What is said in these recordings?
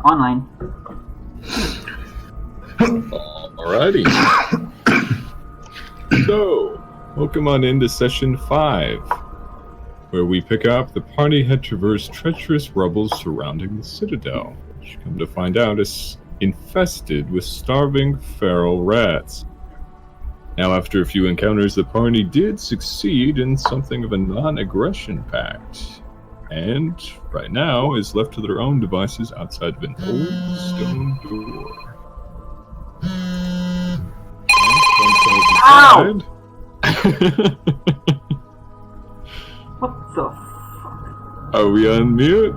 Online. Alrighty. So, welcome on into session 5, where we pick up the party had traversed treacherous rubble surrounding the citadel, which, come to find out, is infested with starving feral rats. Now, after a few encounters, the party did succeed in something of a non-aggression pact, and right now is left to their own devices outside of an old stone door. Ow! What the fuck? Are we on mute?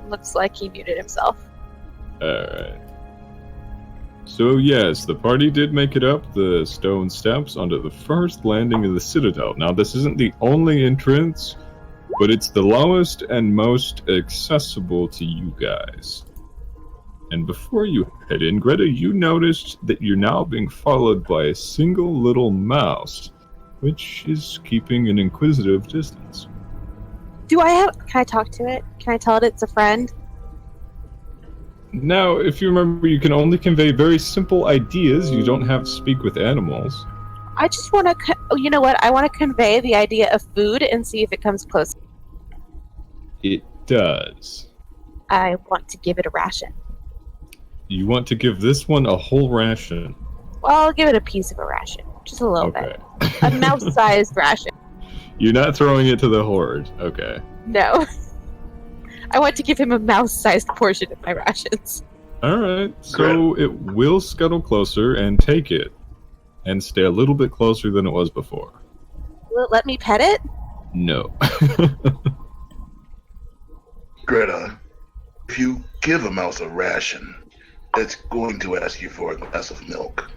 Looks like he muted himself. Alright. So yes, the party did make it up the stone steps onto the first landing of the citadel. Now this isn't the only entrance, but it's the lowest and most accessible to you guys. And before you head in, Greta, you noticed that you're now being followed by a single little mouse, which is keeping an inquisitive distance. Can I talk to it? Can I tell it it's a friend? Now, if you remember, you can only convey very simple ideas. You don't have to speak with animals. I just want to, you know what? I want to convey the idea of food and see if it comes close. It does. I want to give it a ration. You want to give this one a whole ration? Well, I'll give it a piece of a ration. Just a little bit. A mouse-sized ration. You're not throwing it to the horde. Okay. No. I want to give him a mouse-sized portion of my rations. Alright, so it will scuttle closer and take it. And stay a little bit closer than it was before. Will it let me pet it? No. Greta, if you give a mouse a ration, it's going to ask you for a glass of milk.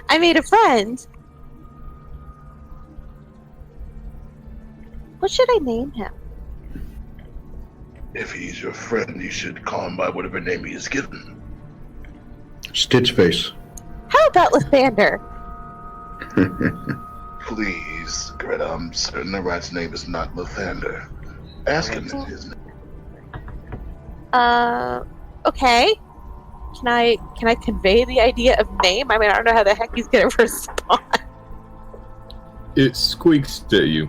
I made a friend. What should I name him? If he's your friend, you should call him by whatever name he is given. Stitchface. How about Lathander? Please, Greta, I'm certain the rat's name is not Lathander. Ask him his name. Okay. Can I convey the idea of name? I mean, I don't know how the heck he's gonna respond. It squeaks at you.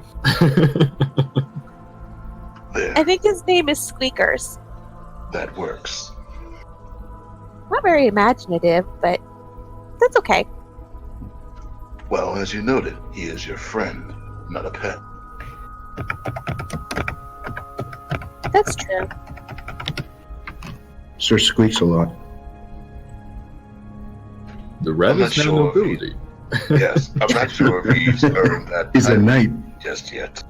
There, I think his name is Squeakers. that works. Not very imaginative, but that's okay. Well, as you noted, he is your friend, not a pet. That's true. Sir squeaks a lot. The rat I'm not is now sure if he- nobility. Yes, I'm not sure if he's earned that He's a title knight. just yet.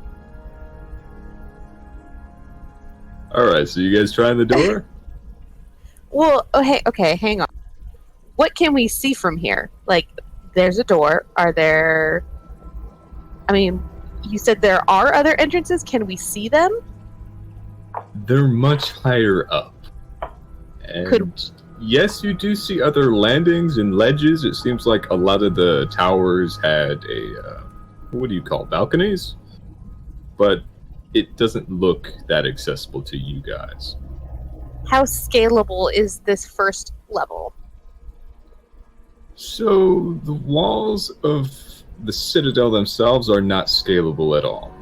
Alright, so you guys trying the door? Well, okay, hang on. What can we see from here? Like, there's a door. Are there... I mean, you said there are other entrances. Can we see them? They're much higher up. And yes, you do see other landings and ledges. It seems like a lot of the towers had a, what do you call it, balconies? But it doesn't look that accessible to you guys. How scalable is this first level? So the walls of the citadel themselves are not scalable at all.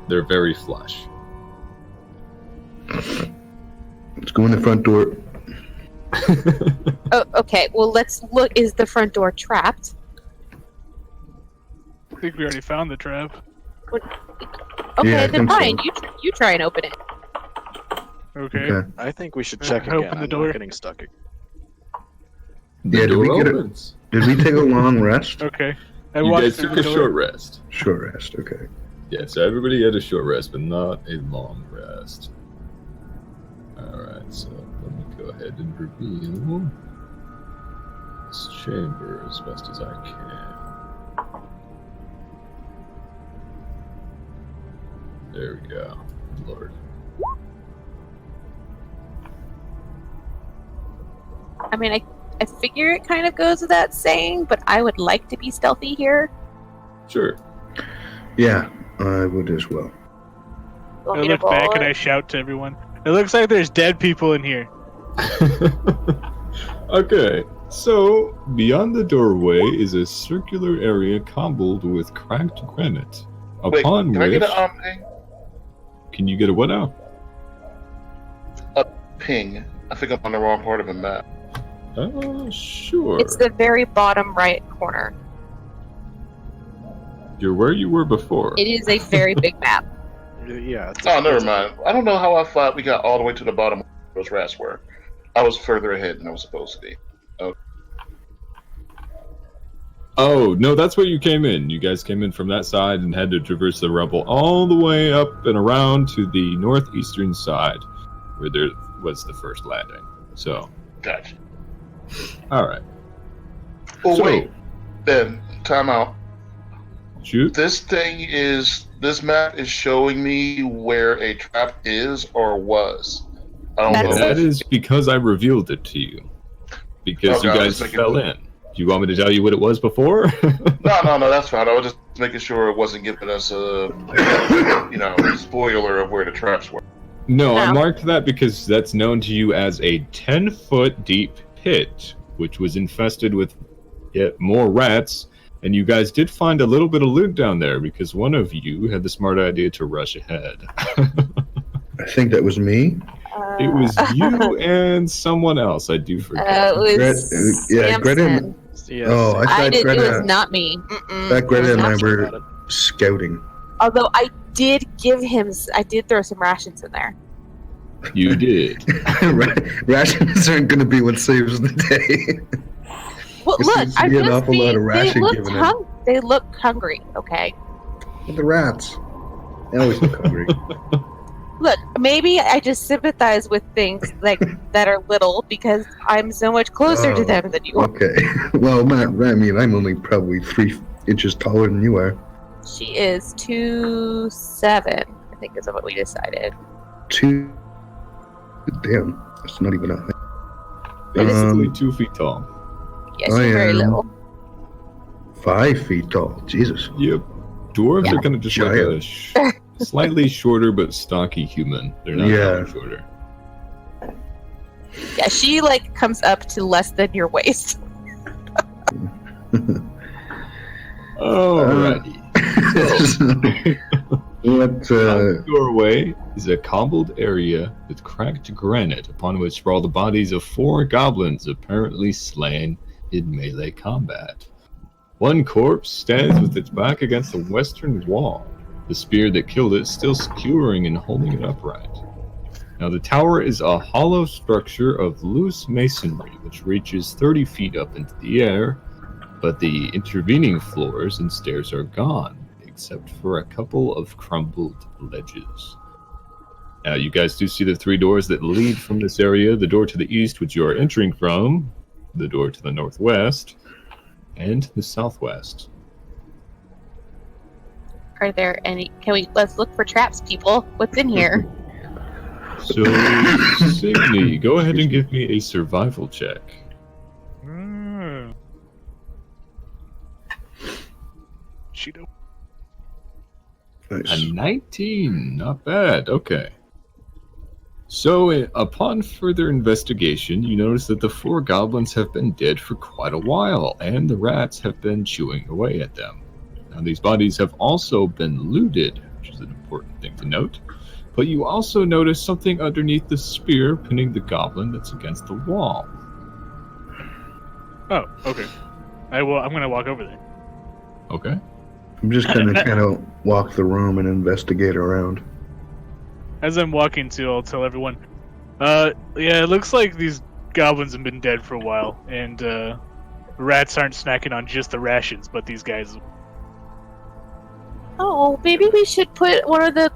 They're very flush. Let's go in the front door. Oh, okay. Well, let's look. Is the front door trapped? I think we already found the trap. Okay, Yeah, I then think so. fine. You try and open it. Okay. Okay. I think we should check Open again. the I'm door. not getting stuck. The Yeah, did door we get it? opens. Did we take a long rest? Okay. I You walked guys through took the a door. short rest. Short rest, okay. Yeah, so everybody had a short rest, but not a long rest. Alright, so let me go ahead and reveal this chamber as best as I can. There we go. Lord. I mean, I figure it kind of goes without saying, but I would like to be stealthy here. Sure. Yeah, I would as well. Want I me to look back roll and it? I shout to everyone. It looks like there's dead people in here. Okay, so beyond the doorway is a circular area cobbled with cracked granite. Wait, Upon can I which, get a ping? can you get a what now? Ping. I think I'm on the wrong part of the map. Sure. It's the very bottom right corner. You're where you were before. It is a very big map. Yeah. Oh, never mind. I don't know how I thought we got all the way to the bottom where those rats were. I was further ahead than I was supposed to be. Oh, no, that's where you came in. You guys came in from that side and had to traverse the rubble all the way up and around to the northeastern side where there was the first landing. So, Gotcha. all right. Oh, So- wait. Then, time out. Shoot. This map is showing me where a trap is or was. I don't know. That is because I revealed it to you. Because Okay, you I was guys thinking- fell in. Do you want me to tell you what it was before? No, that's fine. I was just making sure it wasn't giving us a, spoiler of where the traps were. No, I No. marked that because that's known to you as a 10-foot deep pit, which was infested with yet more rats, and you guys did find a little bit of loot down there because one of you had the smart idea to rush ahead. I think that was me. It was you and someone else, I do forget. It was Greta. Samson. Yes. Oh, I I thought did. It was Greta. not me. Mm-mm. That Greta It was and I not- were scouting. Although I did give him. I did throw some rations in there. You did. Rations aren't going to be what saves the day. Well, There look, seems to I'm be an just awful lot being. of They ration looked given in. They looked hungry. Okay. The rats. They always look hungry. Look, maybe I just sympathize with things like that are little because I'm so much closer to Oh, them than you are. Okay. Well, I'm only probably 3 inches taller than you are. She is 2'7", I think is what we decided. 2. Damn. That's not even a height. Basically 2 feet tall. Yeah, she's I very am- little. 5 feet tall. Jesus. Yep. Dwarves Yeah. are kind of just like a slightly shorter but stocky human. They're not Yeah. that much shorter. Yeah, she like comes up to less than your waist. Alrighty. What? The doorway is a cobbled area with cracked granite upon which sprawl the bodies of 4 goblins apparently slain in melee combat. One corpse stands with its back against the western wall, the spear that killed it still securing and holding it upright. Now the tower is a hollow structure of loose masonry which reaches 30 feet up into the air, but the intervening floors and stairs are gone, except for a couple of crumbled ledges. Now, you guys do see the 3 doors that lead from this area, the door to the east, which you are entering from, the door to the northwest, and the southwest. Are there any? Let's look for traps, people. What's in here? So, Signy, go ahead and give me a survival check. Cheeto. Nice. A 19, not bad. Okay. So, upon further investigation, you notice that the 4 goblins have been dead for quite a while, and the rats have been chewing away at them. Now, these bodies have also been looted, which is an important thing to note. But you also notice something underneath the spear pinning the goblin that's against the wall. Oh, okay. I'm gonna walk over there. Okay. I'm just going to kind of walk the room and investigate around. As I'm walking to, I'll tell everyone. Yeah, it looks like these goblins have been dead for a while, and rats aren't snacking on just the rations, but these guys. Oh, maybe we should put one of the.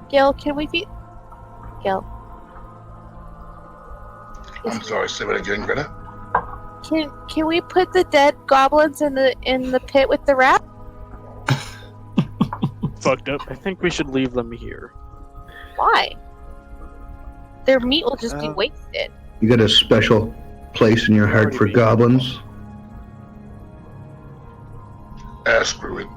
Gil, can we feed? Gil, I'm sorry, say that again, Greta. can we put the dead goblins in the pit with the rat? Fucked up. I think we should leave them here. Why? Their meat will just be Uh, wasted. You got a special place in your heart for Already goblins? Screw it.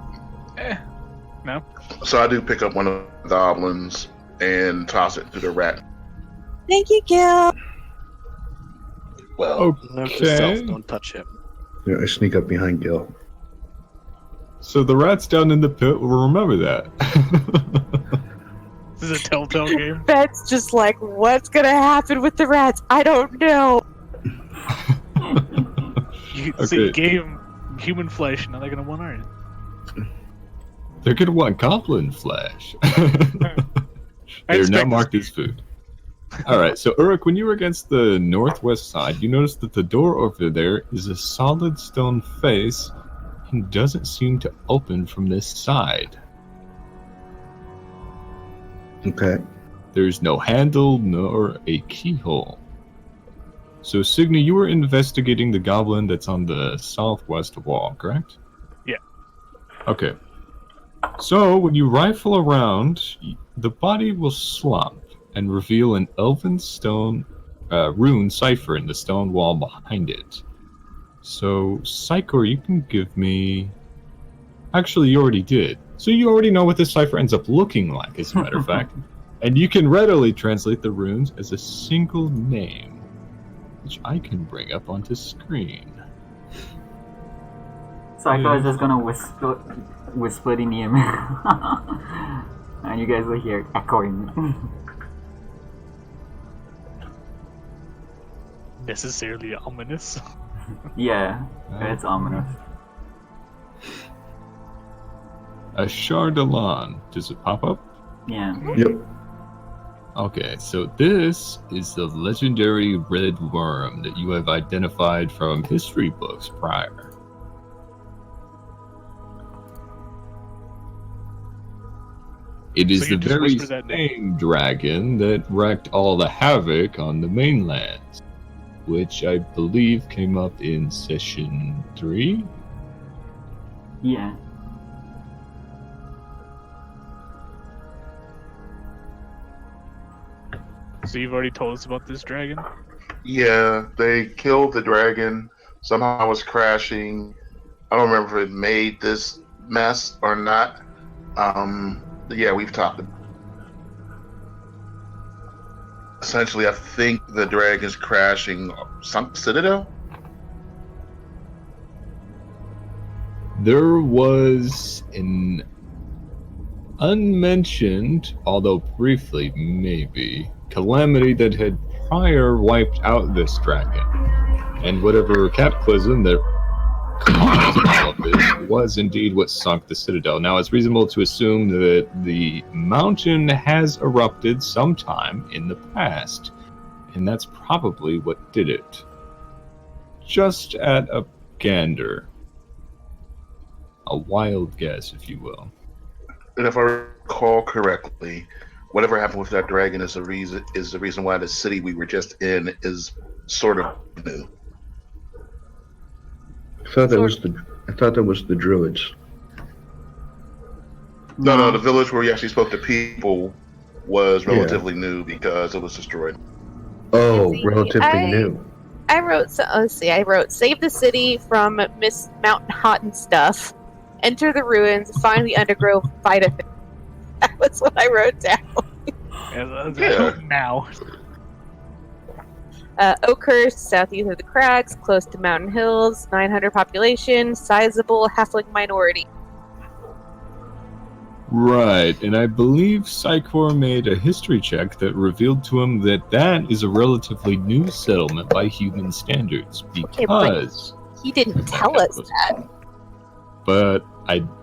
No. So I do pick up one of goblins and toss it to the rat. Thank you, Gil. Well, Note to self, Okay. don't touch him. Yeah, I sneak up behind Gil. So the rats down in the pit will remember that. This is a telltale game. That's just like, what's gonna happen with the rats? I don't know. So you Okay. gave them human flesh, now they're gonna want iron. They're gonna want goblin flesh. I They're expect not marked as food. Alright, so Uruk, when you were against the northwest side, you noticed that the door over there is a solid stone face and doesn't seem to open from this side. Okay. There's no handle nor a keyhole. So, Signy, you were investigating the goblin that's on the southwest wall, correct? Yeah. Okay. So, when you rifle around, the body will slump and reveal an elven stone rune cipher in the stone wall behind it. So, Psychor, you can give me... Actually, you already did. So you already know what this cipher ends up looking like, as a matter of fact. And you can readily translate the runes as a single name, which I can bring up onto screen. Psycho is just gonna whisper the name. And you guys will hear echoing. Necessarily ominous. Yeah, it's ominous. A Chardalon. Does it pop up? Yeah. Yep. Okay, so this is the legendary red worm that you have identified from history books prior. It is So you the just very whispered that name. same dragon that wreaked all the havoc on the mainland, which I believe came up in session 3. Yeah. So you've already told us about this dragon? yeah, they killed the dragon. Somehow it was crashing. I don't remember if it made this mess or not. But yeah, we've talked. Essentially, I think the dragon's crashing sunk Citadel. There was an unmentioned, although briefly maybe, calamity that had prior wiped out this dragon. And whatever cataclysm that caused all of it was indeed what sunk the Citadel. Now, it's reasonable to assume that the mountain has erupted sometime in the past, and that's probably what did it. Just at a gander. A wild guess, if you will. And if I recall correctly, whatever happened with that dragon is the reason why the city we were just in is sort of new. I thought that was the druids. No, the village where we actually spoke to people was relatively new because it was destroyed. Oh, See, relatively new. I wrote, I wrote, save the city from Miss Mountain Hot and stuff, enter the ruins, find the undergrowth, fight a thing. That was what I wrote down. Yeah. Now. Oakhurst, southeast of the Crags, close to Mountain Hills, 900 population, sizable halfling minority. Right, and I believe Psychor made a history check that revealed to him that that is a relatively new settlement by human standards, because... He didn't tell us that. But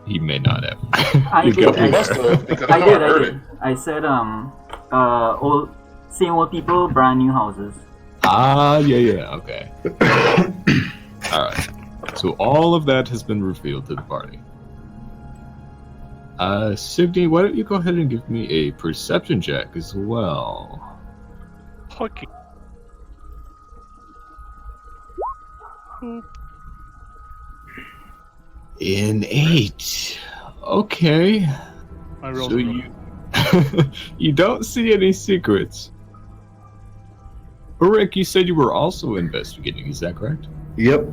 he may not have. I You did, go I for must it. have, because I I did, heard I it. did. I said, same old people, brand new houses. Ah, yeah, okay. Alright. So all of that has been revealed to the party. Sydney, why don't you go ahead and give me a perception check as well? Okay. An 8. Okay. I rolled So a you you don't see any secrets. Ulrich, you said you were also investigating, is that correct? Yep.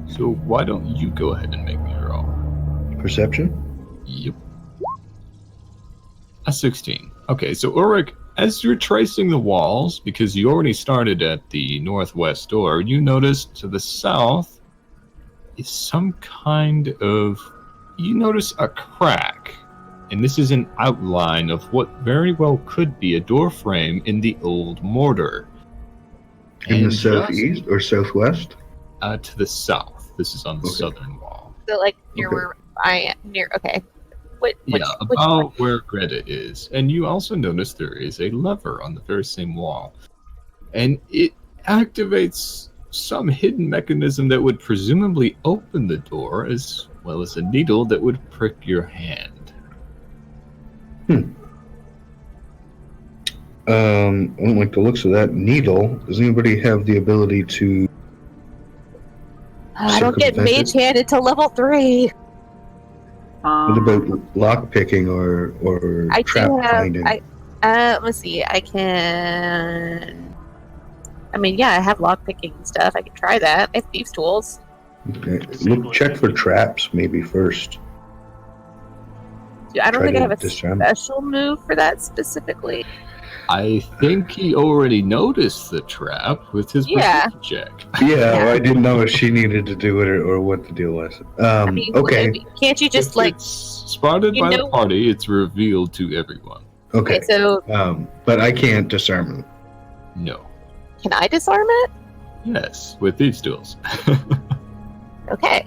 So why don't you go ahead and make me a roll? Perception? Yep. A 16. Okay, so Ulrich, as you're tracing the walls, because you already started at the northwest door, you notice to the south is some kind of... You notice a crack. And this is an outline of what very well could be a door frame in the old mortar. In the And southeast or southwest? to the south. This is on the southern wall. So like near Okay. where I am. Near. Okay. Which About where Greta is. And you also notice there is a lever on the very same wall. And it activates some hidden mechanism that would presumably open the door, as well as a needle that would prick your hand. I don't like the looks of that needle. Does anybody have the ability to... I don't get circumvent mage hand until level 3. What about lock picking or I trap do have. finding? Let's see. I can. I mean, yeah, I have lockpicking and stuff. I can try that. I have thieves' tools. Okay. Check for traps maybe first. I don't Try think I to have a disarm. special move for that specifically. I think he already noticed the trap with his Yeah. perception check. Yeah, I didn't know if she needed to do it or what the deal was. I mean, Okay. can't you just If like? it's spotted you by the know- party, it's revealed to everyone. Okay. Okay, so But I can't disarm them. No. can I disarm it? Yes, with these tools. Okay.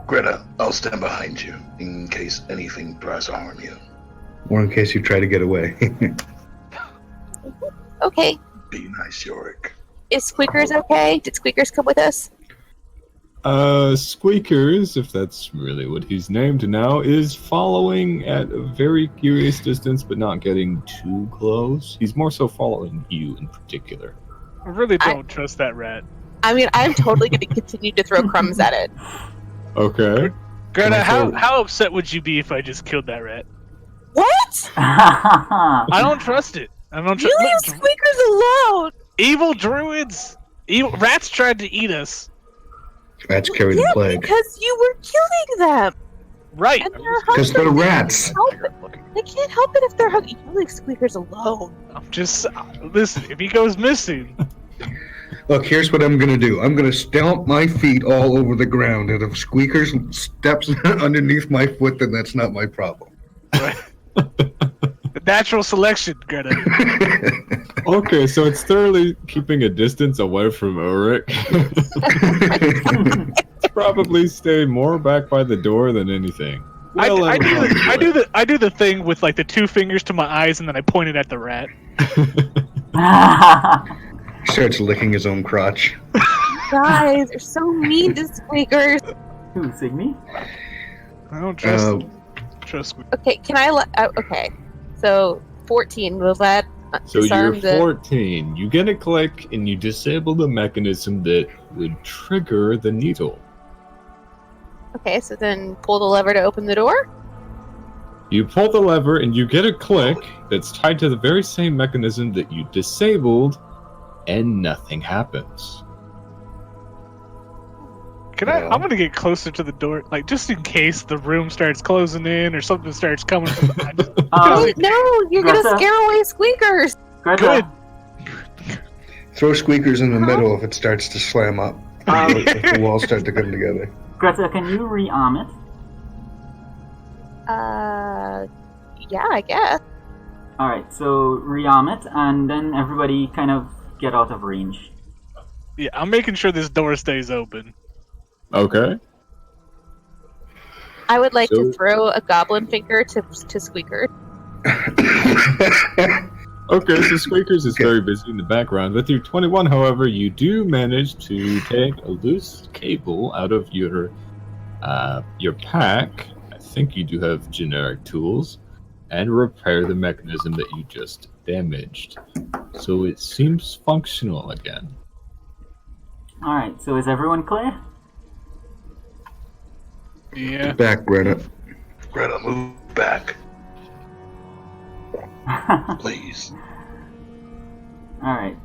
Greta, I'll stand behind you in case anything tries to harm you. Or in case you try to get away. Okay. Be nice, Yorick. Is Squeakers okay? Did Squeakers come with us? Squeakers, if that's really what he's named now, is following at a very curious distance, but not getting too close. He's more so following you in particular. I really don't trust that rat. I mean, I'm totally going to continue to throw crumbs at it. Okay. Greta, I how, throw- how upset would you be if I just killed that rat? What? I don't trust it. I don't You leave trust Squeakers alone. evil druids. Evil rats tried to eat us. Rats carry the Yeah, plague. because you were killing them. Right. And they're Because they're hungry. rats. They can't help it if they're hungry. You leave Squeakers alone. I'm just listen. If he goes missing, Look, here's what I'm gonna do. I'm gonna stomp my feet all over the ground, and if Squeakers steps underneath my foot, then that's not my problem. natural selection, Greta. Okay, so it's thoroughly keeping a distance away from Ulrich. Probably stay more back by the door than anything. I Well, do the thing with like the 2 fingers to my eyes and then I point it at the rat. He starts licking his own crotch. Guys, you're so mean to Squeakers. Who, Signy? I don't trust Uh, trust. Okay, can I let... okay, so 14, will that So disarm you're the... 14. You get a click and you disable the mechanism that would trigger the needle. Okay, so then pull the lever to open the door? You pull the lever and you get a click that's tied to the very same mechanism that you disabled, and nothing happens. Can I? I'm gonna get closer to the door, like just in case the room starts closing in or something starts coming from behind. No, you're gonna Greta? scare away Squeakers! Greta, Throw Squeakers in the middle if it starts to slam up. If the walls start to come together. Greta, can you re-arm it? Yeah, I guess. Alright, so re-arm it, and then everybody kind of get out of range. Yeah, I'm making sure this door stays open. Okay. I would like So- to throw a goblin finger to Squeaker. Okay, so Squeakers is very busy in the background. With your 21, however, you do manage to take a loose cable out of your pack. I think you do have generic tools, and repair the mechanism that you just damaged. So it seems functional again. Alright, so is everyone clear? Yeah. Back, Greta. Greta, move back, please. Alright,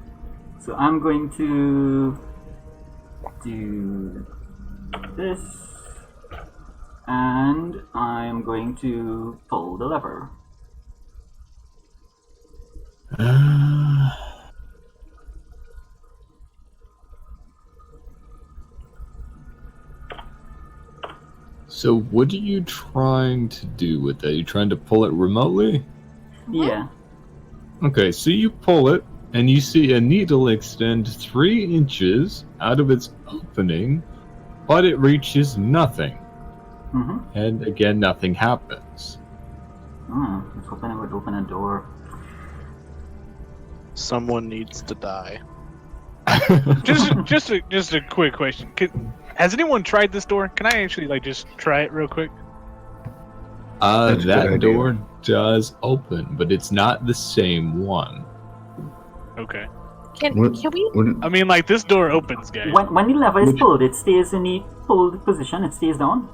so I'm going to do this, and I'm going to pull the lever. So what are you trying to do with that? Are you trying to pull it remotely? Yeah. Okay, so you pull it, and you see a needle extend 3 inches out of its opening, but it reaches nothing. Mm-hmm. And again, nothing happens. I was hoping it would open a door. Someone needs to die. Just a quick question. Has anyone tried this door? Can I actually just try it real quick? That's a good That idea. door does open, but it's not the same one. Okay. Can What- we? What- I mean, this door opens, guys. When the lever is Which- pulled, it stays in the pulled position. It stays down.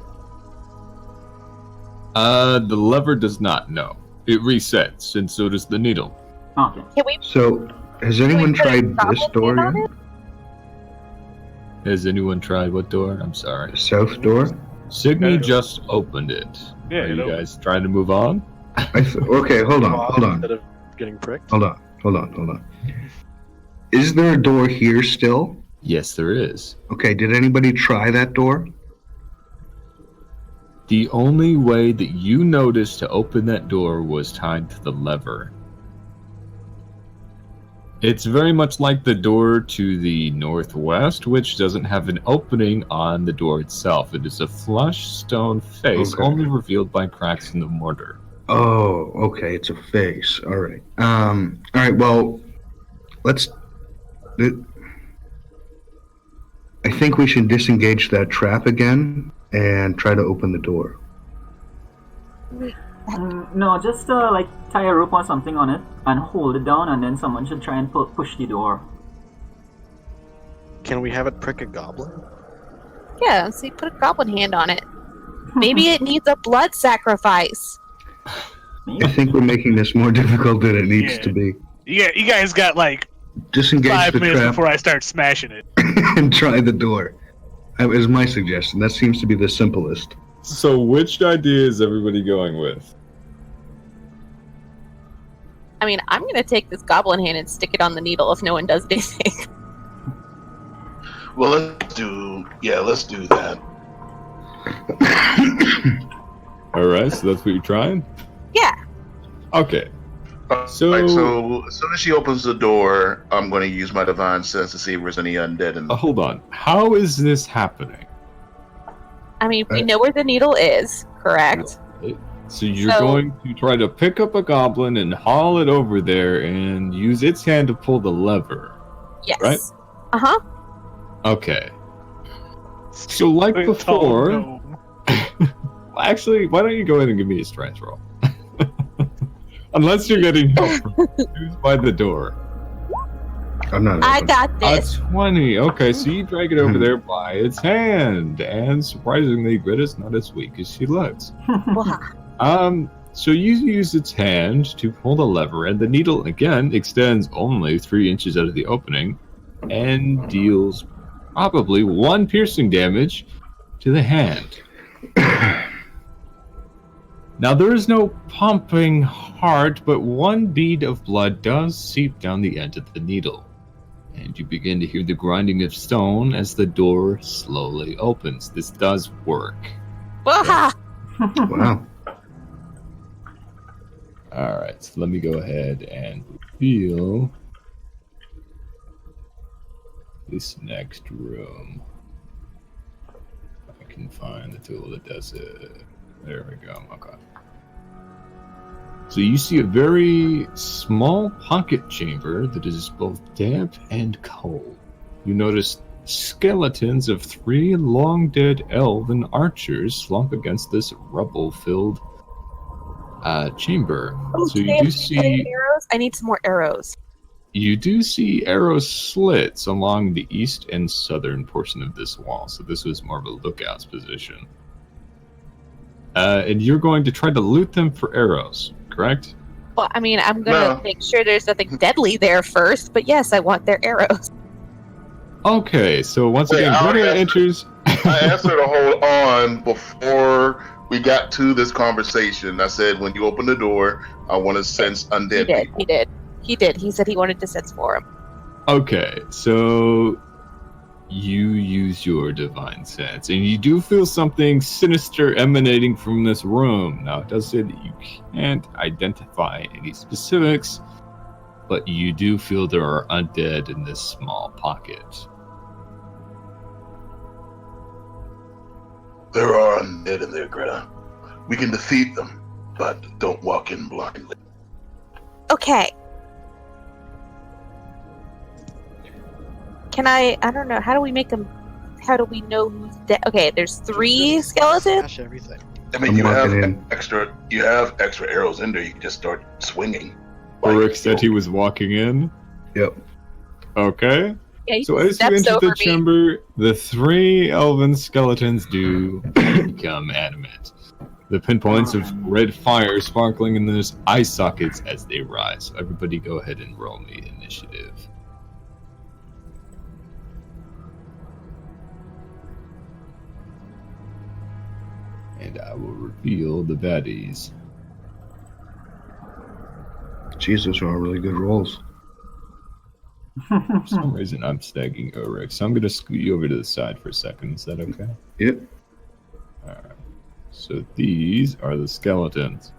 The lever does not, no. It resets, and so does the needle. Okay. Can we? So, has can we anyone put a tried this goblin door hand on yet? it? Has anyone tried what door? I'm sorry. The south door? Signy Uh, just opened it. Yeah, Are it you opened. guys trying to move on? Okay, hold on. Instead of getting pricked. Hold on. Is there a door here still? Yes, there is. Okay, did anybody try that door? The only way that you noticed to open that door was tied to the lever. It's very much like the door to the northwest, which doesn't have an opening on the door itself. It is a flush stone face, Okay. only revealed by cracks in the mortar. Oh, okay, it's a face. All right. Well, let's. I think we should disengage that trap again and try to open the door. No, just tie a rope or something on it and hold it down, and then someone should try and push the door. Can we have it prick a goblin? Yeah. So you put a goblin hand on it. Maybe it needs a blood sacrifice. I think we're making this more difficult than it needs Yeah. to be. You guys got Disengage 5 the minutes trap before I start smashing it. and try the door. That was my suggestion. That seems to be the simplest. So which idea is everybody going with? I mean, I'm gonna take this goblin hand and stick it on the needle if no one does anything. Well, let's do that. Alright, so that's what you're trying? Yeah. Okay. So- Alright, so as soon as she opens the door, I'm going to use my divine sense to see if there's any undead in. Hold on. How is this happening? I mean, we Right. know where the needle is, correct? So you're So- going to try to pick up a goblin and haul it over there and use its hand to pull the lever. Yes. Right. Uh huh. Okay. So like before, Oh, actually, why don't you go ahead and give me a strength roll? Unless you're getting help from who's by the door. I'm not. I open. got A this. 20. Okay, so you drag it over there by its hand, and surprisingly, Greta's not as weak as she looks. Wah. So you use its hand to pull the lever, and the needle again extends only 3 inches out of the opening, and deals probably 1 piercing damage to the hand. Now there is no pumping heart, but 1 bead of blood does seep down the end of the needle, and you begin to hear the grinding of stone as the door slowly opens. This does work. Wah. Wow. Alright, so let me go ahead and reveal this next room. I can find the tool that does it. There we go. Okay. So you see a very small pocket chamber that is both damp and cold. You notice skeletons of 3 long-dead elven archers slump against this rubble-filled chamber. Oh, So do they you have do any see arrows? I need some more arrows. you do see arrow slits along the east and southern portion of this wall. So this was more of a lookout's position. And you're going to try to loot them for arrows, correct? Well, I mean, I'm gonna No. make sure there's nothing deadly there first. But yes, I want their arrows. Okay, so once Wait, again, I already Greta asked- enters. I asked her to hold on before we got to this conversation. I said, when you open the door, I want to sense undead He did. people. He did. He did. He said he wanted to sense for him. Okay, so You use your divine sense, and you do feel something sinister emanating from this room. Now, it does say that you can't identify any specifics, but you do feel there are undead in this small pocket. There are undead in there, Greta. We can defeat them, but don't walk in blindly. Okay. Can I don't know, how do we make them, how do we know who's dead? Okay, there's 3 Just skeletons? Smash everything. I mean, I'm you have walking in. extra arrows in there. You can just start swinging. Ulrich said he was walking in. Yep. Okay. Yeah, he So as you steps enter over the me. chamber, the 3 elven skeletons do become animate. The pinpoints of red fire sparkling in those eye sockets as they rise. So everybody go ahead and roll me initiative. And I will reveal the baddies. Jesus, are all really good rolls. For some reason, I'm stagging Ulrich, so I'm going to scoot you over to the side for a second. Is that okay? Yep. Alright. So these are the skeletons.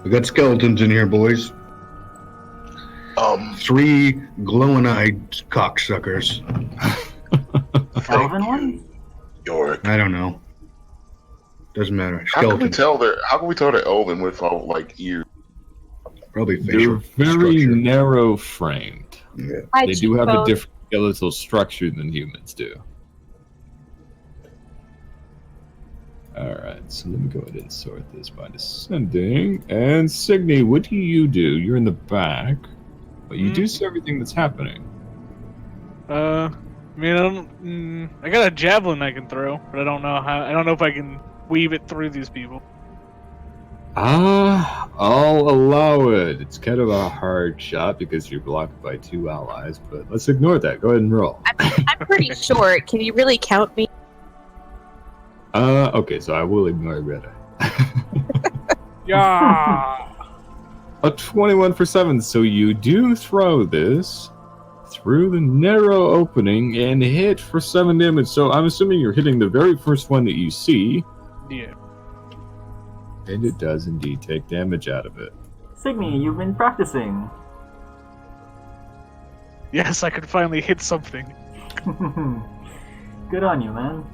We got skeletons in here, boys. 3 glowing-eyed cocksuckers. Elven ones? Yorick. I don't know. Doesn't matter. How can we Skeletons. tell they're elven without like ears? Probably They're facial very structure. narrow framed. Yeah. Hi, They do have a cheekbone. different skeletal structure than humans do. Alright, so let me go ahead and sort this by descending. And Signy, what do? You're in the back, but you do see everything that's happening. I mean, I got a javelin I can throw, but I don't know if I can weave it through these people. I'll allow it. It's kind of a hard shot because you're blocked by 2 allies, but let's ignore that. Go ahead and roll. I'm pretty short. Can you really count me? Okay, so I will ignore Greta. Yeah. A 21 for 7, so you do throw this through the narrow opening and hit for 7 damage. So I'm assuming you're hitting the very first one that you see, Yeah. and it does indeed take damage out of it. Signy, you've been practicing. Yes, I could finally hit something. Good on you, man.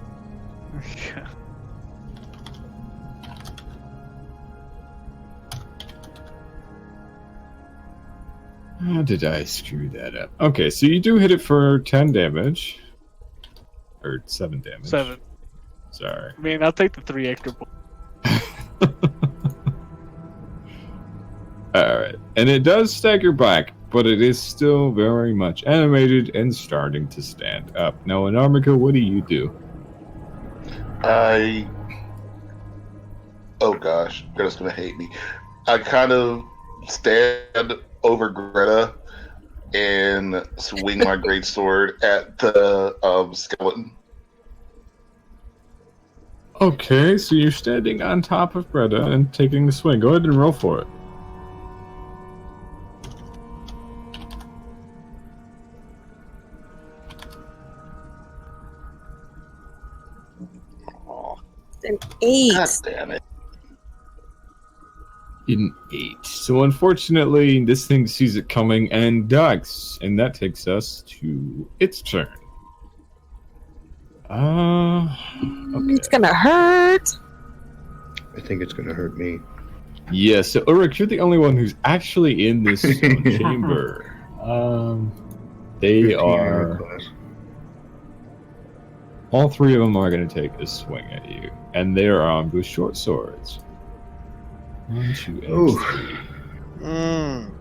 How did I screw that up? Okay, so you do hit it for 10 damage. Or 7 damage. 7. Sorry. I mean, I'll take the 3 extra points. Alright. And it does stagger back, but it is still very much animated and starting to stand up. Now, Anarmika, what do you do? Oh gosh, Greta's gonna hate me. I kind of stand over Greta and swing my greatsword at the skeleton. Okay, so you're standing on top of Greta and taking the swing. Go ahead and roll for it. An 8. God damn it. An 8. So unfortunately, this thing sees it coming and ducks, and that takes us to its turn. Okay. It's gonna hurt. I think it's going to hurt me. Yeah, so Ulrich, you're the only one who's actually in this chamber. They 15 armor are... class. All 3 of them are going to take a swing at you, and they are armed with short swords. 1, 2, and Ooh. 3.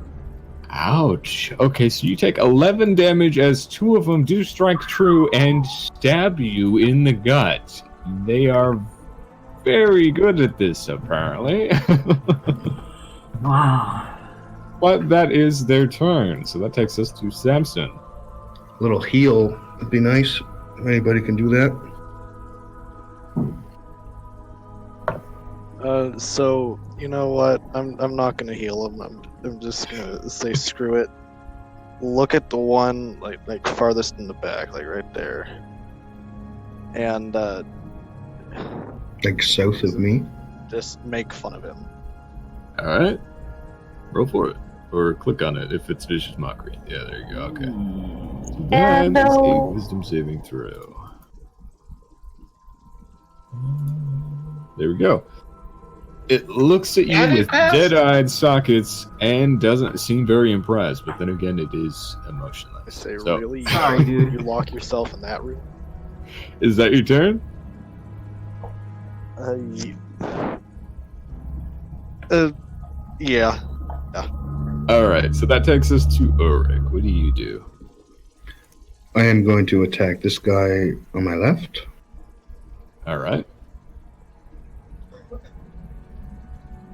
Ouch. Okay, so you take 11 damage as 2 of them do strike true and stab you in the gut. They are very good at this, apparently. Wow. But that is their turn, so that takes us to Samson. A little heal would be nice. If anybody can do that. So you know what? I'm not gonna heal him. I'm just gonna say screw it. look at the one like farthest in the back, like right there, and Like south of me. just make fun of him. All right. Roll for it. Or click on it if it's vicious mockery. Yeah, there you go. Okay. So that is a no. wisdom saving throw. There we go. It looks at you And it with passed. dead-eyed sockets and doesn't seem very impressed, but then again, it is I emotionless. say, So, really? Sorry, dude. You lock yourself in that room? is that your turn? Yeah. Alright, so that takes us to Ulrich. What do you do? I am going to attack this guy on my left. Alright.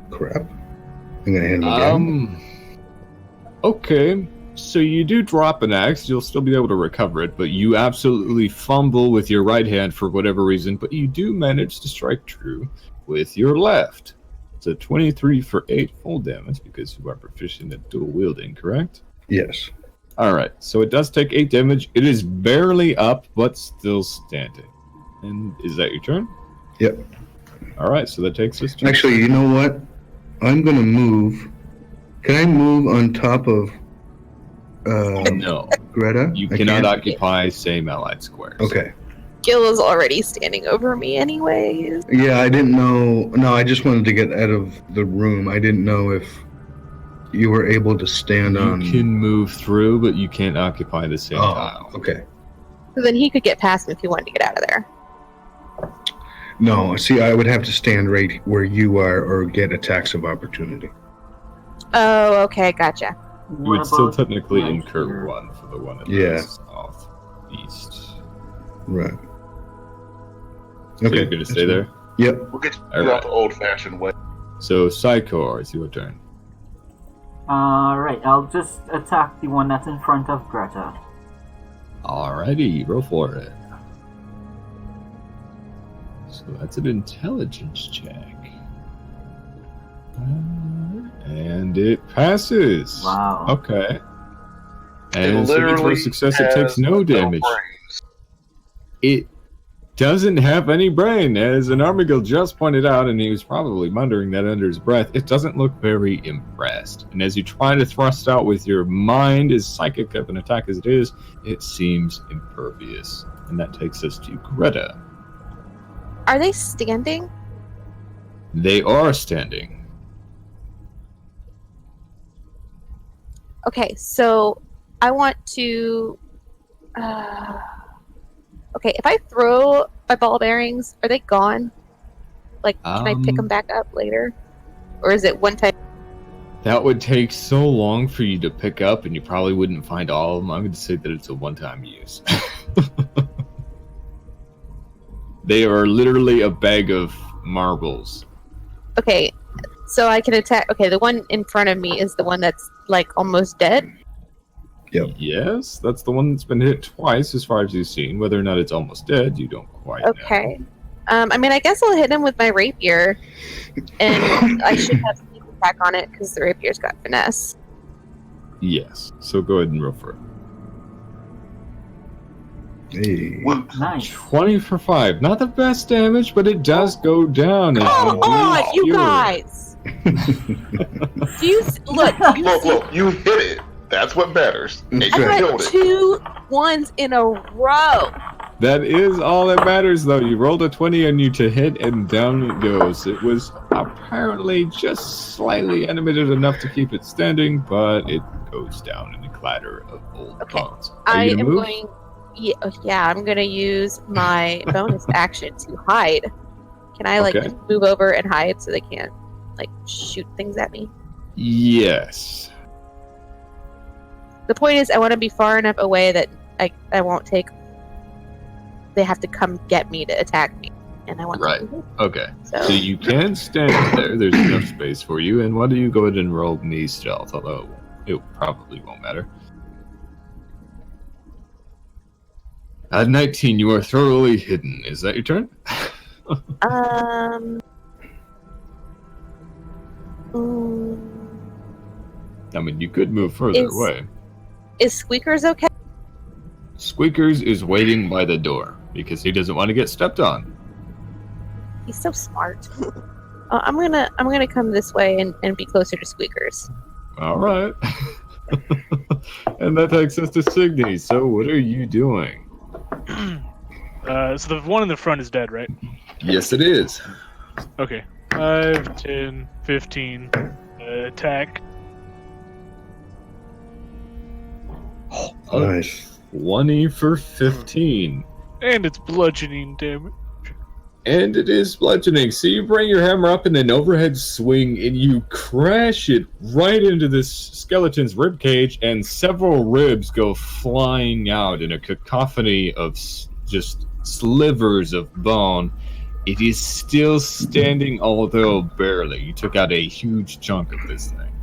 Crap. I'm gonna hit him again. Okay, so you do drop an axe, you'll still be able to recover it, but you absolutely fumble with your right hand for whatever reason, but you do manage to strike true with your left. It's a 23 for 8 full damage because you are proficient at dual wielding, correct? Yes. Alright, so it does take 8 damage. It is barely up, but still standing. And is that your turn? Yep. Alright, so that takes us to... Actually, you know what? I'm gonna move. Can I move on top of No, Greta? you I cannot can't? occupy same allied squares. Okay. Gil is already standing over me anyways. Yeah, I didn't know. No, I just wanted to get out of the room. I didn't know if you were able to stand You on. can move through, but you can't occupy the same Oh, tile. okay. So then he could get past me if he wanted to get out of there. No, see, I would have to stand right where you are or get attacks of opportunity. Oh, okay, gotcha. You would still technically right incur here? one for the one at Yeah. the southeast. Right. So Okay. you're going to stay there? Yep. We'll get you All out right. the old-fashioned way. So, Psychor, it's your turn. Alright, I'll just attack the one that's in front of Greta. Alrighty, roll for it. So that's an intelligence check. And it passes. Wow. Okay. It And so for literally a success, it takes has no damage. brains. It doesn't have any brain, as an Armigil just pointed out, and he was probably muttering that under his breath. It doesn't look very impressed. And as you try to thrust out with your mind, as psychic of an attack as it is, it seems impervious. And that takes us to Greta. Are they standing? They are standing. Okay, so I want to. Okay, if I throw my ball bearings, are they gone? Like, can I pick them back up later? Or is it one time? That would take so long for you to pick up, and you probably wouldn't find all of them. I'm going to say that it's a one-time use. They are literally a bag of marbles. Okay, so I can attack. Okay, the one in front of me is the one that's like almost dead. Yep. Yes, that's the one that's been hit twice, as far as you've seen. Whether or not it's almost dead, you don't quite know. Okay. I mean, I guess I'll hit him with my rapier, and I should have sneak attack on it because the rapier's got finesse. Yes. So go ahead and roll for it. Hey. Whoops. Nice. 20 for 5. Not the best damage, but it does go down. as Come you do on, you skewer. guys! Do you look? Do you Look, see? look, you hit it. That's what matters. And That's you I right. killed got it. 2 1s in a row. That is all that matters, though. You rolled a 20 on you to hit, and down it goes. It was apparently just slightly animated enough to keep it standing, but it goes down in a clatter of old Okay. bones. I you am gonna move? going. Yeah, I'm gonna use my bonus action to hide. Can I like Okay. just move over and hide so they can't like shoot things at me? Yes. The point is, I want to be far enough away that I won't take. They have to come get me to attack me, and I want Right. to move. Okay. So, So you can stand there. There's enough space for you. And why don't you go ahead and roll me stealth? Although it probably won't matter. At 19, you are thoroughly hidden. Is that your turn? mm, I mean, you could move further Is- away. Is Squeakers okay? Squeakers is waiting by the door because he doesn't want to get stepped on. He's so smart. I'm gonna come this way and be closer to Squeakers. All right. And that takes us to Signy. So what are you doing? So the one in the front is dead, right? Yes, it is. Okay. 5, 10, 15. Attack. Nice. 20 for 15. And it's bludgeoning damage. And it is bludgeoning. So you bring your hammer up in an overhead swing and you crash it right into this skeleton's rib cage, and several ribs go flying out in a cacophony of just slivers of bone. It is still standing, although barely. You took out a huge chunk of this thing.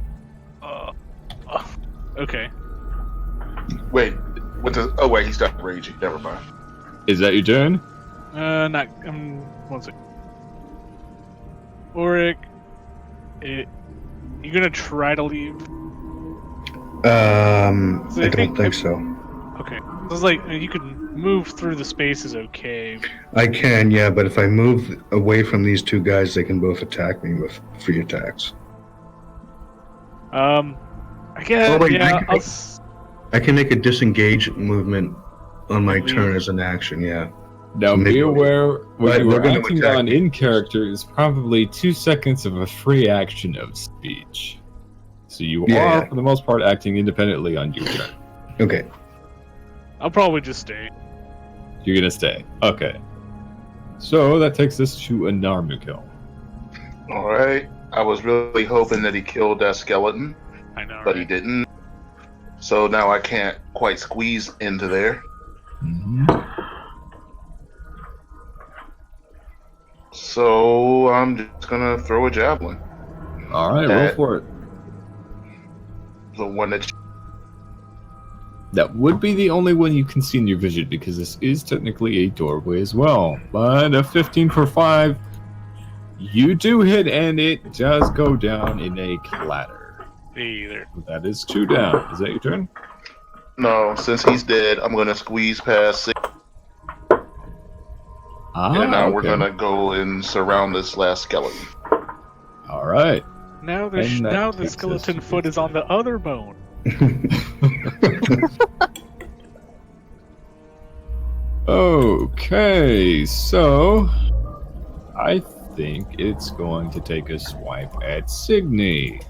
Okay. Wait, oh wait, he stopped raging. Never mind. Is that your turn? Not. One second. Auric, you gonna try to leave? I don't think so. Okay. So it's like you can move through the spaces, okay? I can, yeah, but if I move away from these two guys, they can both attack me with free attacks. I guess. Oh, wait, yeah. I can make a disengage movement on my turn as an action, yeah. Now Maybe- be aware, what But you they're are gonna acting attack on me. in character is probably 2 seconds of a free action of speech. So you Yeah, are, yeah. for the most part, acting independently on your turn. Okay. I'll probably just stay. You're gonna stay. Okay. So that takes us to a Narmukil. All right. I was really hoping that he killed that skeleton, I know, but he right? didn't. So now I can't quite squeeze into there. So I'm just gonna throw a javelin. All right, roll for it. The one that. That would be the only one you can see in your vision, because this is technically a doorway as well. But a 15 for 5, you do hit, and it does go down in a clatter. Either. That is 2 down. Is that your turn? No, since he's dead, I'm gonna squeeze past 6, and now we're okay. gonna go and surround this last skeleton. All right. Now the And that now the takes us skeleton to foot is on the other bone. Okay, so I think it's going to take a swipe at Signy.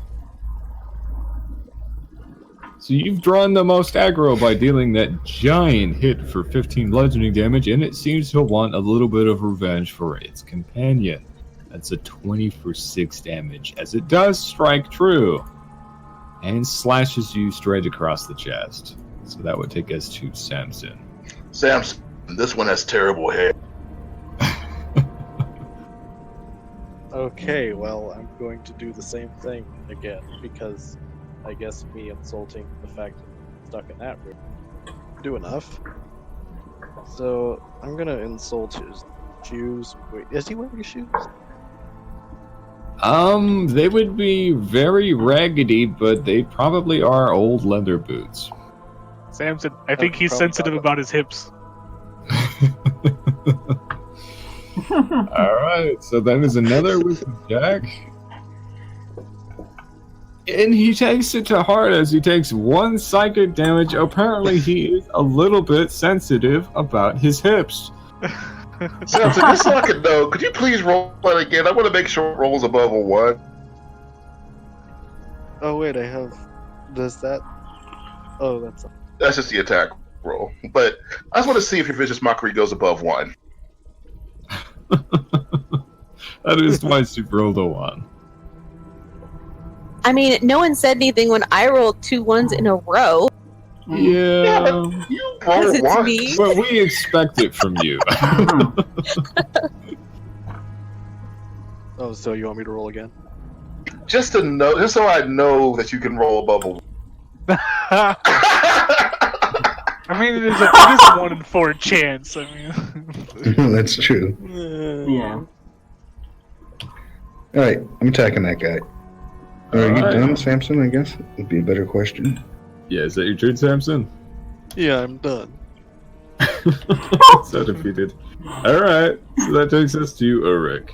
So you've drawn the most aggro by dealing that giant hit for 15 bludgeoning damage, and it seems to want a little bit of revenge for its companion. That's a 20 for 6 damage, as it does strike true, and slashes you straight across the chest. So that would take us to Samson. Samson, this one has terrible hair. Okay, well, I'm going to do the same thing again, because I guess me insulting the fact that I'm stuck in that room do enough. So I'm gonna insult his shoes. Wait, is he wearing shoes? They would be very raggedy, but they probably are old leather boots. Samson, I think he's probably sensitive not. about his hips. Alright, so that is another wisdom check. And he takes it to heart as he takes 1 psychic damage. Apparently he is a little bit sensitive about his hips. Samson, just so I can know, could you please roll it again? I want to make sure it rolls above a 1. Oh wait, I have. Does that? Oh, that's. That's just the attack roll. But I just want to see if your vicious mockery goes above 1. That is twice you've rolled a 1. I mean, no one said anything when I rolled 2 1s in a row. Yeah, but you Because roll it's 1. me. but we expect it from you. Oh, so you want me to roll again? Just to know, just so I know that you can roll above a 1. I mean, it is a 1 in 4 chance. I mean, That's true. Yeah. Alright, I'm attacking that guy. Are you Alright. done, Samson, I guess? Would be a better question. Yeah, is that your turn, Samson? Yeah, I'm done. So defeated. Alright, so that takes us to Ulrich.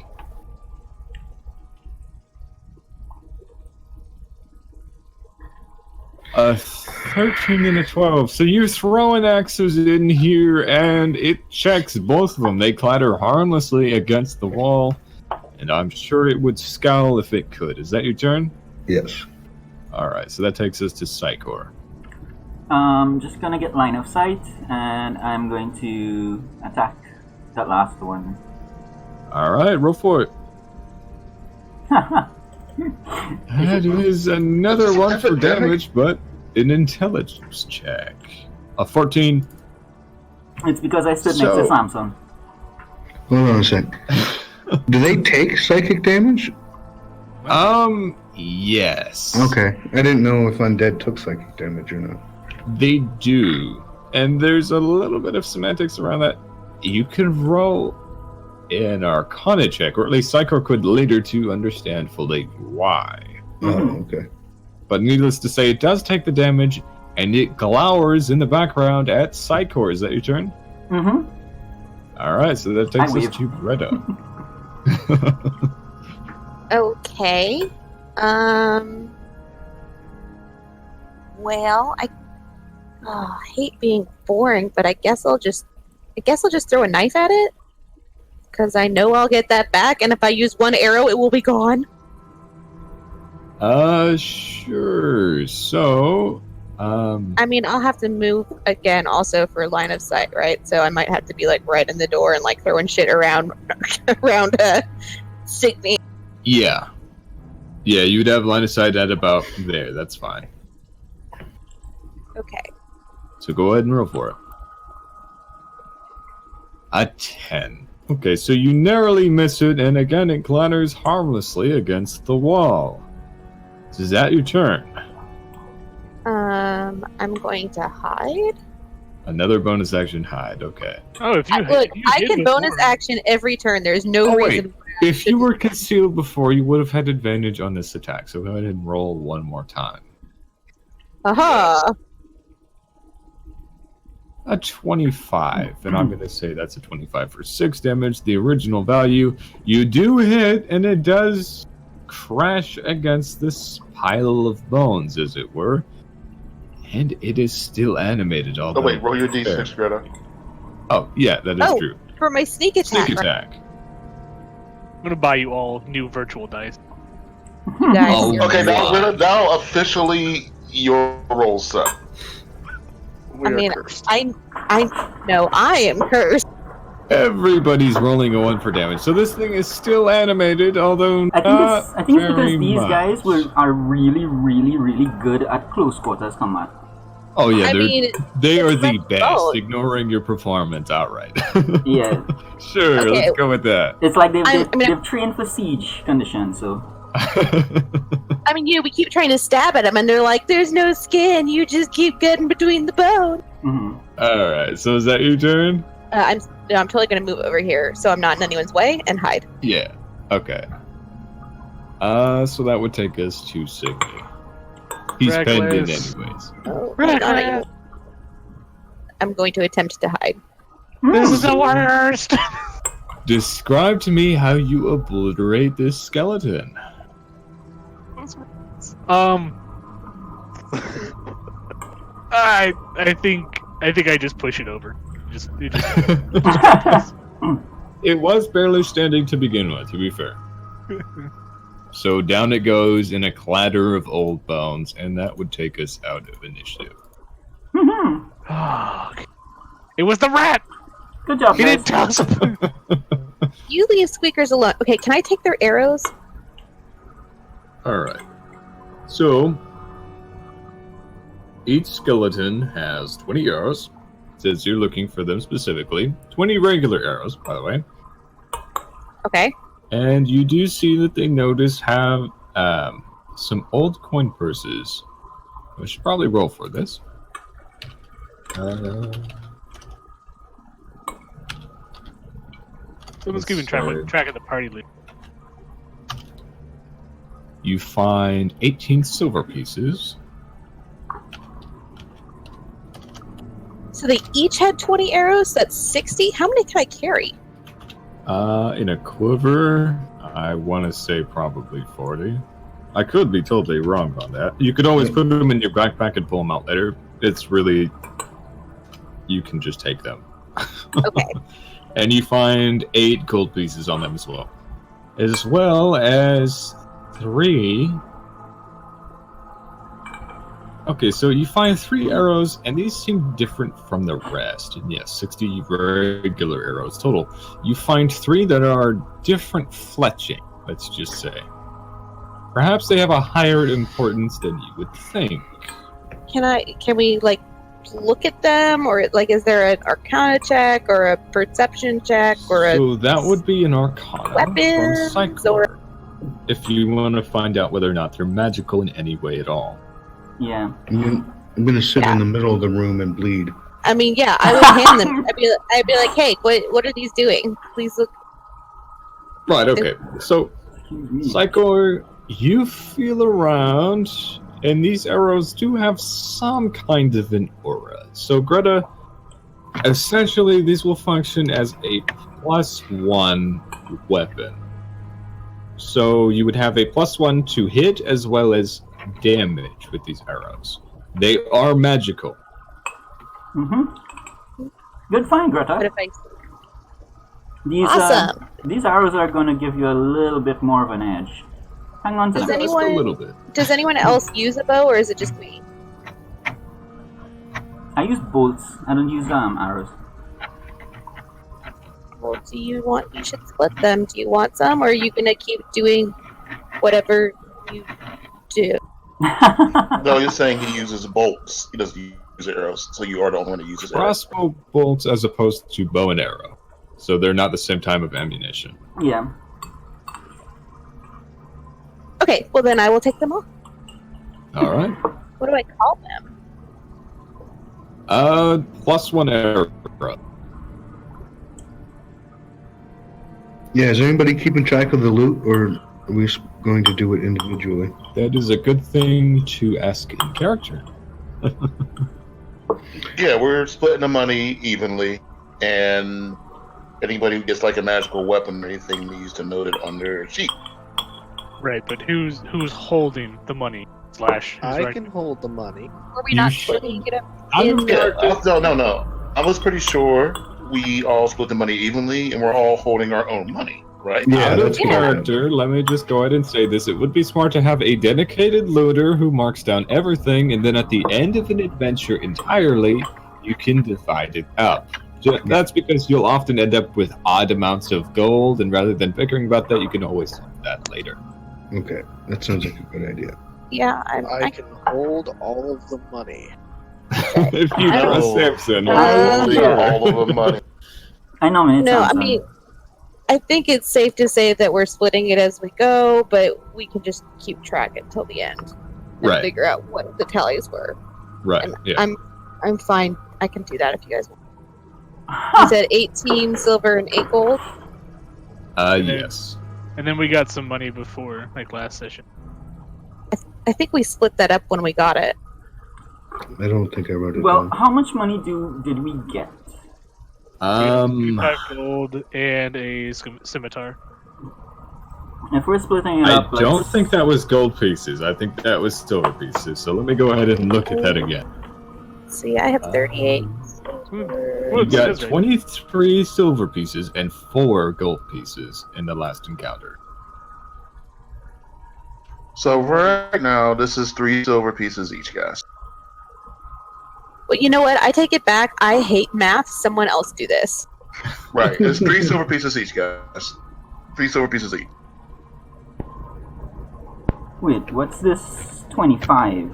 A 13 and a 12. So you throw an axes in here, and it checks both of them. They clatter harmlessly against the wall, and I'm sure it would scowl if it could. Is that your turn? Yes. Alright, so that takes us to Psychor. Just gonna get line of sight, and I'm going to attack that last one. Alright, roll for it. That is another one for damage, but an intelligence check. A 14. It's because I stood next to Samson. Hold on a sec. Do they take psychic damage? Yes. Okay. I didn't know if undead took psychic damage or not. They do. And there's a little bit of semantics around that. You can roll an Arcana check, or at least Psycho could later to understand fully why. Oh, okay. But needless to say, it does take the damage, and it glowers in the background at Psychor. Is that your turn? Mm-hmm. Alright, so that takes us wave. to Greta. Okay. Well, I hate being boring, but I guess I'll just throw a knife at it, because I know I'll get that back, and if I use one arrow, it will be gone. Sure. So, I mean, I'll have to move again also for line of sight, right? So I might have to be like right in the door and like throwing shit around Signy. yeah. Yeah, you'd have line of sight at about there. That's fine. Okay. So go ahead and roll for it. A 10. Okay, so you narrowly miss it, and again it clatters harmlessly against the wall. So is that your turn? I'm going to hide. Another bonus action hide, okay. Oh, if you Look, if you I hid can bonus before- action every turn. There's no Oh, wait. reason. If you were concealed before, you would have had advantage on this attack, so go ahead and roll one more time. Aha! A 25, and I'm going to say that's a 25 for 6 damage, the original value. You do hit, and it does crash against this pile of bones, as it were. And it is still animated, although... Oh wait, roll your d6, Greta. Oh, yeah, that is Oh, true. for my sneak attack. Sneak attack. I'm gonna buy you all new virtual dice. You guys, Oh, you're- Okay, now Wow. Greta, now officially your roll set. We I are mean, cursed. I am cursed. Everybody's rolling a 1 for damage, so this thing is still animated, although I think not it's because very these much. guys are really, really, really good at close quarters combat. Oh yeah, I mean, they are it's the like best, both. ignoring your performance outright. Yeah, Sure, Okay. let's go with that. it's like I mean- they've trained for siege conditions, so... I mean, we keep trying to stab at them, and they're like, "There's no skin. You just keep getting between the bone." Mhm. Alright, so is that your turn? I'm totally gonna move over here, so I'm not in anyone's way, and hide. Yeah. Okay. So that would take us to Signy. He's pending Reckless. anyways. Oh, hold on. I'm going to attempt to hide. This is the worst. Describe to me how you obliterate this skeleton. I think I just push it over. It just It was barely standing to begin with, to be fair. So down it goes in a clatter of old bones, and that would take us out of initiative. Mhm. It was the rat. Good job, He didn't guys. tell us. You leave squeakers alone. Okay, can I take their arrows? Alright. So, each skeleton has 20 arrows, since you're looking for them specifically. 20 regular arrows, by the way. Okay. And you do see that they notice have some old coin purses. I should probably roll for this. Someone's keeping track of the party leader. You find 18 silver pieces, So they each had 20 arrows? That's 60? How many can I carry? In a quiver, I want to say probably 40. I could be totally wrong on that. You could always put them in your backpack and pull them out later. It's really... You can just take them. Okay. And you find 8 gold pieces on them as well. As well as 3... Okay, so you find 3 arrows, and these seem different from the rest. And yes, 60 regular arrows total. You find 3 that are different fletching, let's just say. Perhaps they have a higher importance than you would think. Can we, like, look at them? Or, like, is there an Arcana check, or a Perception check, or a... So that would be an Arcana weapons, from Psychor, if you want to find out whether or not they're magical in any way at all. Yeah. I'm gonna sit in the middle of the room and bleed. I mean, yeah, I would hand them. I'd be like, hey, what are these doing? Please look. Right, okay. So, Psychor, you feel around, and these arrows do have some kind of an aura. So, Greta, essentially, these will function as a +1 weapon. So, you would have a +1 to hit as well as damage with these arrows. They are magical. Mm-hmm. Good find, Greta. What if I... These, Awesome. These arrows are going to give you a little bit more of an edge. Hang on to Does them. Just a little bit. Does anyone else use a bow, or is it just me? I use bolts. I don't use arrows. Well, you should split them. Do you want some, or are you gonna keep doing whatever you do? No, you're saying he uses bolts. He doesn't use arrows, so you are the only one that uses arrows. Crossbow bolts as opposed to bow and arrow. So they're not the same type of ammunition. Yeah. Okay, well then I will take them off. Alright. What do I call them? +1 arrow. Yeah, is anybody keeping track of the loot, or are we going to do it individually? That is a good thing to ask in character. Yeah, we're splitting the money evenly, and anybody who gets like a magical weapon or anything needs to note it on their sheet. Right, but who's holding the money? / I can hold the money. Were we You not should- splitting it up? Out in of the- character. No. I was pretty sure we all split the money evenly, and we're all holding our own money, right? Yeah, Out of that's character, let me just go ahead and say this. It would be smart to have a dedicated looter who marks down everything, and then at the end of an adventure entirely, you can divide it up. That's because you'll often end up with odd amounts of gold, and rather than bickering about that, you can always do that later. Okay, that sounds like a good idea. Yeah, I can hold all of the money. If you I trust don't- Samson, All of the money. I know, man. No, I mean, I think it's safe to say that we're splitting it as we go, but we can just keep track until the end and Right. figure out what the tallies were. right? And Yeah. I'm fine. I can do that if you guys want. You said 18 silver and 8 gold. Yes. And then we got some money before, like last session. I think we split that up when we got it. I don't think I wrote it well, down. how much money did we get? 5 gold and a scimitar. If we're splitting it I up, don't think that was gold pieces. I think that was silver pieces. So let me go ahead and look at that again. See, I have 38. You Well, got that's right. 23 silver pieces and 4 gold pieces in the last encounter. So right now, this is 3 silver pieces each, guys. But you know what? I take it back. I hate math. Someone else do this. Right, it's 3 silver pieces each, guys. 3 silver pieces each. Wait, what's this? 25.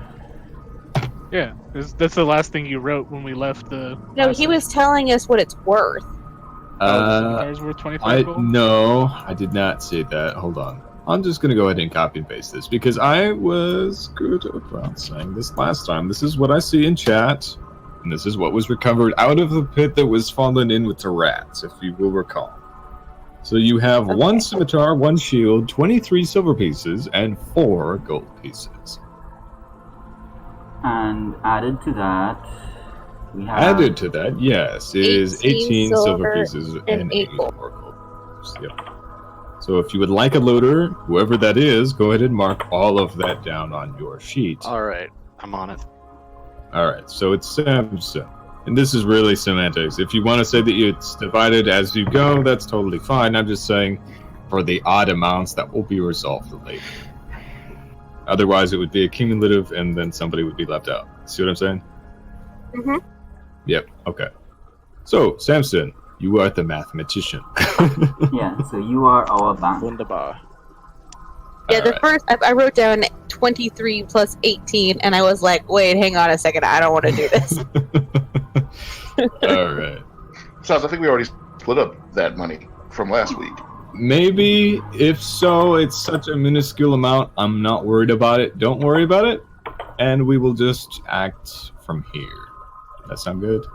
Yeah, that's the last thing you wrote when we left the. No, last he was telling us what it's worth. Scimitar's worth 25 gold? No, I did not say that. Hold on. I'm just going to go ahead and copy and paste this because I was good about saying this last time. This is what I see in chat, and this is what was recovered out of the pit that was fallen in with the rats, if you will recall. So you have 1 scimitar, 1 shield, 23 silver pieces, and 4 gold pieces. And added to that, We have Added to that, yes, is 18 silver pieces and 8 gold. gold. Yep. So if you would like a looter, whoever that is, go ahead and mark all of that down on your sheet. All right, I'm on it. All right, so it's Samson. And this is really semantics. If you want to say that it's divided as you go, that's totally fine. I'm just saying for the odd amounts, that will be resolved later. Otherwise, it would be a cumulative, and then somebody would be left out. See what I'm saying? Mm-hmm. Yep, okay. So, Samson, you are the mathematician. yeah. So you are our bank. Wunderbar. Yeah, the Alright. first I wrote down 23 plus 18, and I was like, wait, hang on a second, I don't want to do this. All right. Besides, I think we already split up that money from last week. Maybe, if so, it's such a minuscule amount, I'm not worried about it. Don't worry about it, and we will just act from here. That sound good?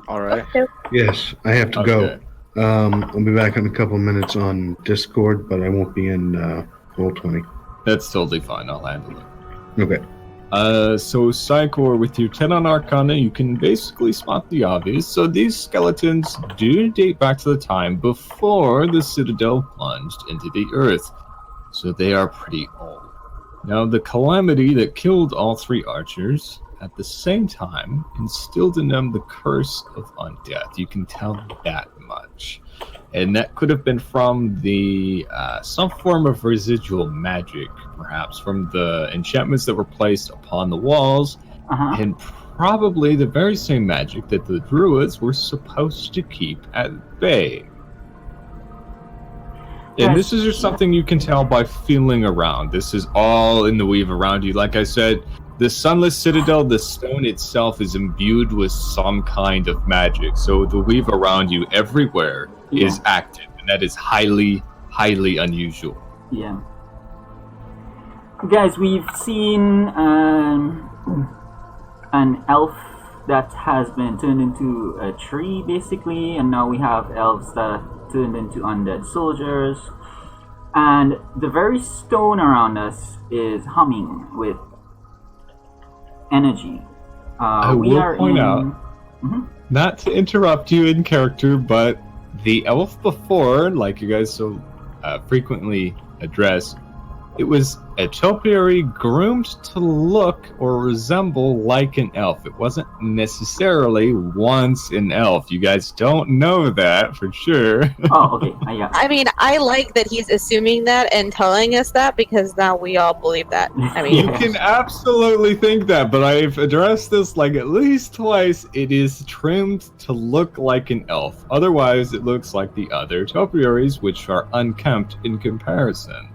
All right. Yes, I have to Okay. go. I'll be back in a couple minutes on Discord, but I won't be in Roll20. That's totally fine, I'll handle it. Okay. So Psychor, with your 10 on Arcana, you can basically spot the obvious. So these skeletons do date back to the time before the Citadel plunged into the earth. So they are pretty old. Now, the calamity that killed all 3 archers at the same time instilled in them the curse of undeath. You can tell that much. And that could have been from the some form of residual magic, perhaps, from the enchantments that were placed upon the walls, and probably the very same magic that the druids were supposed to keep at bay. And this is just something you can tell by feeling around. This is all in the weave around you. Like I said, the Sunless Citadel, the stone itself, is imbued with some kind of magic. So the weave around you everywhere is active, and that is highly, highly unusual. Yeah. Guys, we've seen an elf that has been turned into a tree, basically, and now we have elves that turned into undead soldiers. And the very stone around us is humming with energy. I we will are point in... out, not to interrupt you in character, but the elf before, like you guys so frequently address, it was a topiary groomed to look or resemble like an elf. It wasn't necessarily once an elf. You guys don't know that for sure. Oh, okay. Yeah. I mean, I like that he's assuming that and telling us that, because now we all believe that. I mean, You can absolutely think that, but I've addressed this like at least twice. It is trimmed to look like an elf. Otherwise, it looks like the other topiaries, which are unkempt in comparison.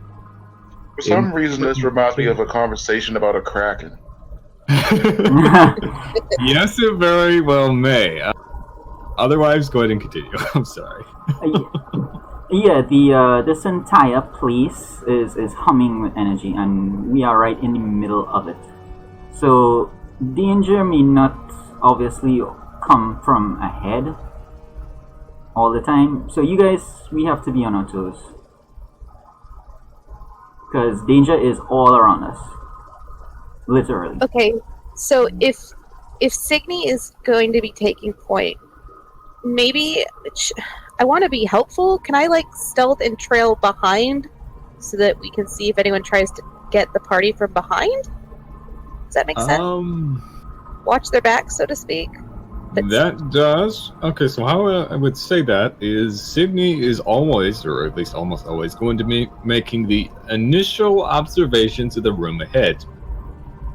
For some reason, this reminds me of a conversation about a kraken. Yes, it very well may. Otherwise, go ahead and continue. I'm sorry. Yeah, this entire place is humming with energy, and we are right in the middle of it. So danger may not obviously come from ahead all the time. So you guys, we have to be on our toes, because danger is all around us, literally. okay, so if Signy is going to be taking point, maybe I want to be helpful. Can I stealth and trail behind so that we can see if anyone tries to get the party from behind? Does that make sense? Watch their back, so to speak. That does. Okay, so how I would say that is Signy is always, or at least almost always, going to be making the initial observations of the room ahead.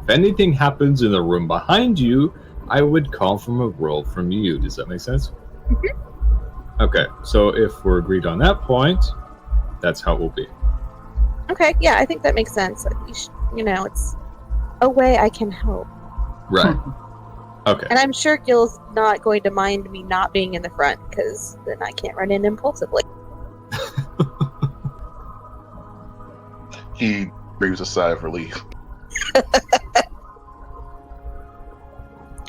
If anything happens in the room behind you, I would call from a roll from you. Does that make sense? Mm-hmm. Okay, so if we're agreed on that point, that's how it will be. Okay, yeah, I think that makes sense. It's a way I can help. Right. Okay. And I'm sure Gil's not going to mind me not being in the front, because then I can't run in impulsively. He breathes a sigh of relief.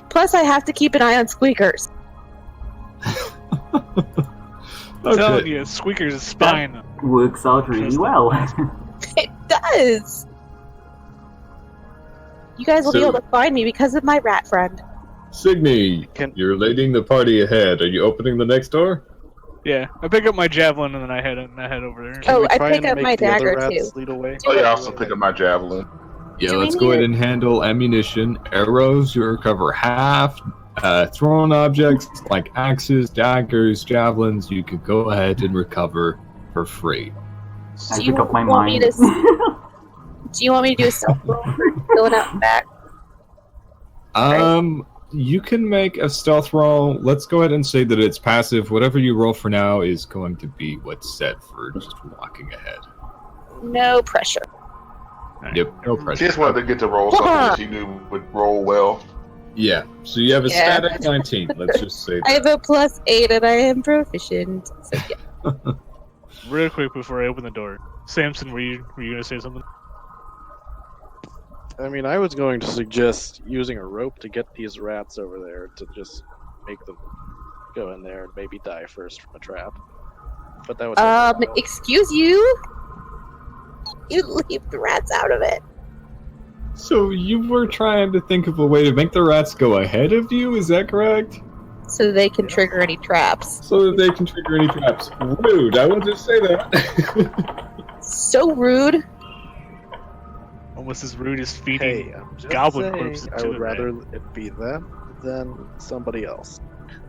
Plus, I have to keep an eye on squeakers. I'm telling you, Squeaker's spine. Works out really well. It does! You guys will be able to find me because of my rat friend. Signy, you're leading the party ahead. Are you opening the next door? Yeah, I pick up my javelin and then I head over there. Oh, we I try pick and up make my the other dagger, rats too. lead away? Oh yeah, I also pick up my javelin. Yeah, Do we let's go ahead need- and handle ammunition. Arrows, you recover half. Thrown objects like axes, daggers, javelins, you could go ahead and recover for free. I Do you pick up my want me mind. Do you want me to do a stealth roll for going out and back? You can make a stealth roll. Let's go ahead and say that it's passive. Whatever you roll for now is going to be what's set for just walking ahead. No pressure. Yep, no She pressure. just wanted to get to roll something that she knew would roll well. Yeah, so you have a Yeah. static 19. Let's just say I that. have a +8 and I am proficient. So yeah. Real quick before I open the door, Samson, were you gonna say something? I mean, I was going to suggest using a rope to get these rats over there to just make them go in there and maybe die first from a trap. But that would take a while. Excuse you? You leave the rats out of it. So you were trying to think of a way to make the rats go ahead of you, is that correct? So they can trigger any traps. So that they can trigger any traps. Rude, I wouldn't just say that. So rude. Almost as rude as feeding. Hey, I'm just goblin saying, corpses I to would the rather it be them than somebody else.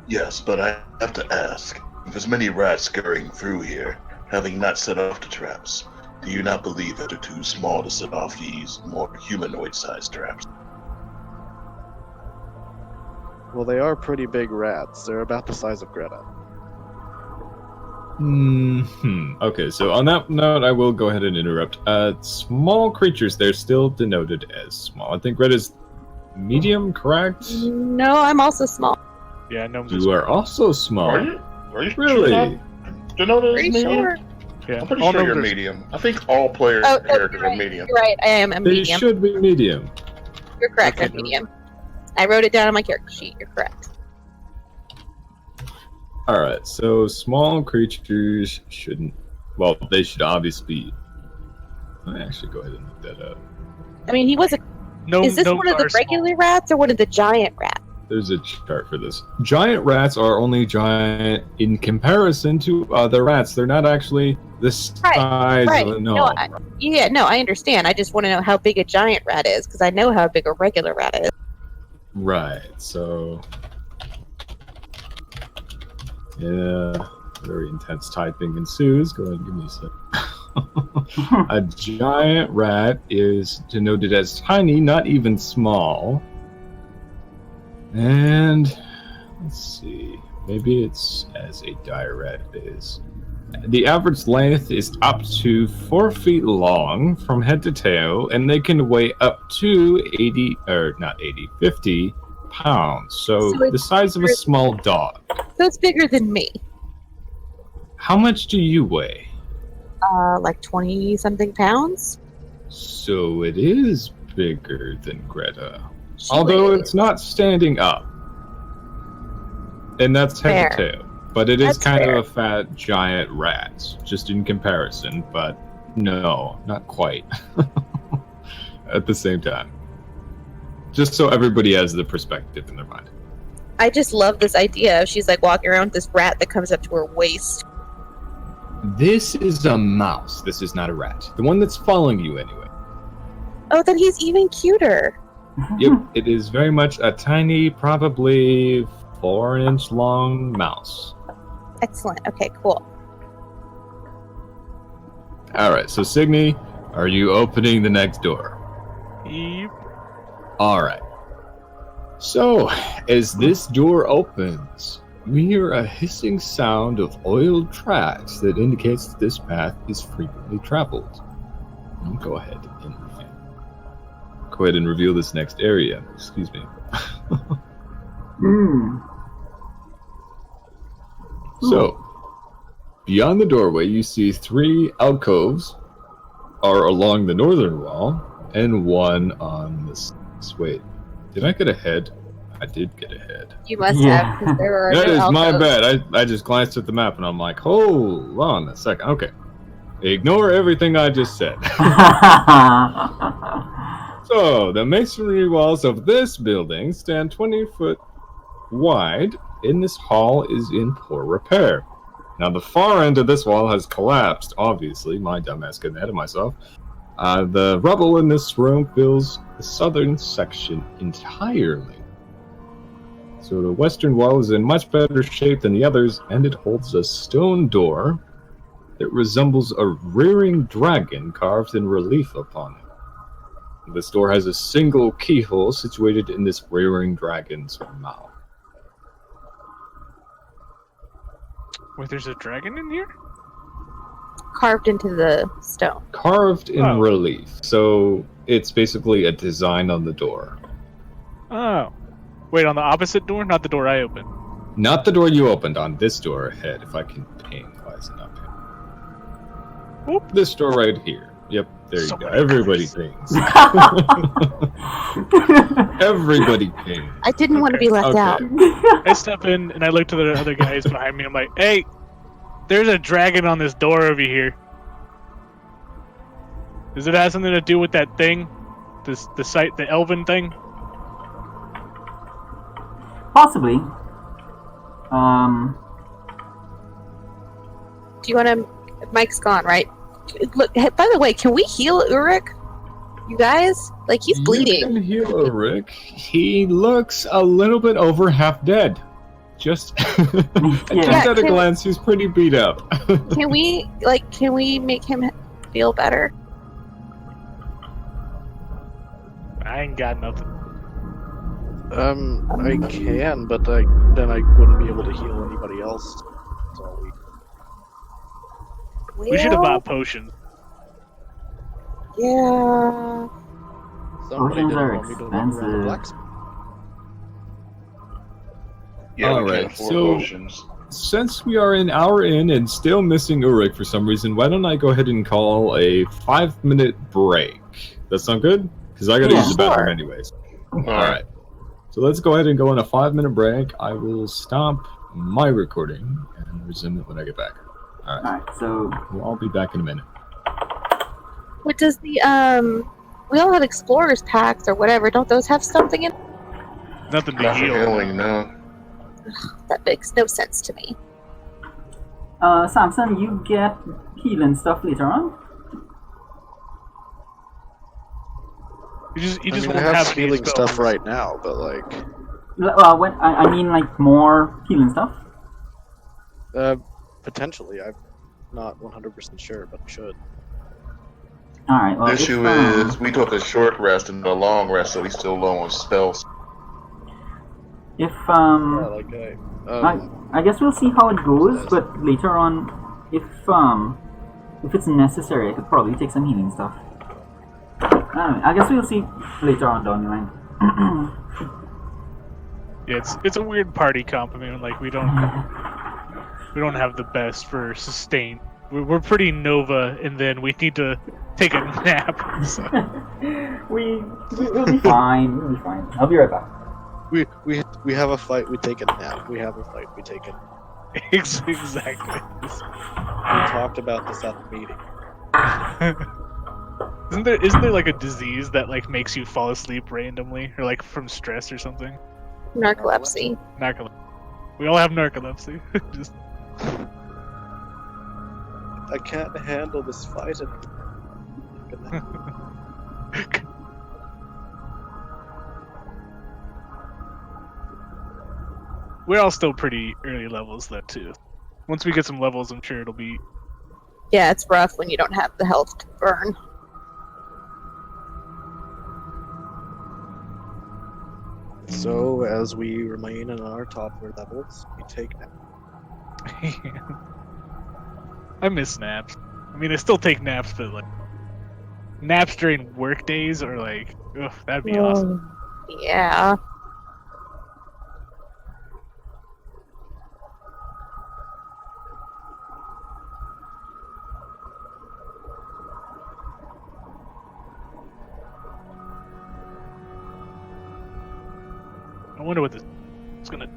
Yes, but I have to ask, with as many rats scurrying through here, having not set off the traps, do you not believe that they're too small to set off these more humanoid-sized traps? Well, they are pretty big rats. They're about the size of Greta. Okay, so on that note, I will go ahead and interrupt. Small creatures, they're still denoted as small. I think red is medium, correct? No, I'm also small. Yeah, gnomes. You are also small. Are you? Are you Really? Sure? Do you know that Pretty it's medium? sure. Yeah, I'm pretty all sure you're gnomes are- medium. I think all player Oh, characters you're are right. medium. You're right. I am a They medium. should be medium. You're correct. Okay, I'm medium. I wrote it down on my character sheet. You're correct. Alright, so small creatures shouldn't... Well, they should obviously be... Let me actually go ahead and look that up. I mean, he was a. Is this one of the regular rats or one of the giant rats? There's a chart for this. Giant rats are only giant in comparison to other rats. They're not actually the size Right. of a No, gnome. I understand. I just want to know how big a giant rat is because I know how big a regular rat is. Right, so... Yeah, very intense typing ensues. Go ahead and give me a sec. A giant rat is denoted as tiny, not even small. And let's see, maybe it's as a dire rat is. The average length is up to 4 feet long from head to tail, and they can weigh up to 50 pounds. So So it's the size of a small dog. So it's bigger than me. How much do you weigh? Like 20 something pounds. So it is bigger than Greta. She Although weighs- it's not standing up. And that's head to Fair. tail. But it is That's kind fair. of a fat giant rat, just in comparison, but no, not quite. At the same time. Just so everybody has the perspective in their mind. I just love this idea of she's like walking around with this rat that comes up to her waist. This is a mouse. This is not a rat. The one that's following you anyway. Oh, then he's even cuter. Yep, it is very much a tiny, probably 4-inch long mouse. Excellent. Okay, cool. Alright, so Signy, are you opening the next door? Yep. Alright. So, as this door opens, we hear a hissing sound of oiled tracks that indicates that this path is frequently traveled. I'll go ahead and reveal this next area. Excuse me. So, beyond the doorway, you see 3 alcoves are along the northern wall, and one on this. Wait, did I get ahead? I did get ahead. You must Yeah. have, because there are That no is my alcoves. bad. I just glanced at the map and I'm like, hold on a second. Okay. Ignore everything I just said. So, the masonry walls of this building stand 20 foot wide, and this hall is in poor repair. Now, the far end of this wall has collapsed, obviously. My dumbass getting ahead of myself. The rubble in this room fills the southern section entirely. So the western wall is in much better shape than the others, and it holds a stone door that resembles a rearing dragon carved in relief upon it. This door has a single keyhole situated in this rearing dragon's mouth. Wait, there's a dragon in here? Carved into the stone. Carved in Oh. relief, so it's basically a design on the door. Oh. Wait, on the opposite door? Not the door I opened. Not the door you opened, on this door ahead, if I can ping. Why is it not ping? Whoop. This door right here. Yep, there you So go. many Everybody eyes. pings. Everybody pings. I didn't want to Okay, be left okay. out. I step in and I look to the other guys behind me. I'm like, hey, there's a dragon on this door over here. Does it have something to do with that thing? The elven thing? Possibly. Do you want to? Mike's gone, right? Look. Hey, by the way, can we heal Uruk? You guys, like he's You bleeding. can heal Rick. He looks a little bit over half dead. Just, Yeah. just at a can- glance, he's pretty beat up. Can we make him feel better? I ain't got nothing. I can, but then I wouldn't be able to heal anybody else. That's all We should have Well, bought potions. Yeah. Somebody Potions didn't are want me to look around the expensive. blacksmith. Yeah, we Alright, can't afford so- potions. Since we are an hour in and still missing Uruk for some reason, why don't I go ahead and call a 5-minute break? That sound good? Because I gotta Yeah. use the bathroom Sure. anyways. Alright. Alright. So let's go ahead and go on a 5-minute break. I will stop my recording and resume it when I get back. Alright. Alright, so Well, I'll be back in a minute. What does the We all have explorers packs or whatever. Don't those have something in? Nothing to Not for heal. healing, no. That makes no sense to me. Samson, you get healing stuff later on. You just I mean, won't I have have healing these stuff spells. right now, but like, Well, when I mean like more healing stuff. potentially, I'm not 100% sure, but I should. Alright, well, The issue is, we took a short rest and a long rest, so he's still low on spells. if Yeah, like I guess we'll see how it goes, but later on, if it's necessary, I could probably take some healing stuff. I guess we'll see later on down the line. Yeah, it's a weird party comp. I mean, like we don't have the best for sustain. We're pretty Nova, and then we need to take a nap. So. We'll be fine. We'll be fine. I'll be right back. we have a fight, we take a nap. We have a fight, we take a nap. Exactly. We talked about this at the meeting. Isn't there like a disease that like makes you fall asleep randomly, or like from stress or something? Narcolepsy. Narcolepsy. We all have narcolepsy. Just I can't handle this fight. we're all still pretty early levels though too. Once we get some levels, I'm sure it'll be. Yeah, it's rough when you don't have the health to burn. So, as we remain in our toddler levels, we take naps. I miss naps. I mean, I still take naps, but like naps during work days are like, ugh, that'd be awesome. Yeah. I wonder what this is gonna.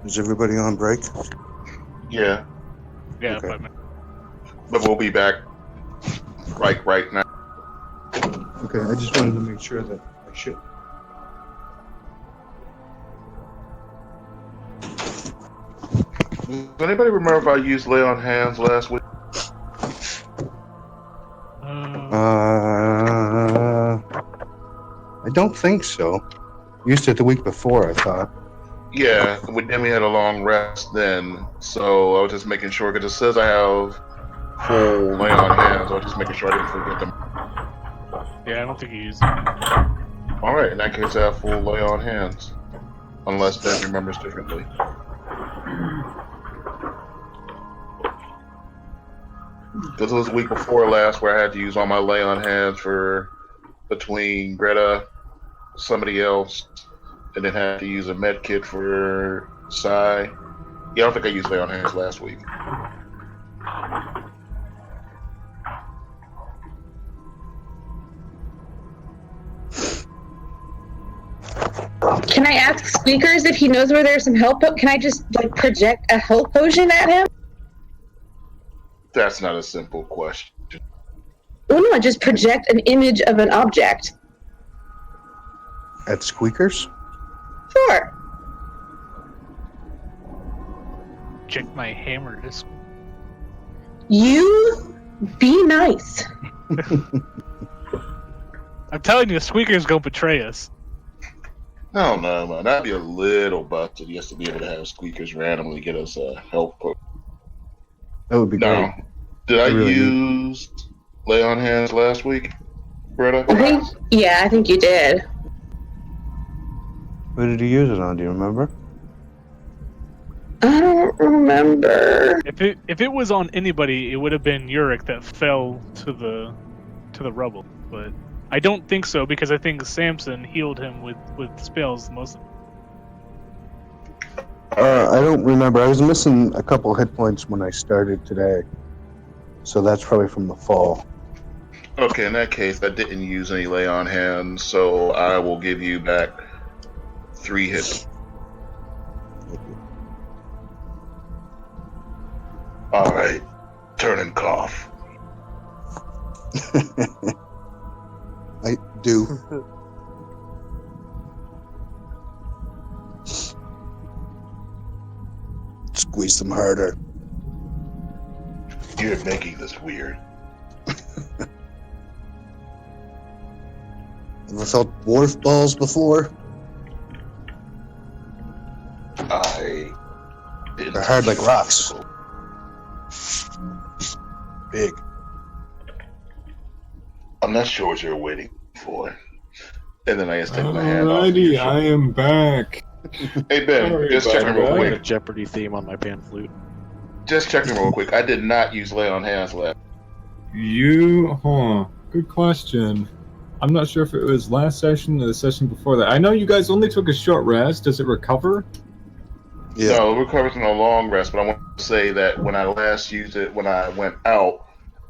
Is everybody on break? Yeah, Yeah, Okay. 5 minutes. but we'll be back right now. Okay, I just wanted to make sure that I should. Does anybody remember if I used lay on hands last week? I don't think so. Used it the week before, I thought. Yeah, then we had a long rest then, so I was just making sure, because it says I have full lay on hands, I was just making sure I didn't forget them. Yeah, I don't think he used it. Alright, in that case I have full lay on hands. Unless Deb remembers differently. Because it was the week before last where I had to use all my lay on hands for between Greta, somebody else, and then had to use a med kit for Psy. Yeah, I don't think I used lay on hands last week. Can I ask Squeakers if he knows where there's some health? Can I just project a health potion at him? That's not a simple question. Oh no, just project an image of an object. At Squeakers? Sure. Check my hammer disc. You be nice. I'm telling you, Squeaker's gonna betray us. No, man. That'd be a little busted just to be able to have Squeakers randomly get us a health potion. That would be great. Now, did I really use lay on hands last week, Greta? I think you did. What did you use it on? Do you remember? I don't remember. If it was on anybody, it would have been Yurik that fell to the rubble. But I don't think so, because I think Samson healed him with spells most of them. I don't remember. I was missing a couple hit points when I started today. So that's probably from the fall. Okay, in that case, I didn't use any lay on hands, so I will give you back 3 hits. Alright, turn and cough. I do. Squeeze them harder. You're making this weird. Ever felt dwarf balls before? I didn't. They're hard like rocks. Big. I'm not sure what you're waiting for. And then I just take my hand off. Alrighty, I am back. Hey Ben, Sorry just about checking real that. I have a quick. Jeopardy theme on my pan flute. Just checking real quick. I did not use lay on hands last. Good question. I'm not sure if it was last session or the session before that. I know you guys only took a short rest. Does it recover? Yeah. No, it recovers in a long rest, but I want to say that when I last used it, when I went out,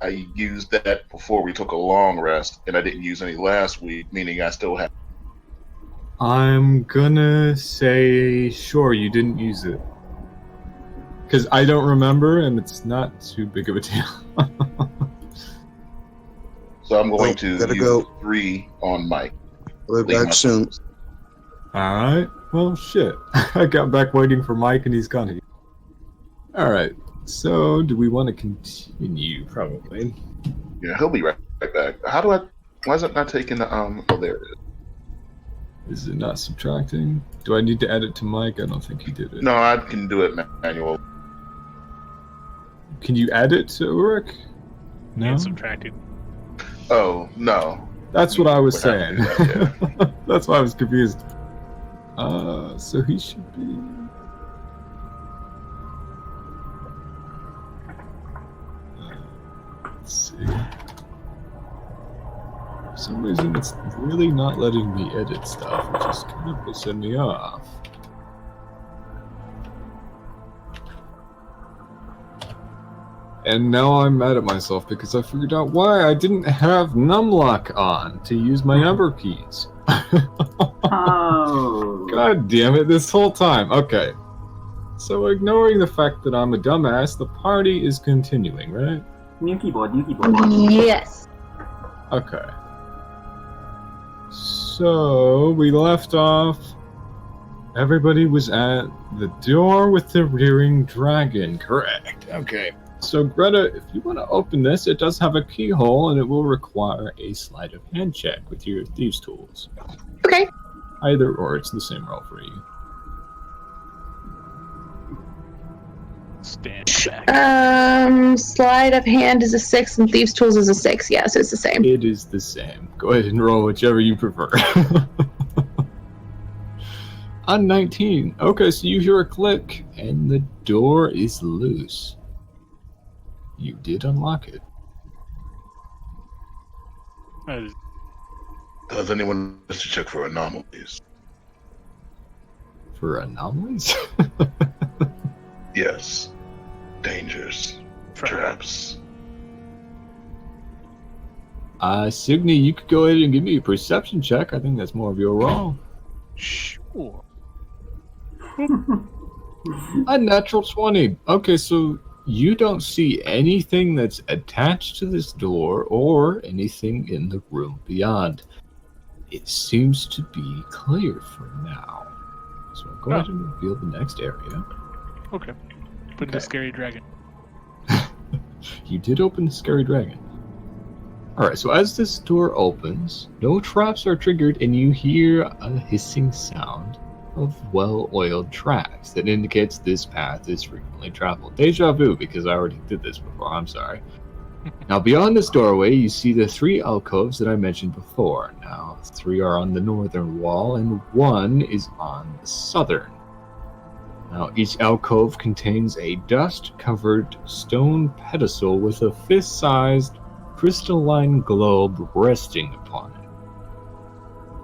I used that before we took a long rest, and I didn't use any last week, meaning I still have. I'm gonna say sure you didn't use it. Because I don't remember, and it's not too big of a deal. So I'm going to gotta use go. 3 on Mike. We'll be back soon. Alright, well, shit. I got back waiting for Mike, and he's gone again. Alright, so do we want to continue? Probably. Yeah, he'll be right back. Why is it not taking the, oh, there it is. Is it not subtracting? Do I need to add it to Mike? I don't think he did it. No, I can do it manual. Can you add it to Uruk? No? And subtracted. Oh, no. That's what I was Would have saying. to do that, That's why I was confused. So he should be... let's see. For some reason, it's really not letting me edit stuff, which is kind of pissing me off. And now I'm mad at myself because I figured out why I didn't have numlock on to use my number keys. Oh. God damn it, this whole time. Okay. So ignoring the fact that I'm a dumbass, the party is continuing, right? New keyboard. Yes. Okay. So we left off. Everybody was at the door with the rearing dragon, correct? Okay. So Greta, if you want to open this, it does have a keyhole and it will require a sleight of hand check with your thieves' tools. Okay. Either or, it's the same roll for you. Stand back. Sleight of hand is a 6 and thieves' tools is a 6. Yeah, so it's the same. It is the same. Go ahead and roll whichever you prefer. On 19. Okay, so you hear a click, and the door is loose. You did unlock it. Does anyone wish to check for anomalies? For anomalies? Yes. Dangers. Traps. Signy, you could go ahead and give me a perception check. I think that's more of your role. Sure. A natural 20. Okay, so you don't see anything that's attached to this door or anything in the room beyond. It seems to be clear for now. So I'll go ahead and reveal the next area. Okay. Put the scary dragon. You did open the scary dragon. Alright, so as this door opens, no traps are triggered and you hear a hissing sound of well-oiled tracks that indicates this path is frequently traveled. Deja vu, because I already did this before, I'm sorry. Now, beyond this doorway, you see the 3 alcoves that I mentioned before. Now, 3 are on the northern wall, and 1 is on the southern. Now, each alcove contains a dust-covered stone pedestal with a fist-sized crystalline globe resting upon it.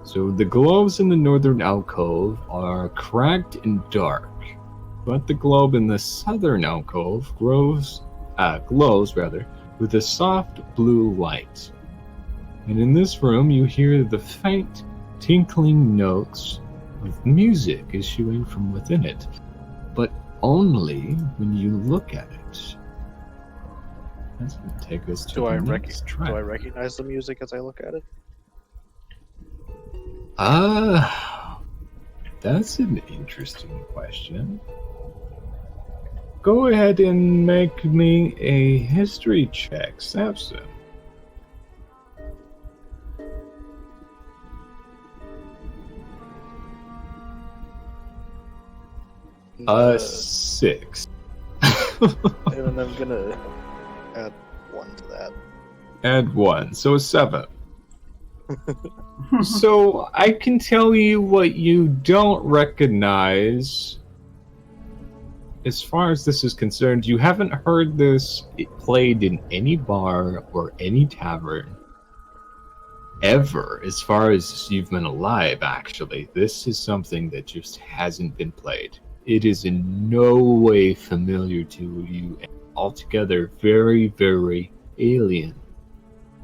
So the globes in the northern alcove are cracked and dark, but the globe in the southern alcove glows with a soft blue light. And in this room, you hear the faint tinkling notes of music issuing from within it, but only when you look at it. That's going to take us to Do the I next track. Do I recognize the music as I look at it? That's an interesting question. Go ahead and make me a history check, Samson. Uh, 6. And I'm gonna add 1 to that. Add 1, so 7. So I can tell you what you don't recognize. As far as this is concerned, you haven't heard this played in any bar or any tavern ever, as far as you've been alive, actually. This is something that just hasn't been played. It is in no way familiar to you, and altogether very, very alien.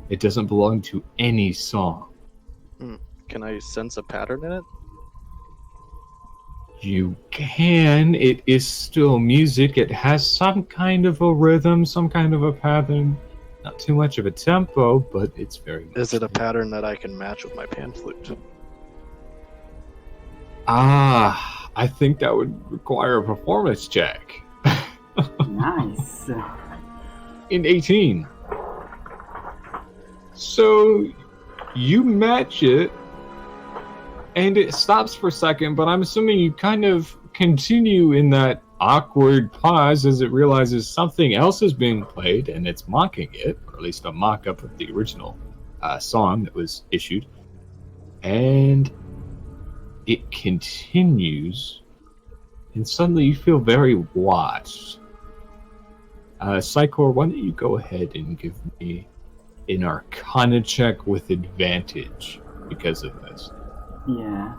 It doesn't belong to any song. Can I sense a pattern in it? You can. It is still music. It has some kind of a rhythm, some kind of a pattern. Not too much of a tempo, but it's very much Is it a pattern that I can match with my pan flute? I think that would require a performance check. Nice. In 18. So you match it, and it stops for a second, but I'm assuming you kind of continue in that awkward pause as it realizes something else is being played, and it's mocking it, or at least a mock-up of the original song that was issued. And it continues, and suddenly you feel very watched. Psychor, why don't you go ahead and give me an Arcana check with advantage because of this. Yeah.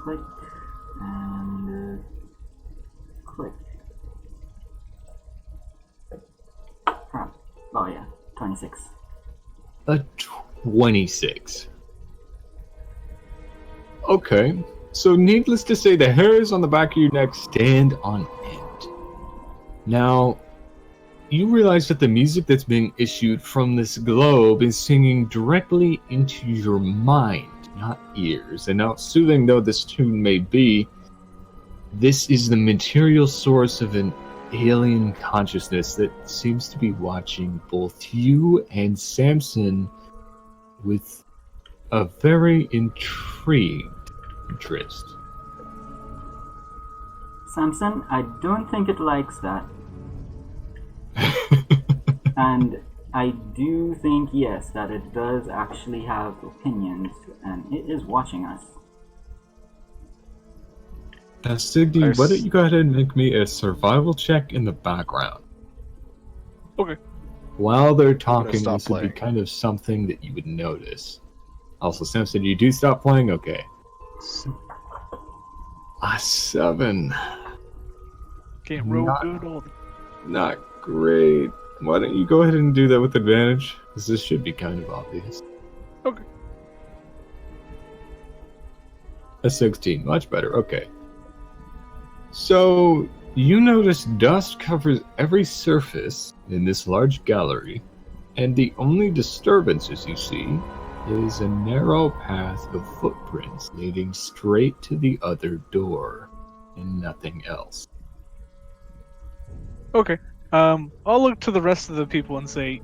Click and click. Crap. Oh yeah, 26. A 26. Okay. So needless to say, the hairs on the back of your neck stand on end. Now, you realize that the music that's being issued from this globe is singing directly into your mind, not ears. And now, soothing though this tune may be, this is the material source of an alien consciousness that seems to be watching both you and Samson with a very intrigued interest. Samson, I don't think it likes that. And I do think, yes, that it does actually have opinions, and it is watching us. Signy, why don't you go ahead and make me a survival check in the background? Okay. While they're talking, stop this would be playing. kind of something that you would notice. Also, Samson, you do stop playing? Okay. 7. Can't roll Not- good all the Not great. Why don't you go ahead and do that with advantage? Because this should be kind of obvious. Okay. A 16. Much better. Okay. So, you notice dust covers every surface in this large gallery, and the only disturbances you see is a narrow path of footprints leading straight to the other door, and nothing else. Okay. I'll look to the rest of the people and say,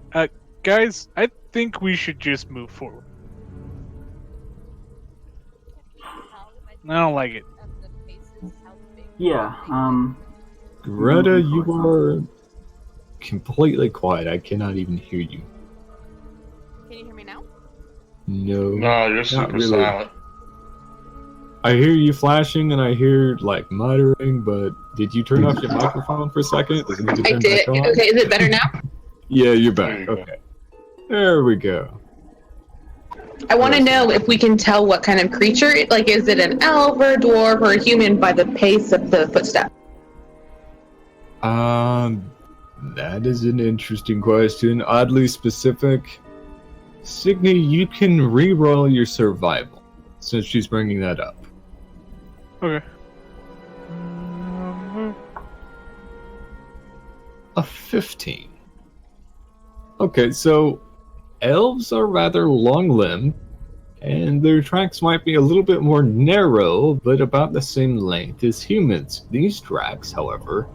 guys, I think we should just move forward. I don't like it. Yeah, Greta, you are completely quiet. I cannot even hear you. Can you hear me now? No. No, you're not super really. silent. I hear you flashing and I hear like muttering, but did you turn off your microphone for a second? Does it need to I turn did. back on? Okay, is it better now? Yeah, you're There back. you go. Okay. There we go. I want to know if we can tell what kind of creature. Like, is it an elf or a dwarf or a human by the pace of the footstep? That is an interesting question. Oddly specific. Signy, you can re-roll your survival, since she's bringing that up. Okay. A 15. Okay, so elves are rather long-limbed, and their tracks might be a little bit more narrow, but about the same length as humans. These tracks, however,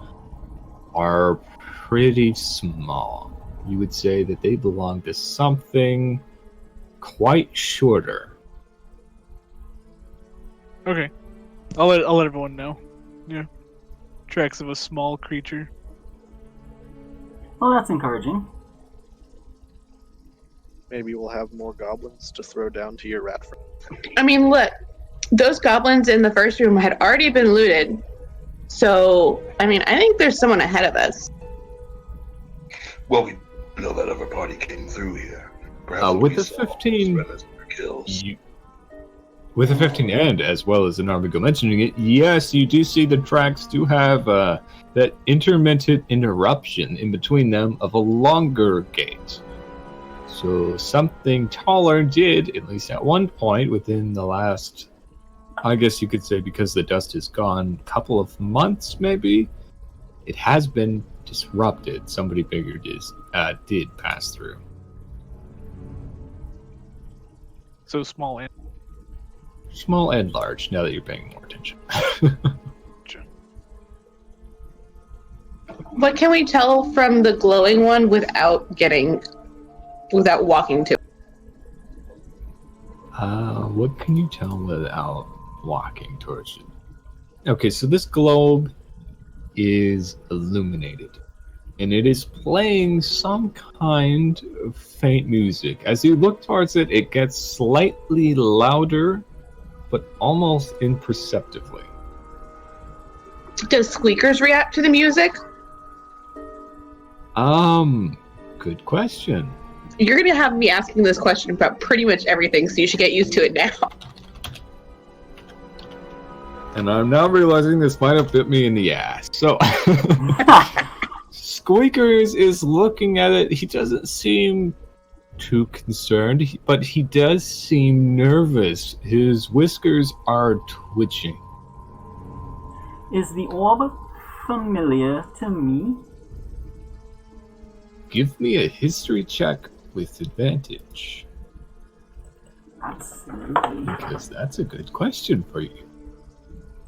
are pretty small. You would say that they belong to something quite shorter. Okay. I'll let everyone know. Yeah. Tracks of a small creature. well, that's encouraging. Maybe we'll have more goblins to throw down to your rat friend. I mean, look, those goblins in the first room had already been looted. So, I mean, I think there's someone ahead of us. Well, we know that other party came through here. Perhaps With we the saw 15 those kills. With the 15 and as well as Anarmigo mentioning it, yes, you do see the tracks do have that intermittent interruption in between them of a longer gate. So something taller did, at least at one point within the last, I guess you could say because the dust is gone, couple of months maybe, it has been disrupted. Somebody bigger did pass through. So small and Small and large, now that you're paying more attention. What can we tell from the glowing one without walking to? What can you tell without walking towards it? Okay, so this globe is illuminated, and it is playing some kind of faint music. As you look towards it, it gets slightly louder, but almost imperceptibly. Does Squeakers react to the music? Good question. You're going to have me asking this question about pretty much everything, so you should get used to it now. And I'm now realizing this might have bit me in the ass. So, Squeakers is looking at it. He doesn't seem too concerned, but he does seem nervous. His whiskers are twitching. Is the orb familiar to me? Give me a history check with advantage. Absolutely. Because that's a good question for you.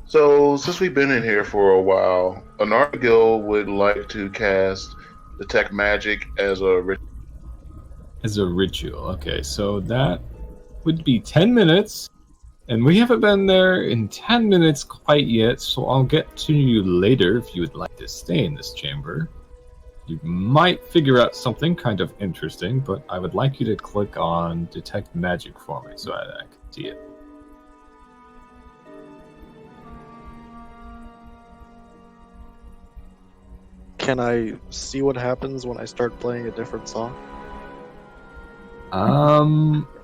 So, since we've been in here for a while, Anargil would like to cast Detect Magic as a ritual. As a ritual, okay, so that would be 10 minutes, and we haven't been there in 10 minutes quite yet, so I'll get to you later if you would like to stay in this chamber. You might figure out something kind of interesting, but I would like you to click on Detect Magic for me so I can see it. Can I see what happens when I start playing a different song?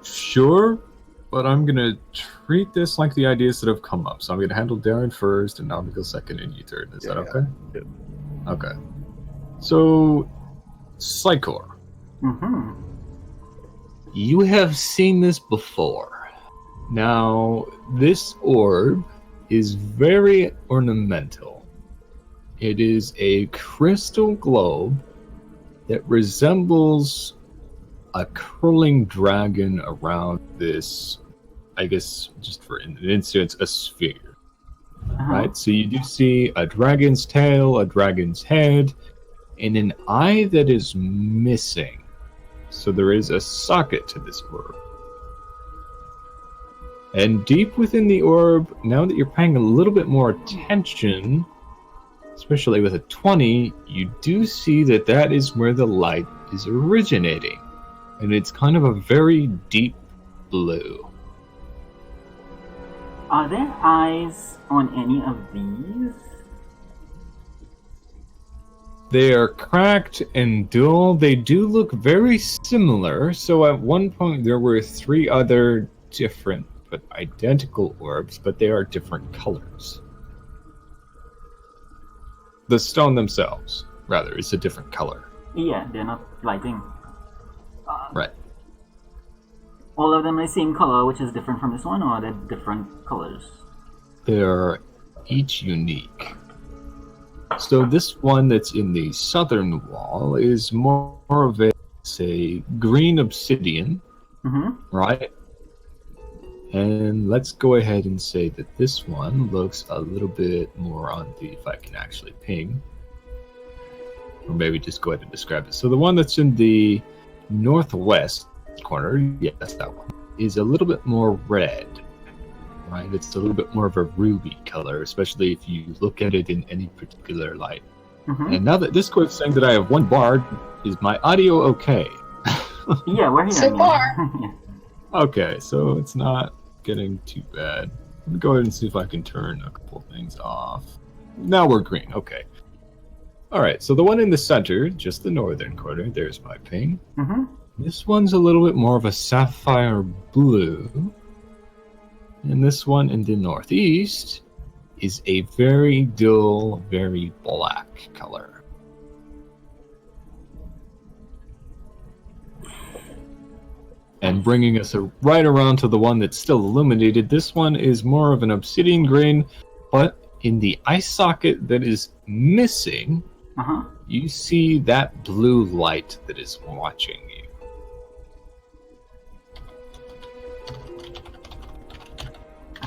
Sure, but I'm gonna treat this like the ideas that have come up. So I'm gonna handle Darren first, and I'll go second, and you third. Is that okay? Yeah. Okay. So, Psychor. Mm-hmm. You have seen this before. Now, this orb is very ornamental. It is a crystal globe that resembles a curling dragon around this, I guess, just for an instance, a sphere. Right? So you do see a dragon's tail, a dragon's head, and an eye that is missing. So there is a socket to this orb. And deep within the orb, now that you're paying a little bit more attention, especially with a 20, you do see that that is where the light is originating. And it's kind of a very deep blue. Are there eyes on any of these? They are cracked and dull. They do look very similar. So at one point there were 3 other different but identical orbs, but they are different colors. The stone themselves, rather, is a different color. Yeah, they're not lighting. Right. All of them are the same color, which is different from this one, or are they different colors? They're each unique. So this one that's in the southern wall is more of a, say, green obsidian, right? And let's go ahead and say that this one looks a little bit more on the, if I can actually ping, or maybe just go ahead and describe it. So the one that's in the northwest corner, yes, that one, is a little bit more red, right? It's a little bit more of a ruby color, especially if you look at it in any particular light. And now that Discord's saying that I have 1 bar, is my audio okay? Yeah, we're here. So far. Yeah. Okay, so it's not getting too bad. Let me go ahead and see if I can turn a couple things off. Now we're green, okay. Alright, so the one in the center, just the northern corner, there's my ping. This one's a little bit more of a sapphire blue. And this one in the northeast is a very dull, very black color. And bringing us right around to the one that's still illuminated, this one is more of an obsidian green, but in the eye socket that is missing, you see that blue light that is watching you.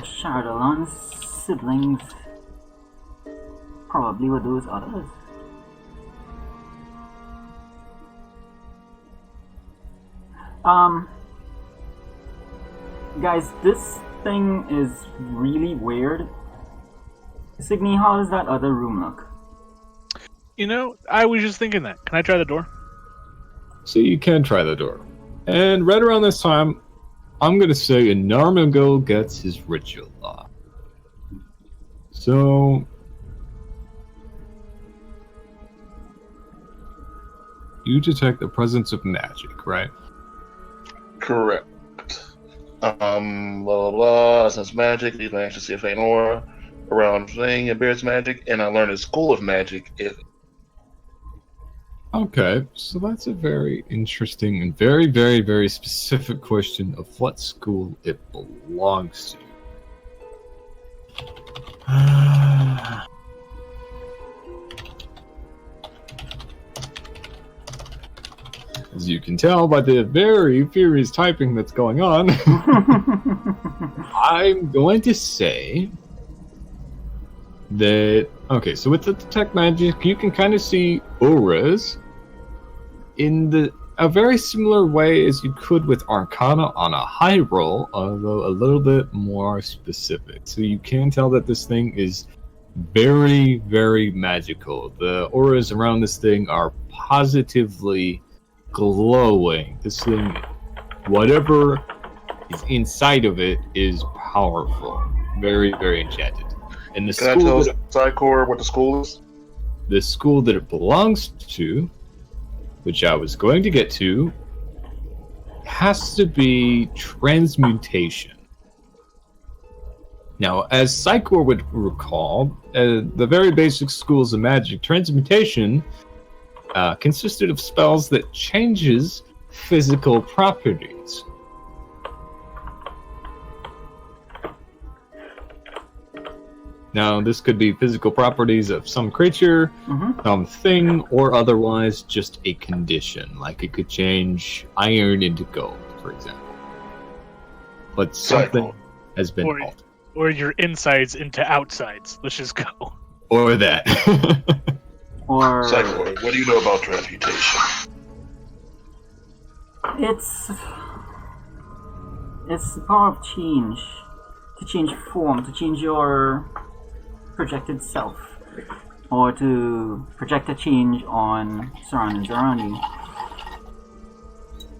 Chardolon's siblings probably were those others. Guys, this thing is really weird. Signy, how does that other room look? You know, I was just thinking that. Can I try the door? So you can try the door. And right around this time, I'm going to say Narmago gets his ritual off. So you detect the presence of magic, right? Correct. Blah blah blah. Since magic, you can actually see a faint aura around thing and bears magic, and I learned in School of Magic Okay, so that's a very interesting and very, very, very specific question of what school it belongs to. As you can tell by the very furious typing that's going on, I'm going to say that... Okay, so with the detect magic, you can kind of see auras in a very similar way as you could with Arcana on a high roll, although a little bit more specific. So you can tell that this thing is very, very magical. The auras around this thing are positively glowing. This thing, whatever is inside of it, is powerful. Very, very enchanted. And the Can I tell Psychor what the school is? The school that it belongs to, which I was going to get to, has to be transmutation. Now, as Psychor would recall, the very basic schools of magic, transmutation consisted of spells that changes physical properties. Now, this could be physical properties of some creature, some thing, or otherwise just a condition. Like it could change iron into gold, for example. But something has been altered. Or your insides into outsides. Let's just go. Or that. Or Psychor, what do you know about transmutation? it's the power of change. To change form, to change your projected self, or to project a change on surroundings around you.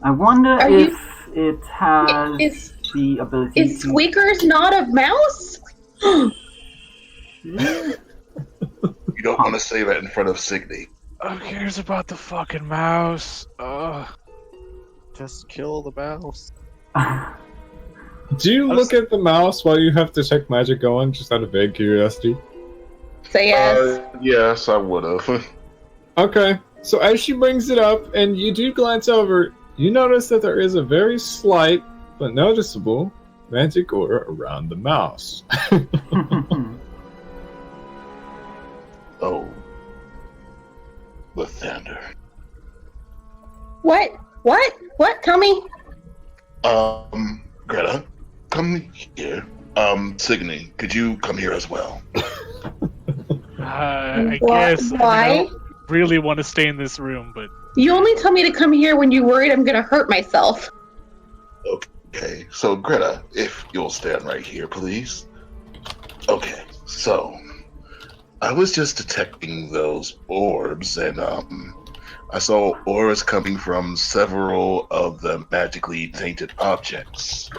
I wonder if it has the ability Is Squeakers not a mouse? You don't want to say that in front of Signy. Who cares about the fucking mouse? Just kill the mouse. Do you look at the mouse while you have detect magic going, just out of vague curiosity? Say yes. Yes, I would have. Okay, so as she brings it up, and you do glance over, you notice that there is a very slight, but noticeable, magic aura around the mouse. Oh. Lathander. What? Tell me. Greta, come here. Signy, could you come here as well? I guess. Why? I don't really want to stay in this room, but... You only tell me to come here when you're worried I'm gonna hurt myself. Okay, so Greta, if you'll stand right here, please. Okay, so I was just detecting those orbs, and I saw auras coming from several of the magically tainted objects.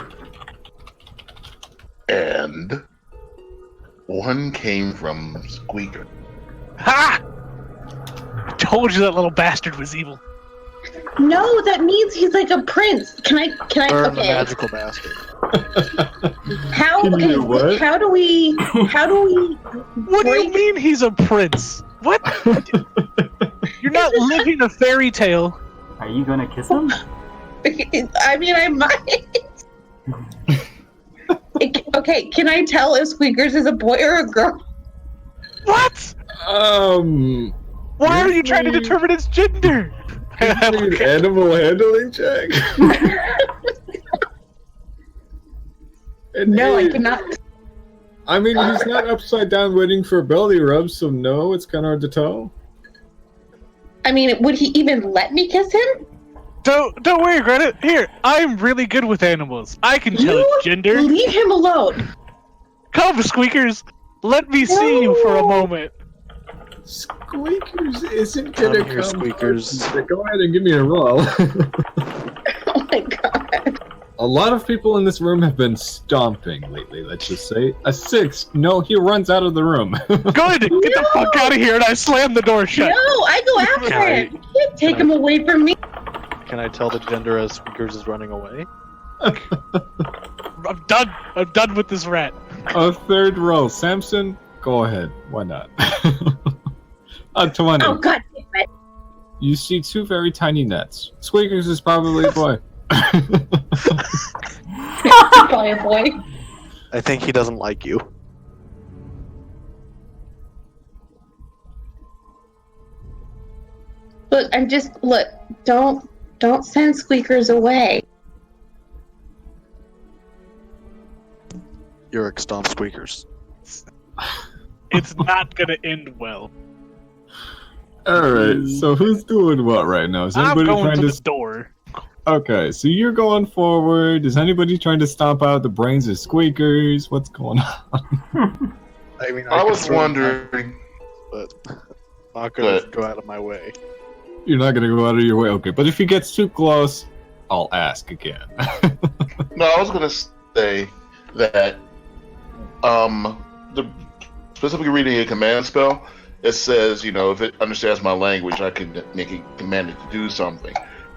And one came from Squeaker. Ha! I told you that little bastard was evil. No, that means he's like a prince. Can I? Burn the Okay. magical bastard. How? Can Okay. you what? How do we? What do you mean he's a prince? What? You're not living a fairy tale. Are you gonna kiss him? I mean, I might. Okay, can I tell if Squeakers is a boy or a girl? What? Why are you trying to determine its gender? An animal handling check? No, I cannot. I mean, he's not upside down waiting for a belly rub, so no, it's kind of hard to tell. I mean, would he even let me kiss him? Don't worry, Greta. Here, I'm really good with animals. I can tell its gender. Leave him alone. Come, Squeakers. Let me see you for a moment. Squeakers isn't gonna Come here, come. Squeakers. Go ahead and give me a roll. Oh my god. A lot of people in this room have been stomping lately, let's just say. A 6. No, he runs out of the room. Good! Get the fuck out of here, and I slam the door shut. No, I go after him. You can't take him away from me. Can I tell the gender as Squeakers is running away? I'm done. I'm done with this rat. A third roll. Samson, go ahead. Why not? A 20. Oh god damn it. You see two very tiny nets. Squeakers is probably a boy. Probably a boy. I think he doesn't like you. Look, don't send squeakers away. Yorick stomp squeakers. It's not gonna end well. Alright, so who's doing what right now? Is I'm anybody going trying to to... the door. Okay, so you're going forward. Is anybody trying to stomp out the brains of squeakers? What's going on? I mean, I could was throw wondering. but not gonna go out of my way. You're not gonna go out of your way? Okay, but if he gets too close, I'll ask again. No, I was gonna say that specifically reading a command spell, it says, if it understands my language, I can make it command it to do something,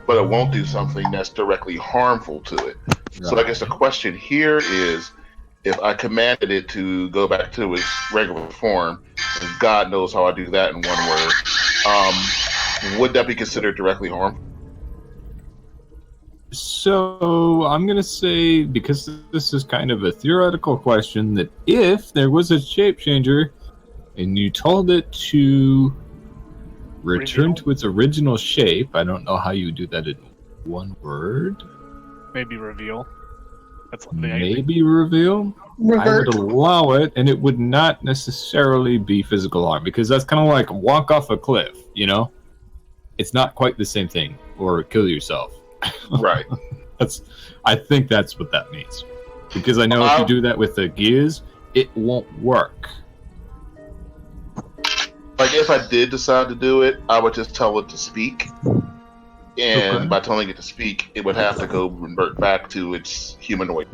but it won't do something that's directly harmful to it. Right. So I guess the question here is, if I commanded it to go back to its regular form, and God knows how I do that in one word, would that be considered directly harmful? So I'm going to say, because this is kind of a theoretical question, that if there was a shape changer and you told it to return to its original shape, I don't know how you would do that in one word. Maybe reveal. That's maybe reveal. Revert. I would allow it, and it would not necessarily be physical harm, because that's kind of like walk off a cliff, It's not quite the same thing, or kill yourself. Right. I think that's what that means. Because I know if you do that with the gears, it won't work. Like, if I did decide to do it, I would just tell it to speak. And by telling it to speak, it would have to go revert back to its humanoid.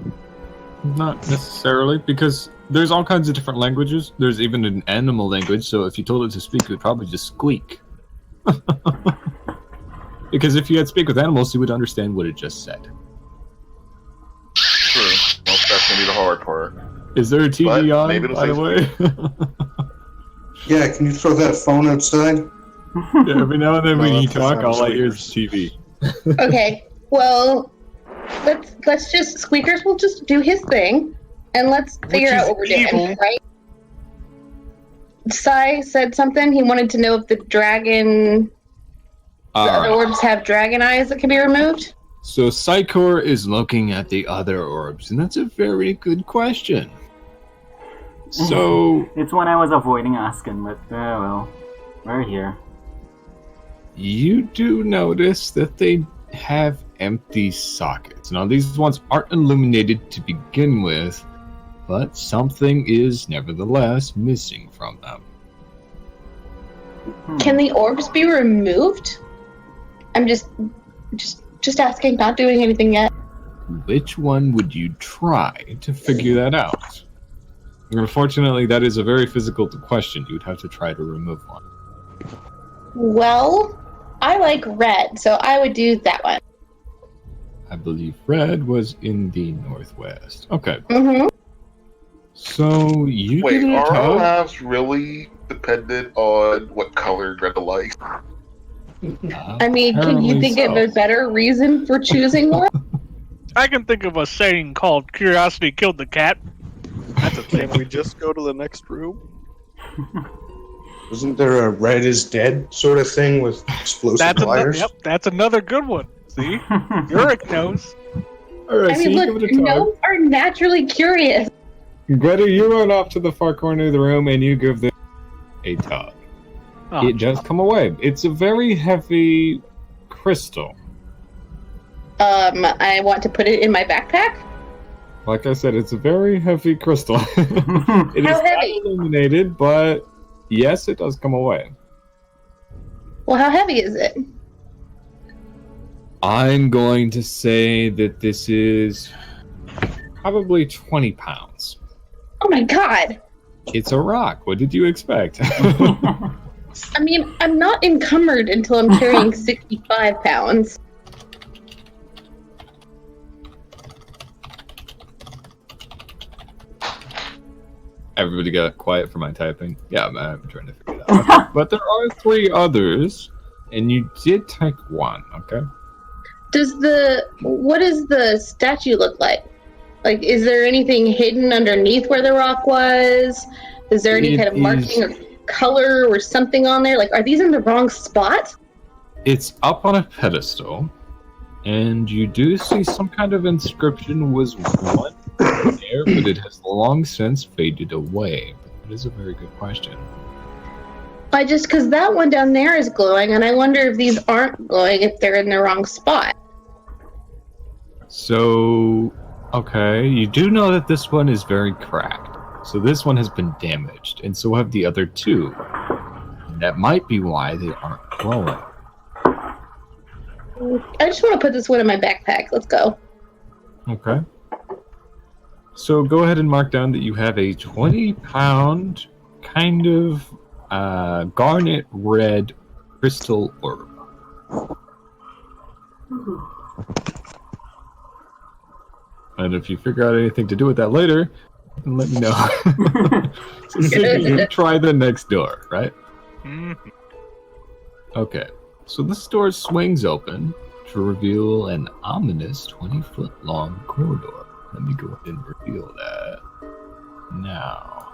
Not necessarily, because there's all kinds of different languages. There's even an animal language, so if you told it to speak, it would probably just squeak. Because if you had speak with animals, you would understand what it just said. True. Well, that's going to be the hard part. Is there a TV on, maybe by the way? Yeah, can you throw that phone outside? Yeah, every now and then when you talk, all I hear is TV. Okay, well, let's just Squeakers will just do his thing, and let's figure out what we're doing, right? Sai said something. He wanted to know if the other orbs have dragon eyes that can be removed. So Psychor is looking at the other orbs, and that's a very good question. So it's one I was avoiding asking, but well, we're here. You do notice that they have empty sockets. Now these ones aren't illuminated to begin with, but something is nevertheless missing from them. Can the orbs be removed? I'm just asking, not doing anything yet. Which one would you try to figure that out? Unfortunately, that is a very physical question. You'd have to try to remove one. Well, I like red, so I would do that one. I believe red was in the northwest. Okay. Mm-hmm. So you Wait, get a are our tug? lives really dependent on what color Greta likes? I mean, can you think of a better reason for choosing one? I can think of a saying called "Curiosity killed the cat." That's a thing. Can we just go to the next room? Isn't there a red is dead sort of thing with explosive wires? That's another good one. See? Yorick knows. Alright, I so mean, you look, give it a tug. gnomes are naturally curious. Greta, you run off to the far corner of the room and you give them a tug. Oh. It does come away. It's a very heavy crystal. I want to put it in my backpack. Like I said, it's a very heavy crystal. It How is heavy? not illuminated, but yes, it does come away. Well, how heavy is it? I'm going to say that this is probably 20 pounds. Oh my god! It's a rock. What did you expect? I mean, I'm not encumbered until I'm carrying 65 pounds. Everybody got quiet for my typing. Yeah, I'm trying to figure it out. But there are 3 others, And you did take one, okay? What does the statue look like? Like, is there anything hidden underneath where the rock was? Is there any kind of marking or color or something on there? Like, are these in the wrong spot? It's up on a pedestal, and you do see some kind of inscription was once there, but it has long since faded away. But that is a very good question. Because that one down there is glowing, and I wonder if these aren't glowing if they're in the wrong spot. So, okay, you do know that this one is very cracked. So this one has been damaged, and so have the other two. And that might be why they aren't glowing. I just want to put this one in my backpack. Let's go. Okay. So go ahead and mark down that you have a 20-pound kind of garnet red crystal orb. And if you figure out anything to do with that later, then let me know. So Siggy, you try the next door, right? Mm-hmm. Okay. So this door swings open to reveal an ominous 20-foot long corridor. Let me go ahead and reveal that now.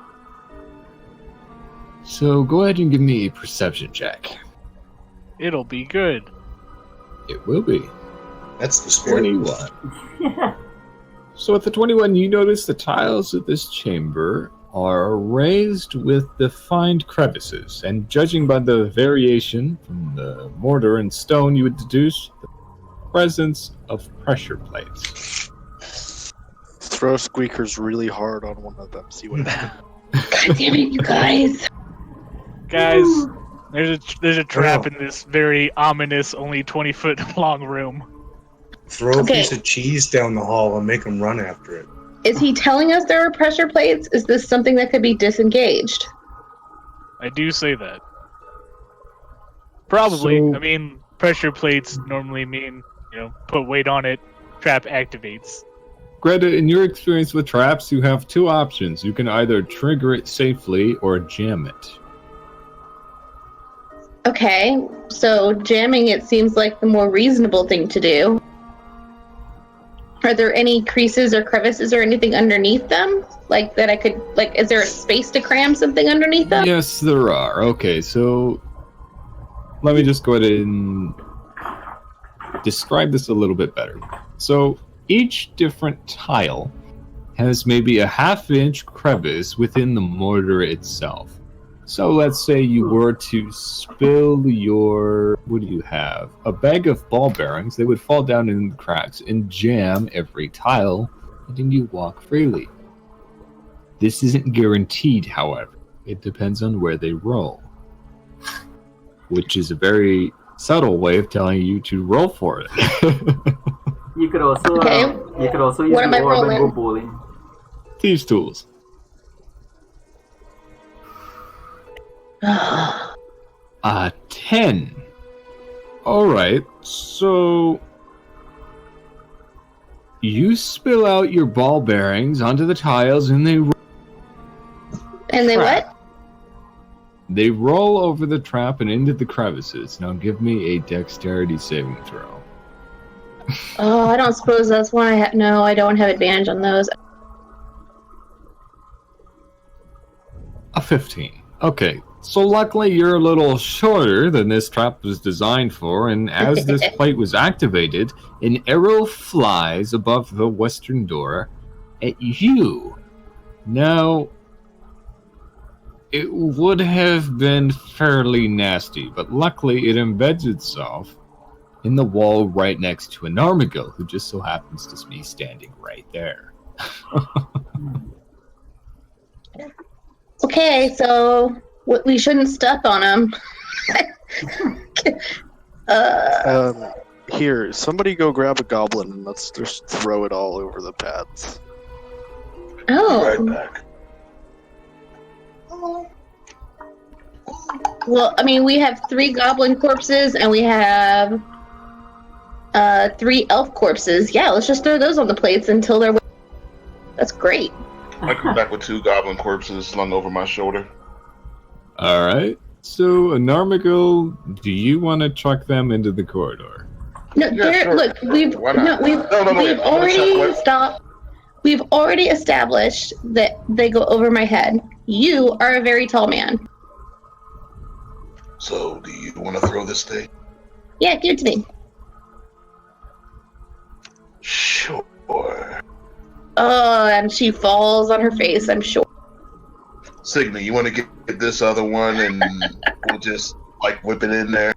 So go ahead and give me a perception check. It'll be good. It will be. That's the spirit. 21. So at the 21, you notice the tiles of this chamber are raised with defined crevices, and judging by the variation from the mortar and stone, you would deduce the presence of pressure plates. Throw squeakers really hard on one of them. See what happens. God damn it, you guys. Guys, there's a trap in this very ominous, only 20-foot long room. Throw a piece of cheese down the hall and make them run after it. Is he telling us there are pressure plates? Is this something that could be disengaged? I do say that. Probably. So- I mean, pressure plates normally mean, put weight on it, trap activates. Greta, in your experience with traps, you have two options. You can either trigger it safely or jam it. Okay, so jamming it seems like the more reasonable thing to do. Are there any creases or crevices or anything underneath them? Like that I could, is there a space to cram something underneath them? Yes, there are. Okay, so let me just go ahead and describe this a little bit better. So each different tile has maybe a half-inch crevice within the mortar itself. So let's say you were to spill your, what do you have? A bag of ball bearings. They would fall down in the cracks and jam every tile, letting you walk freely. This isn't guaranteed, however. It depends on where they roll, which is a very subtle way of telling you to roll for it. You could also use What am the I orb and go rolling? bowling. Thieves' tools. Oh, 10. Alright, so you spill out your ball bearings onto the tiles and they roll. and they what? They roll over the trap and into the crevices. Now give me a dexterity saving throw. Oh, I don't suppose that's one I have. No, I don't have advantage on those. A 15. Okay, so luckily you're a little shorter than this trap was designed for, and as this plate was activated, an arrow flies above the western door at you. Now, it would have been fairly nasty, but luckily it embeds itself in the wall right next to an Armigil, who just so happens to be standing right there. Okay, so we shouldn't step on them. Here, somebody go grab a goblin and let's just throw it all over the pads. Oh. Right back. Well, I mean, we have 3 goblin corpses and we have 3 elf corpses. Yeah, let's just throw those on the plates until they're. That's great. I come back with 2 goblin corpses slung over my shoulder. Alright, So, Narmigal, do you want to chuck them into the corridor? No, Yeah, sure. look, we've already established that they go over my head. You are a very tall man. So, do you want to throw this thing? Yeah, give it to me. Sure. Oh, and she falls on her face, I'm sure. Sigma, you want to get this other one and we'll just, whip it in there?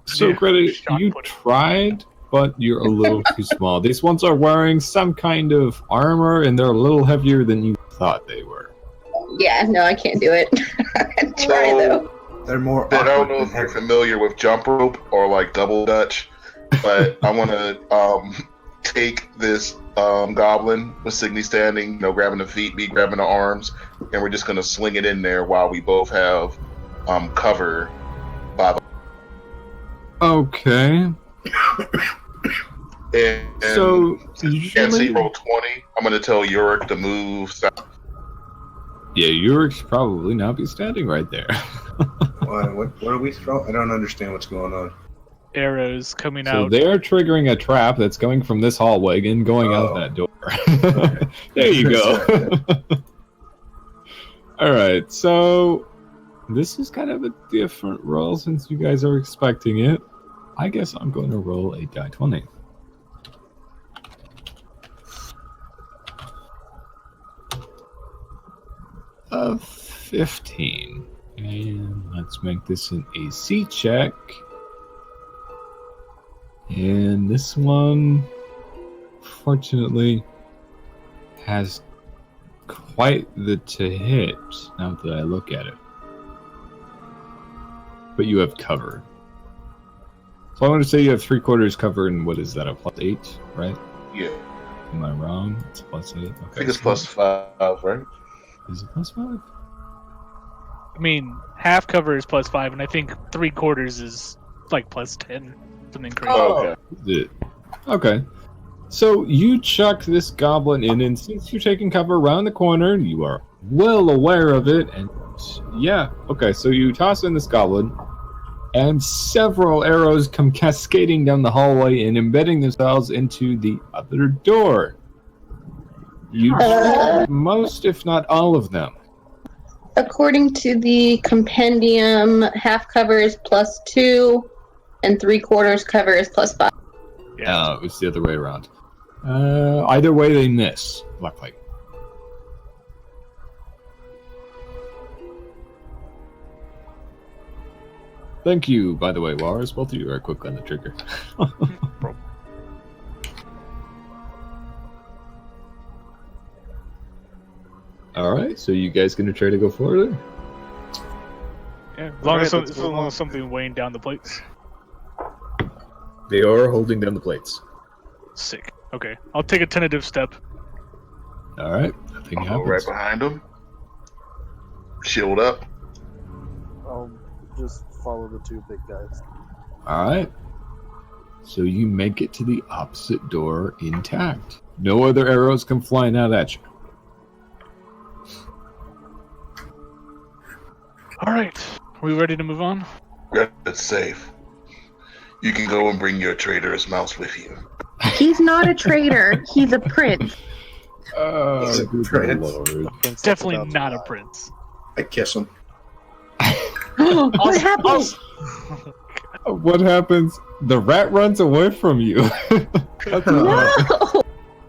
So, Greta, you tried, but you're a little too small. These ones are wearing some kind of armor, and they're a little heavier than you thought they were. Yeah, no, I can't do it. I'd try, though. They're more. I don't know if you're familiar with jump rope or double dutch, but I want to take this goblin with Signy standing, grabbing the feet, me grabbing the arms, and we're just going to sling it in there while we both have cover by the. Okay. And so usually roll 20. I'm going to tell Yurik to move. Yeah, Yurik's probably not be standing right there. What are we throwing? I don't understand what's going on. Arrows coming So out. they're triggering a trap that's going from this hallway and going out that door. Okay. There you go. Alright, so this is kind of a different roll since you guys are expecting it. I guess I'm going to roll a die 20. A 15. And let's make this an AC check. And this one, fortunately, has quite the to hit, now that I look at it. But you have cover. So I want to say you have 3/4 cover, and what is that, a +8, right? Yeah. Am I wrong? It's +8? Okay. I think it's +5, right? Is it +5? I mean, half cover is +5, and I think 3/4 is +10. Something crazy. Oh, okay. Okay. So you chuck this goblin in, and since you're taking cover around the corner, you are well aware of it, and yeah, okay, so you toss in this goblin, and several arrows come cascading down the hallway and embedding themselves into the other door. You most, if not all of them. According to the compendium, half cover is +2, and 3/4 cover is +5. Yeah, it was the other way around. Either way, they miss, luckily. Thank you, by the way, Lars. Both of you are quick on the trigger. Alright, so you guys gonna try to go further? Yeah, as long as something weighing down the plates. They are holding down the plates. Sick. Okay, I'll take a tentative step. Alright, nothing I'll happens. go right behind him. Shield up. I'll just follow the two big guys. Alright. So you make it to the opposite door intact. No other arrows come flying out at you. Alright, are we ready to move on? It's safe. You can go and bring your traitorous mouse with you. He's not a traitor. He's a prince. He's a good prince. Lord. Definitely not a prince. I kiss him. What happened? What happens? The rat runs away from you. No!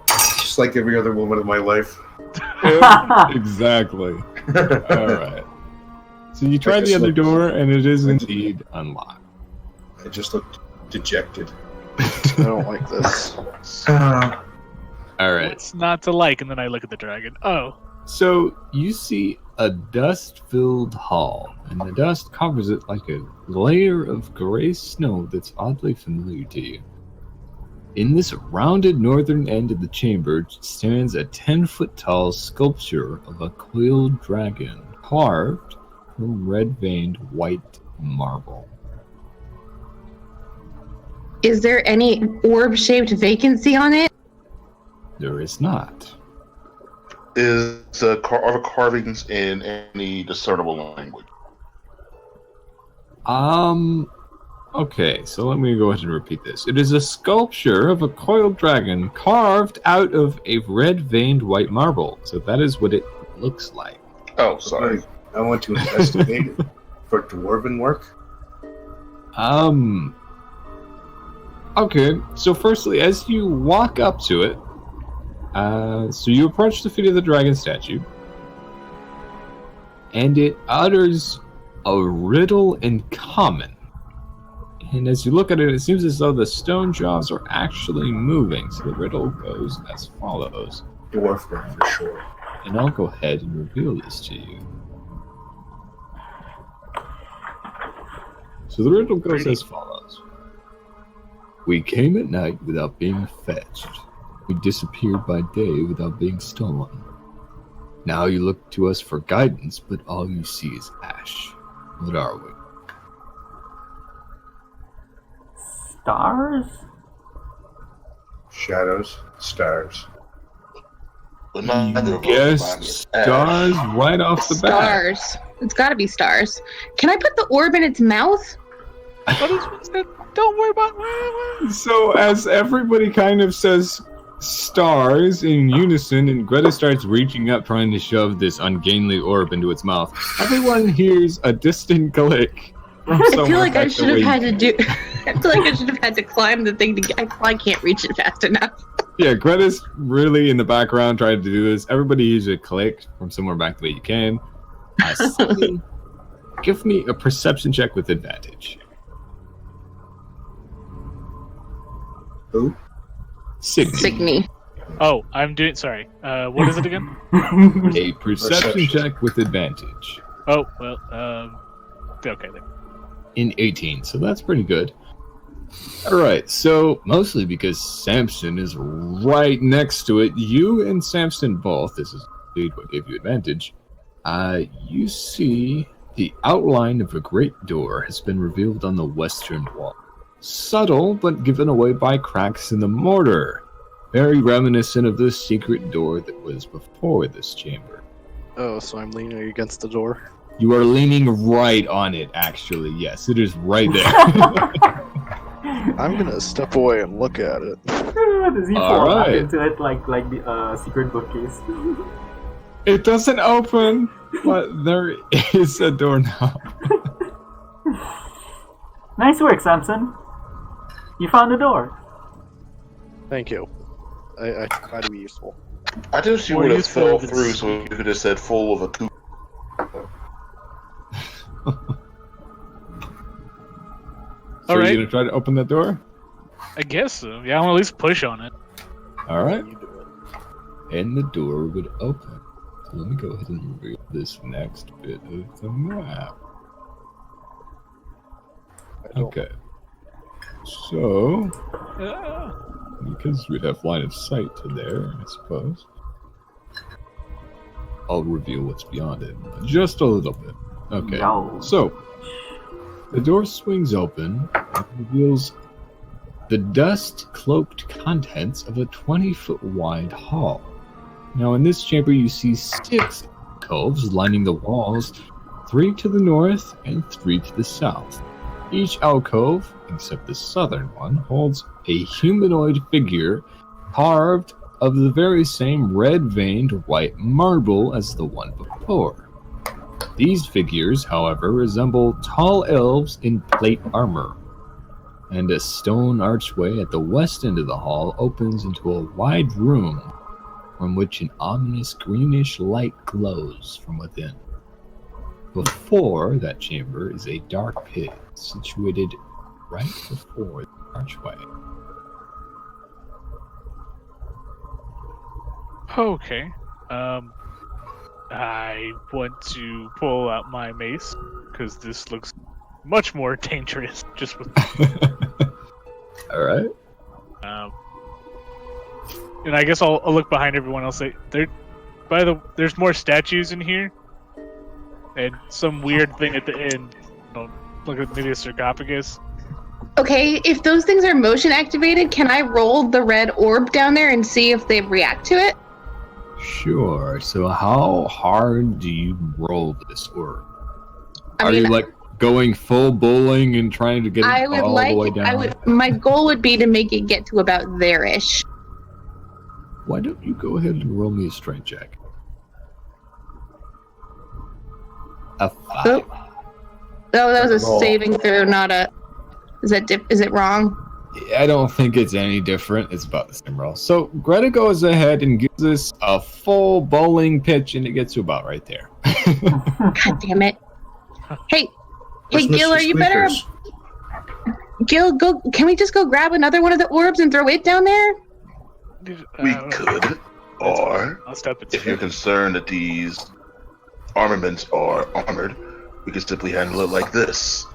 Just like every other woman in my life. Exactly. Alright. So you try the other door, and it is indeed unlocked. I just looked dejected. I don't like this. Alright. What's not to like? And then I look at the dragon. Oh. So you see a dust-filled hall, and the dust covers it like a layer of gray snow that's oddly familiar to you. In this rounded northern end of the chamber stands a 10-foot-tall sculpture of a coiled dragon, carved from red-veined white marble. Is there any orb-shaped vacancy on it? There is not. Are the carvings in any discernible language? Okay, so let me go ahead and repeat this. It is a sculpture of a coiled dragon carved out of a red-veined white marble. So that is what it looks like. Oh, sorry. I want to investigate it for dwarven work. Okay, so firstly, as you walk up to it, so you approach the feet of the dragon statue, and it utters a riddle in common. And as you look at it, it seems as though the stone jaws are actually moving. So the riddle goes as follows. Dwarf work for sure. And I'll go ahead and reveal this to you. So the riddle goes as follows. We came at night without being fetched. We disappeared by day without being stolen. Now you look to us for guidance, but all you see is ash. What are we? Stars? Shadows, stars. But neither of Yes, us stars right off the bat. Stars. It's got to be stars. Can I put the orb in its mouth? What's that? Don't worry about it. So as everybody kind of says stars in unison, and Greta starts reaching up trying to shove this ungainly orb into its mouth, everyone hears a distant click. I feel like I should have had to do. I feel like I should have had to climb the thing to get. I can't reach it fast enough. Yeah, Greta's really in the background trying to do this. Everybody hears a click from somewhere back the way you can. Sydney, give me a perception check with advantage. Who? Sydney. Oh, I'm doing. Sorry. What is it again? A perception check with advantage. Oh well. Okay. There. In 18, so that's pretty good. Alright, so mostly because Samson is right next to it, you and Samson both, this is indeed what gave you advantage, you see the outline of a great door has been revealed on the western wall. Subtle, but given away by cracks in the mortar. Very reminiscent of the secret door that was before this chamber. Oh, so I'm leaning against the door. You are leaning right on it, actually. Yes, it is right there. I'm gonna step away and look at it. Does he fall back into it like the secret bookcase? It doesn't open, but there is a doorknob. Nice work, Samson. You found the door. Thank you. I try to be useful. I just you More would have useful fell than through, so you could have said full of a coup. So Alright. you gonna try to open that door? I guess so. Yeah, I'm gonna at least push on it. Alright. You do it. And the door would open. So let me go ahead and reveal this next bit of the map. I don't- Okay. So, Ah. because we'd have line of sight to there, I suppose. I'll reveal what's beyond it. Just a little bit. Okay. Yo. So, the door swings open and reveals the dust-cloaked contents of a 20-foot wide hall. Now, in this chamber, you see 6 alcoves lining the walls, 3 to the north and 3 to the south. Each alcove, except the southern one, holds a humanoid figure carved of the very same red-veined white marble as the one before. These figures, however, resemble tall elves in plate armor, and a stone archway at the west end of the hall opens into a wide room from which an ominous greenish light glows from within. Before that chamber is a dark pit situated right before the archway. Okay. I want to pull out my mace because this looks much more dangerous. Just with, All right. and I guess I'll look behind everyone. I'll say, there's more statues in here, and some weird thing at the end. Look at maybe a sarcophagus. Okay, if those things are motion activated, can I roll the red orb down there and see if they react to it? Sure. So how hard do you roll this orb? I Are mean, you like going full bowling and trying to get I it would all the way like. down? My goal would be to make it get to about there-ish. Why don't you go ahead and roll me a strength check? A 5. Oh, that was a Roll. saving throw, not a. Is it wrong? I don't think it's any different. It's about the same roll. So Greta goes ahead and gives us a full bowling pitch, and it gets to about right there. God damn it! Hey, Where's Gil, Mr. are you better? Squeakers? Gil, go. Can we just go grab another one of the orbs and throw it down there? We could, or I'll step into if you're concerned that these armaments are armored, we could simply handle it like this.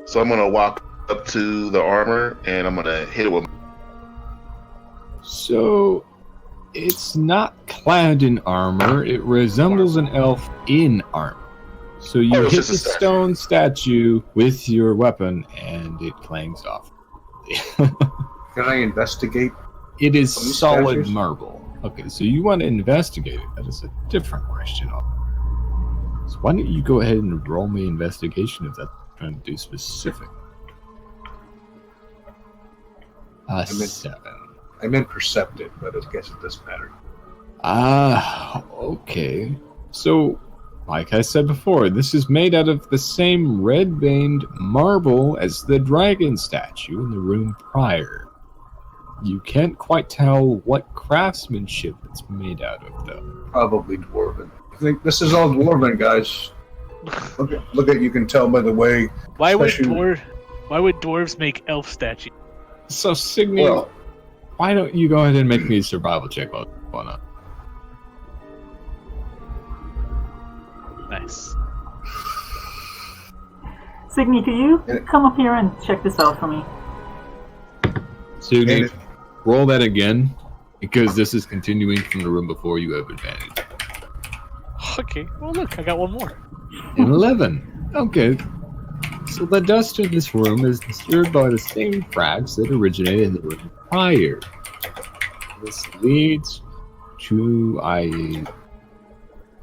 So I'm gonna walk up to the armor and I'm gonna hit it with. So it's not clad in armor. It resembles an elf in armor. So you it's hit just a the statue. stone statue with your weapon, and it clangs off. Can I investigate? It is These solid statues? marble. Okay, so you want to investigate it. That is a different question. So why don't you go ahead and roll me investigation if that's what you're trying to do specific. meant- 7. I meant perceptive, but I guess it doesn't matter. Okay. So, like I said before, this is made out of the same red-veined marble as the dragon statue in the room prior. You can't quite tell what craftsmanship it's made out of, though. Probably dwarven. I think this is all dwarven, guys. Look at you can tell by the way. Why would especially- dwarves make elf statues? So, Signy, Well, why don't you go ahead and make me a survival check while going on? Nice. Signy, could you come up here and check this out for me? Signy, And- roll that again, because this is continuing from the room before you have advantage. Okay. Well, look, I got one more. An 11. Okay. So the dust in this room is disturbed by the same cracks that originated in the room prior. This leads to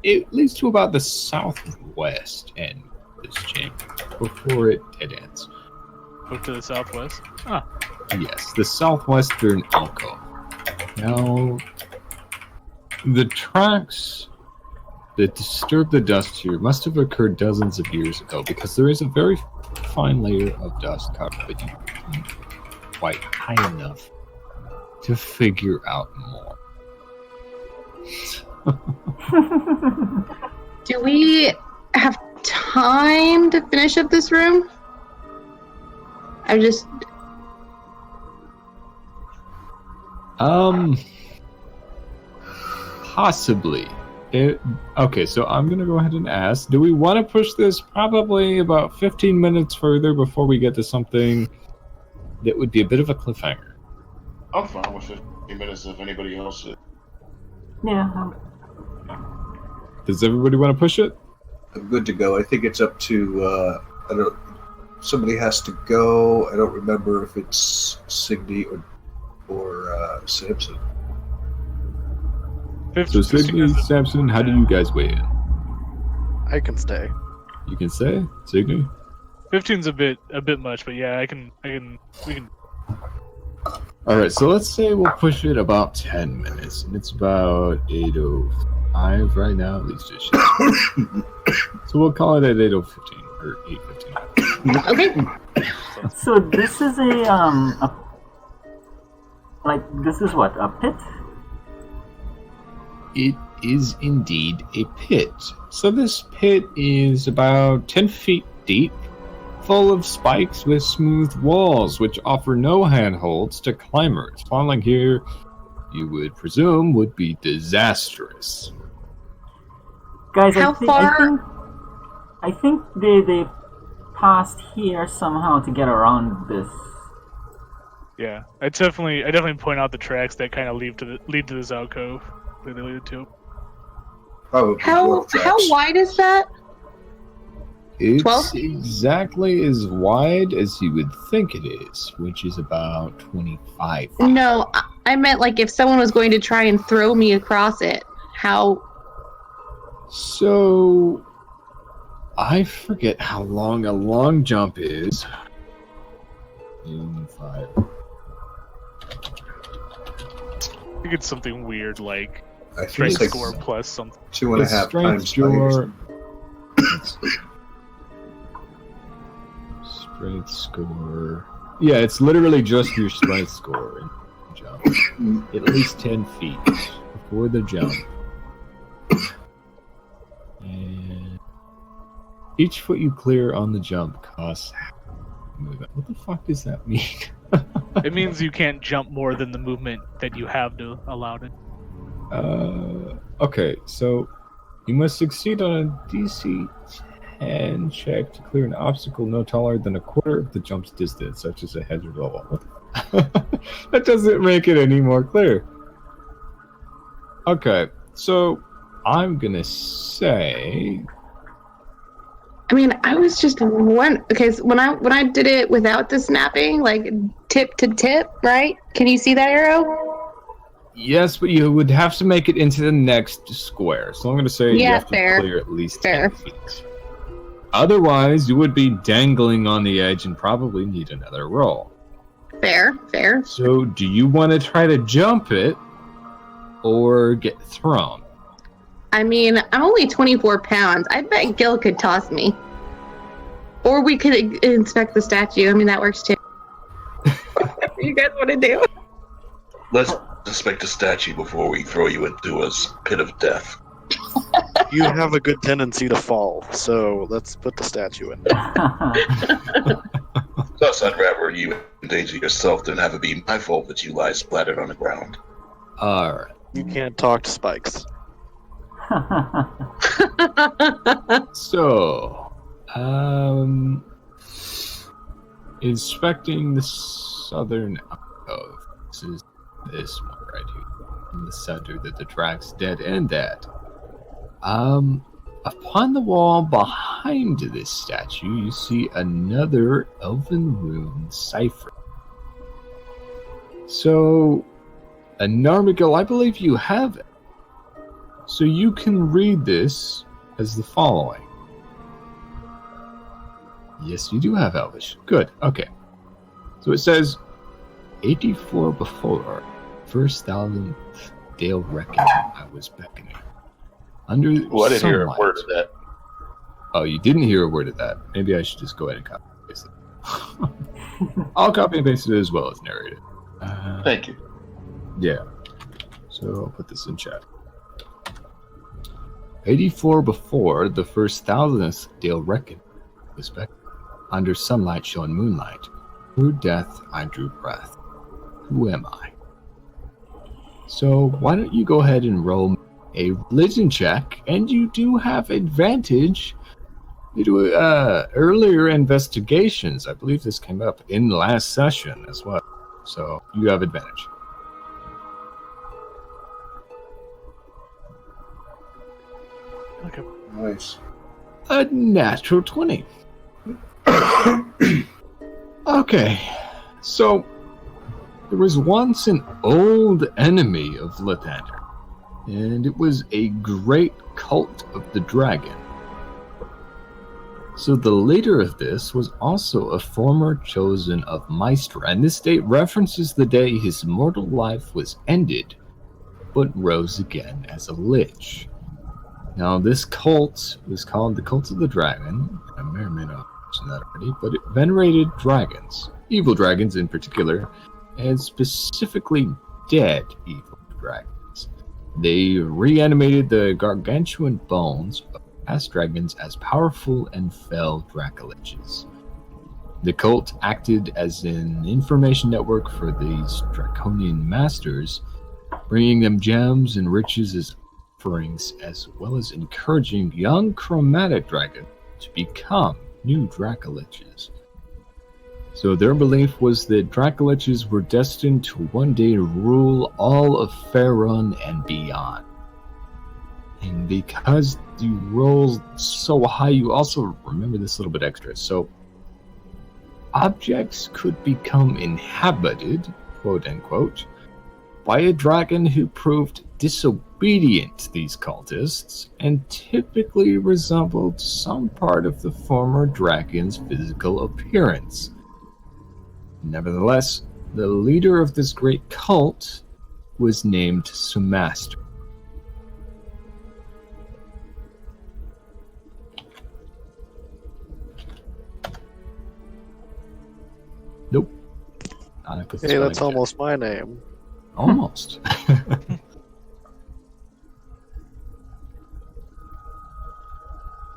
it leads to about the southwest end of this chamber before it dead ends. Look to the southwest. Ah, Yes, the southwestern alcove. Now, the tracks that disturb the dust here must have occurred dozens of years ago because there is a very fine layer of dust covered, but you can't quite high enough to figure out more. Do we have time to finish up this room? I'm just. Possibly. Okay, so I'm gonna go ahead and ask, do we want to push this probably about 15 minutes further before we get to something that would be a bit of a cliffhanger? I'm fine with 15 minutes if anybody else is. Yeah. Does everybody want to push it? I'm good to go. I think it's up to somebody has to go. I don't remember if it's Signy or Samson. So Signy, Samson, how do you guys weigh in? I can stay. You can say, Signy? 15's a bit much, but yeah, we can. Alright, so let's say we'll push it about 10 minutes, and it's about 8:05 right now, at least it should. So we'll call it at 8:15 or 8:15. Okay. So this is this is what, a pit? It is indeed a pit. So this pit is about 10 feet deep, full of spikes with smooth walls, which offer no handholds to climbers. Falling here, you would presume, would be disastrous. Guys, How far- I think they passed here somehow to get around this. Yeah, I definitely point out the tracks that kind of lead to this alcove that they lead to. Probably How dwarf how tracks. wide is that? It's 12? exactly as wide as you would think it is, which is about 25 feet. No, I meant like if someone was going to try and throw me across it. How? So, I forget how long a long jump is. In 5. I think it's something weird like I think strength it's score like plus something. 2.5 times height or something. Strength score. Yeah, it's literally just your strength score in jump. At least 10 feet before the jump. And each foot you clear on the jump costs movement. What the fuck does that mean? It means you can't jump more than the movement that you have to allow it. Okay, so you must succeed on a DC 10 check to clear an obstacle no taller than a quarter of the jump's distance, such as a hedge or wall. That doesn't make it any more clear. Okay, so I'm gonna say. I mean, I was just one. Okay, so when I did it without the snapping, like tip to tip, right? Can you see that arrow? Yes, but you would have to make it into the next square. So I'm going to say you have to clear at least 10 feet. Otherwise, you would be dangling on the edge and probably need another roll. Fair. So do you want to try to jump it or get thrown? I mean, I'm only 24 pounds. I bet Gil could toss me. Or we could inspect the statue. I mean, that works too. Whatever you guys want to do. Let's inspect a statue before we throw you into a pit of death. You have a good tendency to fall, so let's put the statue in there. Thus, I'd rather you endanger yourself than have it be my fault that you lie splattered on the ground. Alright. You can't talk to spikes. So, inspecting the southern alcove. This is this one right here. In the center that the track's dead end at. Upon the wall behind this statue, you see another elven rune cipher. So, Narmigel, I believe you have it. So you can read this as the following. Yes, you do have Elvish. Good, okay. So it says, 84 before, first 1000th Dale reckoned I was beckoning. Under I didn't hear a word of that. Oh, you didn't hear a word of that. Maybe I should just go ahead and copy and paste it. I'll copy and paste it as well as narrate it. Thank you. Yeah. So I'll put this in chat. 84 before the first 1000th Dale reckoned was beckoning. Under sunlight shone moonlight. Through death I drew breath. Who am I? So why don't you go ahead and roll a religion check, and you do have advantage due to earlier investigations. I believe this came up in the last session as well. So you have advantage. Okay. Nice. A natural 20. Okay, so there was once an old enemy of Lathander, and it was a great cult of the dragon. So the leader of this was also a former chosen of Maestra, and this date references the day his mortal life was ended, but rose again as a lich. Now this cult was called the Cult of the Dragon. I may or may not mention that already, but it venerated dragons, evil dragons in particular, and specifically dead evil dragons. They reanimated the gargantuan bones of past dragons as powerful and fell dracoliches. The cult acted as an information network for these draconian masters, bringing them gems and riches as offerings, as well as encouraging young chromatic dragons to become new dracoliches. So their belief was that dracoliches were destined to one day rule all of Faerun and beyond. And because you roll so high, you also remember this little bit extra. So objects could become inhabited, quote unquote, by a dragon who proved disobedient to these cultists and typically resembled some part of the former dragon's physical appearance. Nevertheless, the leader of this great cult was named Sumaster. Nope. Hey, that's almost my name. Almost.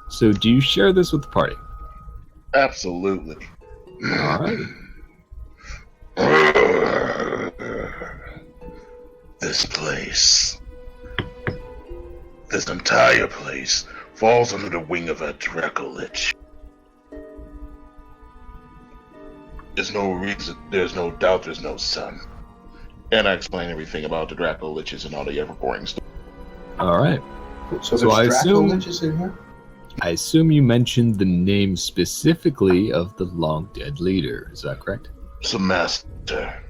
So, do you share this with the party? Absolutely. All right. This place, this entire place, falls under the wing of a Dracolich. There's no reason, there's no doubt, there's no sun. And I explain everything about the Dracoliches and all the ever-boring stuff. All right. So So I there's assume- Dracoliches in here? I assume you mentioned the name specifically of the long-dead leader. Is that correct? Sumaster,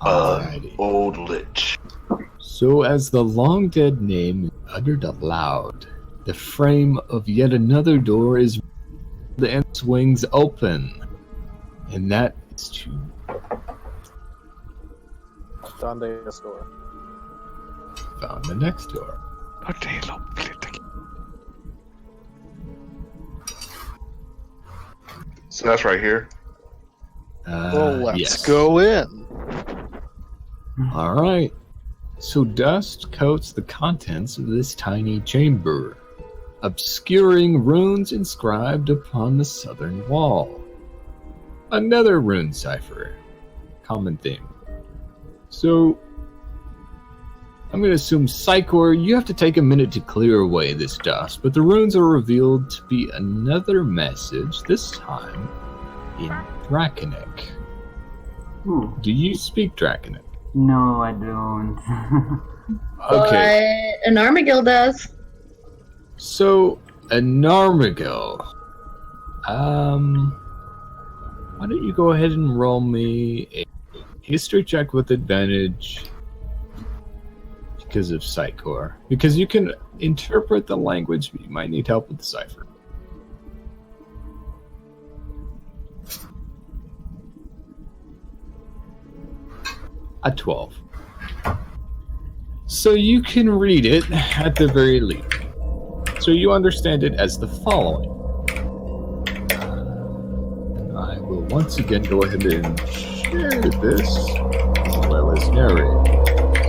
Alrighty. old lich. So as the long-dead name is uttered aloud, the frame of yet another door is the end swings open. And that is to Dande's door. found the next door. So that's right here. Well, let's yes. go in. All right. So dust coats the contents of this tiny chamber, obscuring runes inscribed upon the southern wall. Another rune cipher. Common theme. So, I'm going to assume, Psychor, you have to take a minute to clear away this dust, but the runes are revealed to be another message, this time in Draconic. Ooh. Do you speak Draconic? No, I don't. Okay. But an Armagil does. So, a Narmagil. Why don't you go ahead and roll me a history check with advantage because of Psychor. Because you can interpret the language, but you might need help with the cipher. A 12. So you can read it at the very least. So you understand it as the following. I will once again go ahead and share this as well as narrate.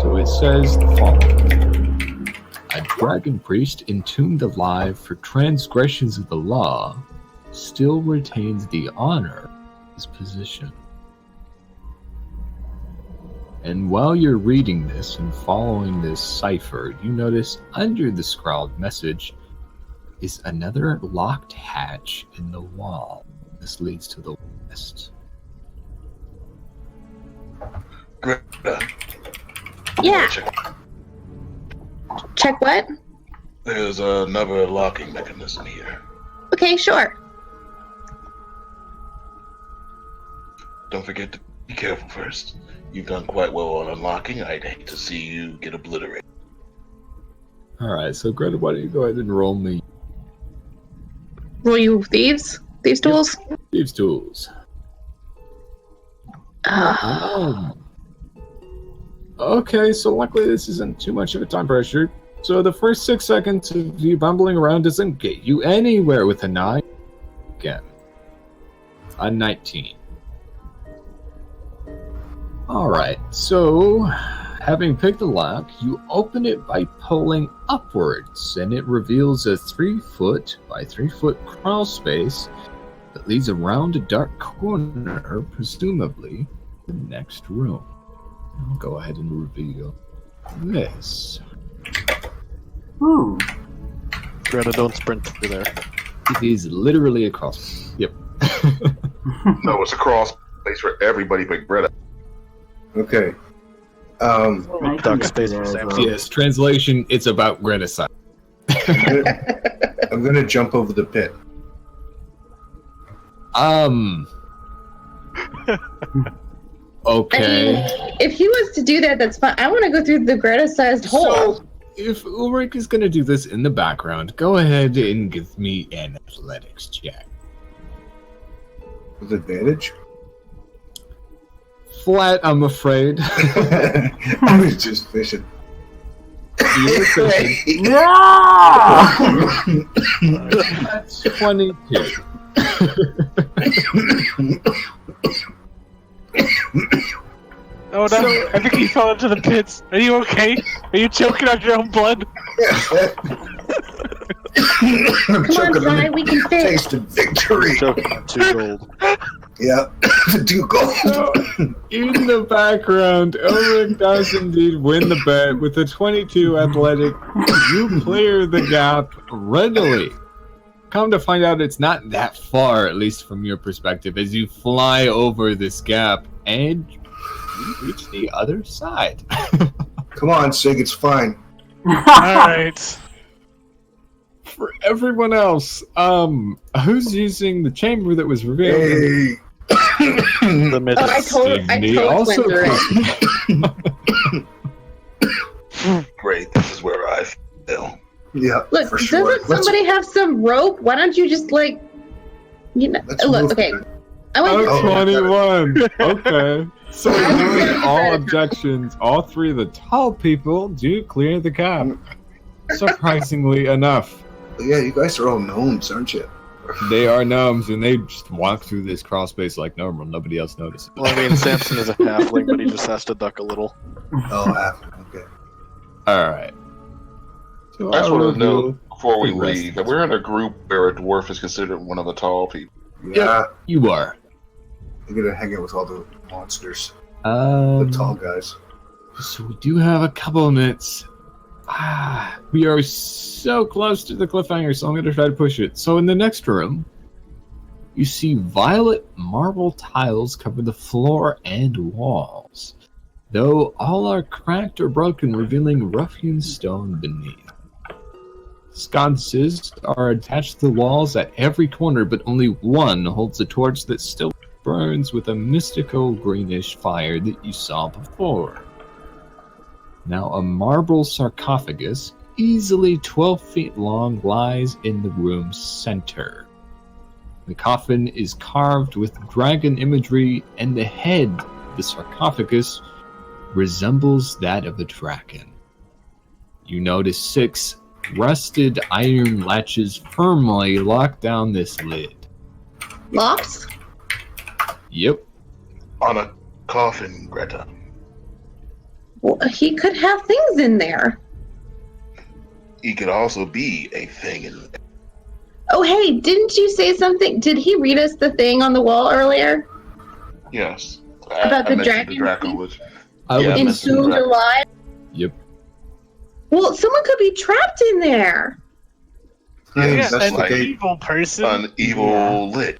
So it says the following. A dragon priest entombed alive for transgressions of the law still retains the honor of his position. And while you're reading this and following this cipher, you notice under the scrawled message is another locked hatch in the wall. This leads to the west. Greta. Yeah. Check. Check what? There's another locking mechanism here. Okay, sure. Don't forget to be careful first. You've done quite well on unlocking. I'd hate to see you get obliterated. Alright, so Greta, why don't you go ahead and roll me Roll you thieves? Thieves tools? Thieves' Tools. Okay, so luckily this isn't too much of a time pressure. So the first 6 seconds of you bumbling around doesn't get you anywhere with a 9. Again. A 19. Alright, so having picked the lock, you open it by pulling upwards, and it reveals a 3-foot by 3-foot crawl space that leads around a dark corner, presumably the next room. I'll go ahead and reveal this. Ooh. Greta, don't sprint through there. It is literally a crawl space. Yep. No, it's a crawl space for everybody but Greta. Okay. I Duck can space do for that Sam. as well. Yes, translation, it's about Greta's side. I'm gonna jump over the pit. Okay. I mean, if he was to do that, that's fine. I want to go through the Greta-sized hole. So, if Ulrich is going to do this in the background, go ahead and give me an athletics check. With advantage? Flat, I'm afraid. I was just fishing. You were fishing. No! That's 22. Oh no! I think he fell into the pits. Are you okay? Are you choking on your own blood? I'm Come on, choking on Ty, we can the fit. taste of victory. Choking on 2 gold. Yeah, 2 gold. In the background, Ulrich does indeed win the bet with a 22 athletic. You clear the gap readily. Come to find out, it's not that far, at least from your perspective, as you fly over this gap and you reach the other side. Come on, Sig, it's fine. Alright. For everyone else, who's using the chamber that was revealed? Hey. The Oh, I totally also went through it. Great, this is where I fell. Yeah, Look, for sure. doesn't somebody have some rope? Why don't you just look, move okay. it. I went Oh, through 21. Okay. So ignoring all objections, all 3 of the tall people do clear the gap. Surprisingly enough. Yeah, you guys are all gnomes, aren't you? They are gnomes, and they just walk through this crawl space like normal. Nobody else notices. Well, I mean, Samson is a halfling, but he just has to duck a little. Oh, okay. Alright. So I just I'll want to know reveal before we the rest leave of that we're in a group where a dwarf is considered one of the tall people. Yeah, You are. you're gonna hang out with all the monsters, the tall guys. So we do have a couple of minutes. We are so close to the cliffhanger, so I'm going to try to push it. So in the next room, you see violet marble tiles cover the floor and walls, though all are cracked or broken, revealing rough-hewn stone beneath. Sconces are attached to the walls at every corner, but only one holds a torch that still burns with a mystical greenish fire that you saw before. Now, a marble sarcophagus, easily 12 feet long, lies in the room's center. The coffin is carved with dragon imagery, and the head of the sarcophagus resembles that of a dragon. You notice 6 rusted iron latches firmly lock down this lid. Locks? Yep. On a coffin, Greta. Well, he could have things in there. He could also be a thing in there. Oh, hey, didn't you say something? Did he read us the thing on the wall earlier? Yes. About the mentioned dragon The dragon was, I would mentioned the Entombed dragon. alive? Yep. Well, someone could be trapped in there. Can I Yeah, an investigate? evil person. An evil lit.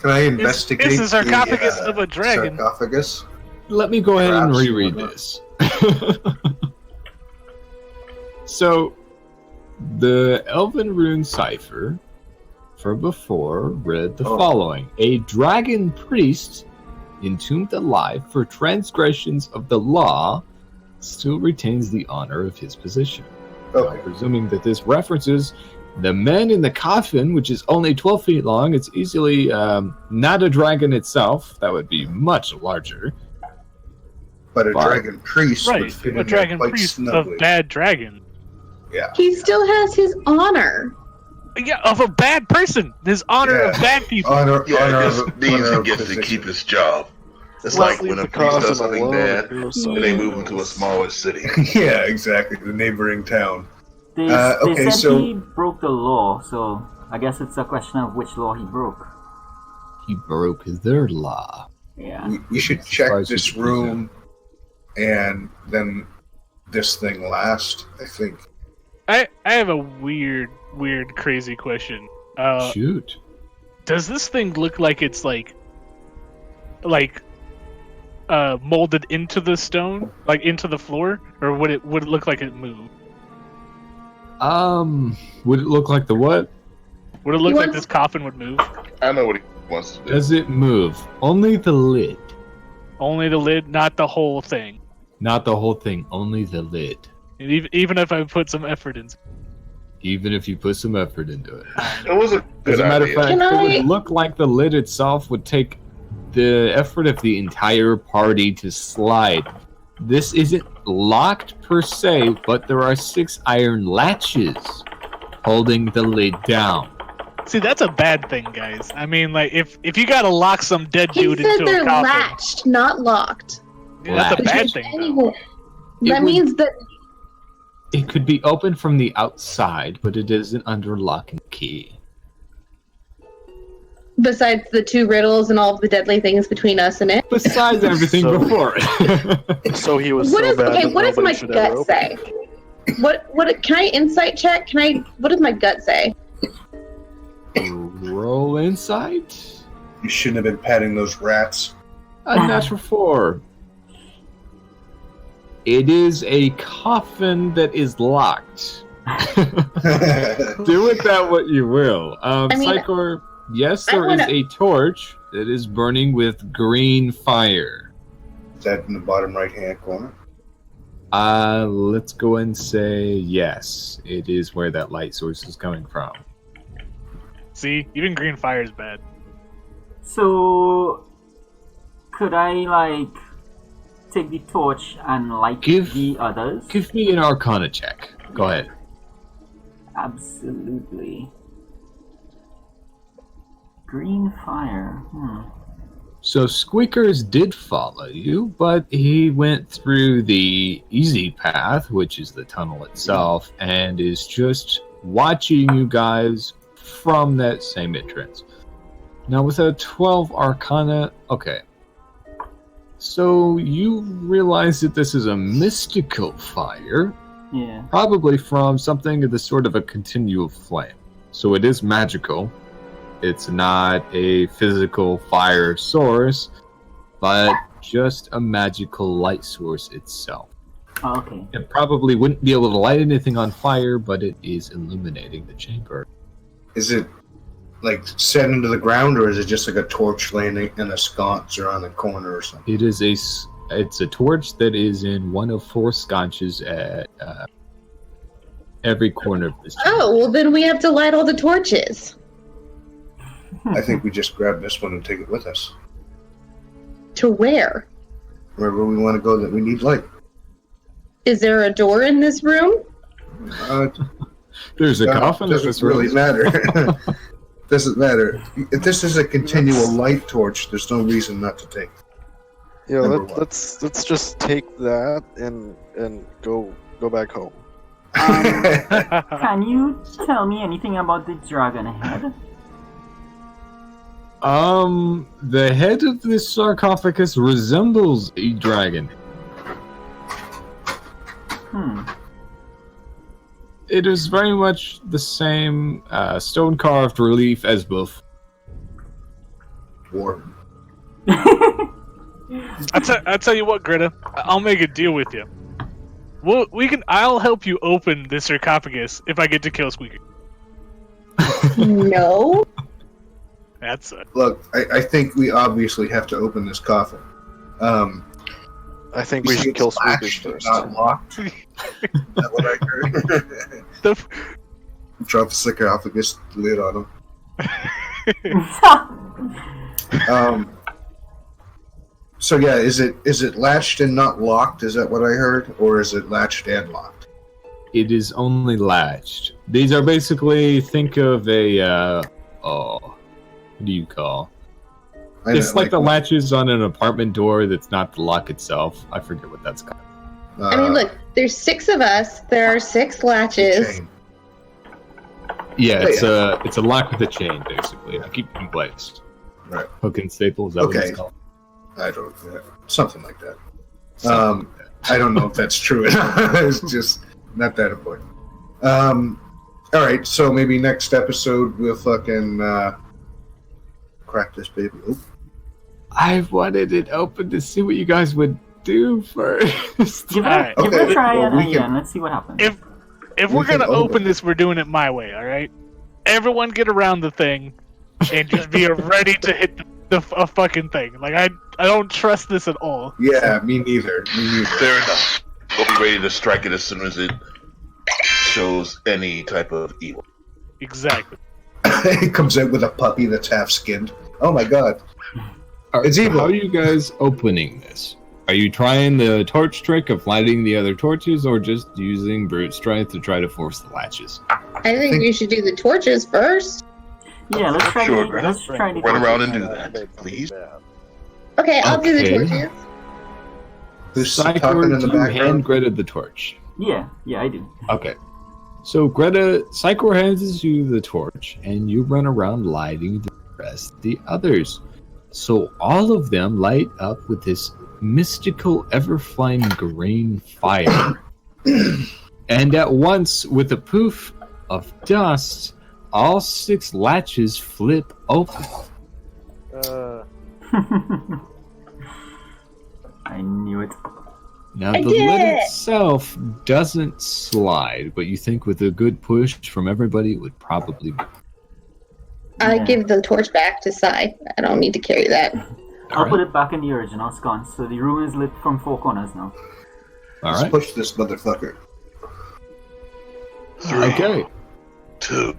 Can I investigate? It's the sarcophagus the, of a dragon. Sarcophagus. Let me go ahead and Perhaps reread whatnot. this. So, the Elven Rune cipher for before read the following: a dragon priest entombed alive for transgressions of the law still retains the honor of his position. Okay. Now, presuming that this references the men in the coffin, which is only 12 feet long, it's easily not a dragon itself. That would be much larger. But a Fine. dragon priest would Right, fit a in dragon there quite priest snugly. of bad dragon. Yeah. He still has his honor. Yeah, of a bad person. His honor of Yeah. bad people. Honor, Yeah, honor, because of- means honor he of gets to position. keep his job. It's Let's like leave when a the priest does coffin something alone bad, and go and somewhere they move him to a else. smaller city. Yeah, exactly. The neighboring town. They, Okay, they said so- he broke the law, so I guess it's a question of which law he broke. He broke their law. Yeah. You should check Surprised this you could do room, and then this thing last. I think. I have a weird, crazy question. Shoot. Does this thing look like it's like molded into the stone, like into the floor, or would it look like it moved? Would it look like the what? Would it look He like wants- this coffin would move? I know what he wants to do. Does it move? Only the lid. Only the lid, not the whole thing. Not the whole thing, only the lid. And even if I put some effort into it. Even if you put some effort into it. It was a As good a matter of idea. fact, it would look like the lid itself would take the effort of the entire party to slide. This isn't locked per se, but there are 6 iron latches holding the lid down. See, that's a bad thing, guys. I mean, like, if you gotta lock some dead He dude said into they're a coffin, latched, not locked. yeah, that's a Latched. bad thing. Though. That means that It could be open from the outside, but it isn't under lock and key. besides the 2 riddles and all of the deadly things between us and it. Besides everything So- before it. So he was What so is bad okay? that What does nobody my should ever gut open say? What can I insight check? What does my gut say? Roll insight? You shouldn't have been patting those rats. A natural 4. It is a coffin that is locked. Do with that what you will. mean, Psychor, yes, I there is wanna- a torch that is burning with green fire. Is that in the bottom right-hand corner? Let's go and say yes. It is where that light source is coming from. See, even green fire is bad. So, could I, like, take the torch and light the others? Give me an Arcana check. Go ahead. Absolutely. Green fire. So Squeakers did follow you, but he went through the easy path, which is the tunnel itself, and is just watching you guys from that same entrance. Now with a 12 Arcana, okay. So you realize that this is a mystical fire, Yeah. probably from something of the sort of a continual flame. So it is magical. It's not a physical fire source, but just a magical light source itself. Oh, okay. It probably wouldn't be able to light anything on fire, but it is illuminating the chamber. Is it like set into the ground, or is it just like a torch landing in a sconce or on a corner or something? It is it's a torch that is in one of 4 sconces at every corner of this chamber. Oh, well then we have to light all the torches. I think we just grab this one and take it with us. To where? Wherever we want to go that we need light. Is there a door in this room? There's a coffin. Doesn't really matter. Doesn't matter. If this is a continual light torch, there's no reason not to take. Yeah, Number one. let's just take that and go back home. Can you tell me anything about the dragon head? The head of this sarcophagus resembles a dragon. It is very much the same stone-carved relief as both. Warm. I tell you what, Greta, I'll make a deal with you. I'll help you open this sarcophagus if I get to kill Squeaker. No. That's it. Look, I think we obviously have to open this coffin. I think You we see should it's kill Squeakers latched and first. not locked. Is that what I heard? Drop the sarcophagus lid on him. So yeah, is it latched and not locked? Is that what I heard, or is it latched and locked? It is only latched. These are basically, think of a, what do you call? It's like the latches on an apartment door that's not the lock itself. I forget what that's called. I mean, look, there's 6 of us. There are 6 latches. Chain. Yeah, it's a lock with a chain, basically. I keep it in place. Right. Hook and staple, is that what Okay. it's called? I don't something like that. I don't know if that's true. It's just not that important. All right, so maybe next episode we'll fucking crack this baby open. I wanted it open to see what you guys would do first. Give Alright. it a try well, we and can- let's see what happens. If We we're can gonna open open this, we're doing it my way, alright? Everyone get around the thing and just be ready to hit a fucking thing. Like, don't trust this at all. Yeah, me neither. Fair enough. We'll be ready to strike it as soon as it shows any type of evil. Exactly. It comes out with a puppy that's half skinned. Oh my god. It's So evil. how are you guys opening this? Are you trying the torch trick of lighting the other torches, or just using brute strength to try to force the latches? I think you should do the torches first. Yeah, let's try Sure, to Greta. let's try to Run around and do that, please. Okay, I'll do the Okay. torches. Who's Psycho, talking in the do you hand background? Greta the torch? Yeah, I do. Okay. So Greta, Psycho hands you the torch, and you run around lighting the rest of the others. So all of them light up with this mystical, ever-flying green fire. And at once, with a poof of dust, all 6 latches flip open. I knew it. Now, I the did lid it! itself doesn't slide, but you think with a good push from everybody, it would probably work. I Yeah. give the torch back to Sai. I don't need to carry that. I'll put it back in the original sconce, so the room is lit from 4 corners now. All Let's right. push this motherfucker. 3, Okay. 2,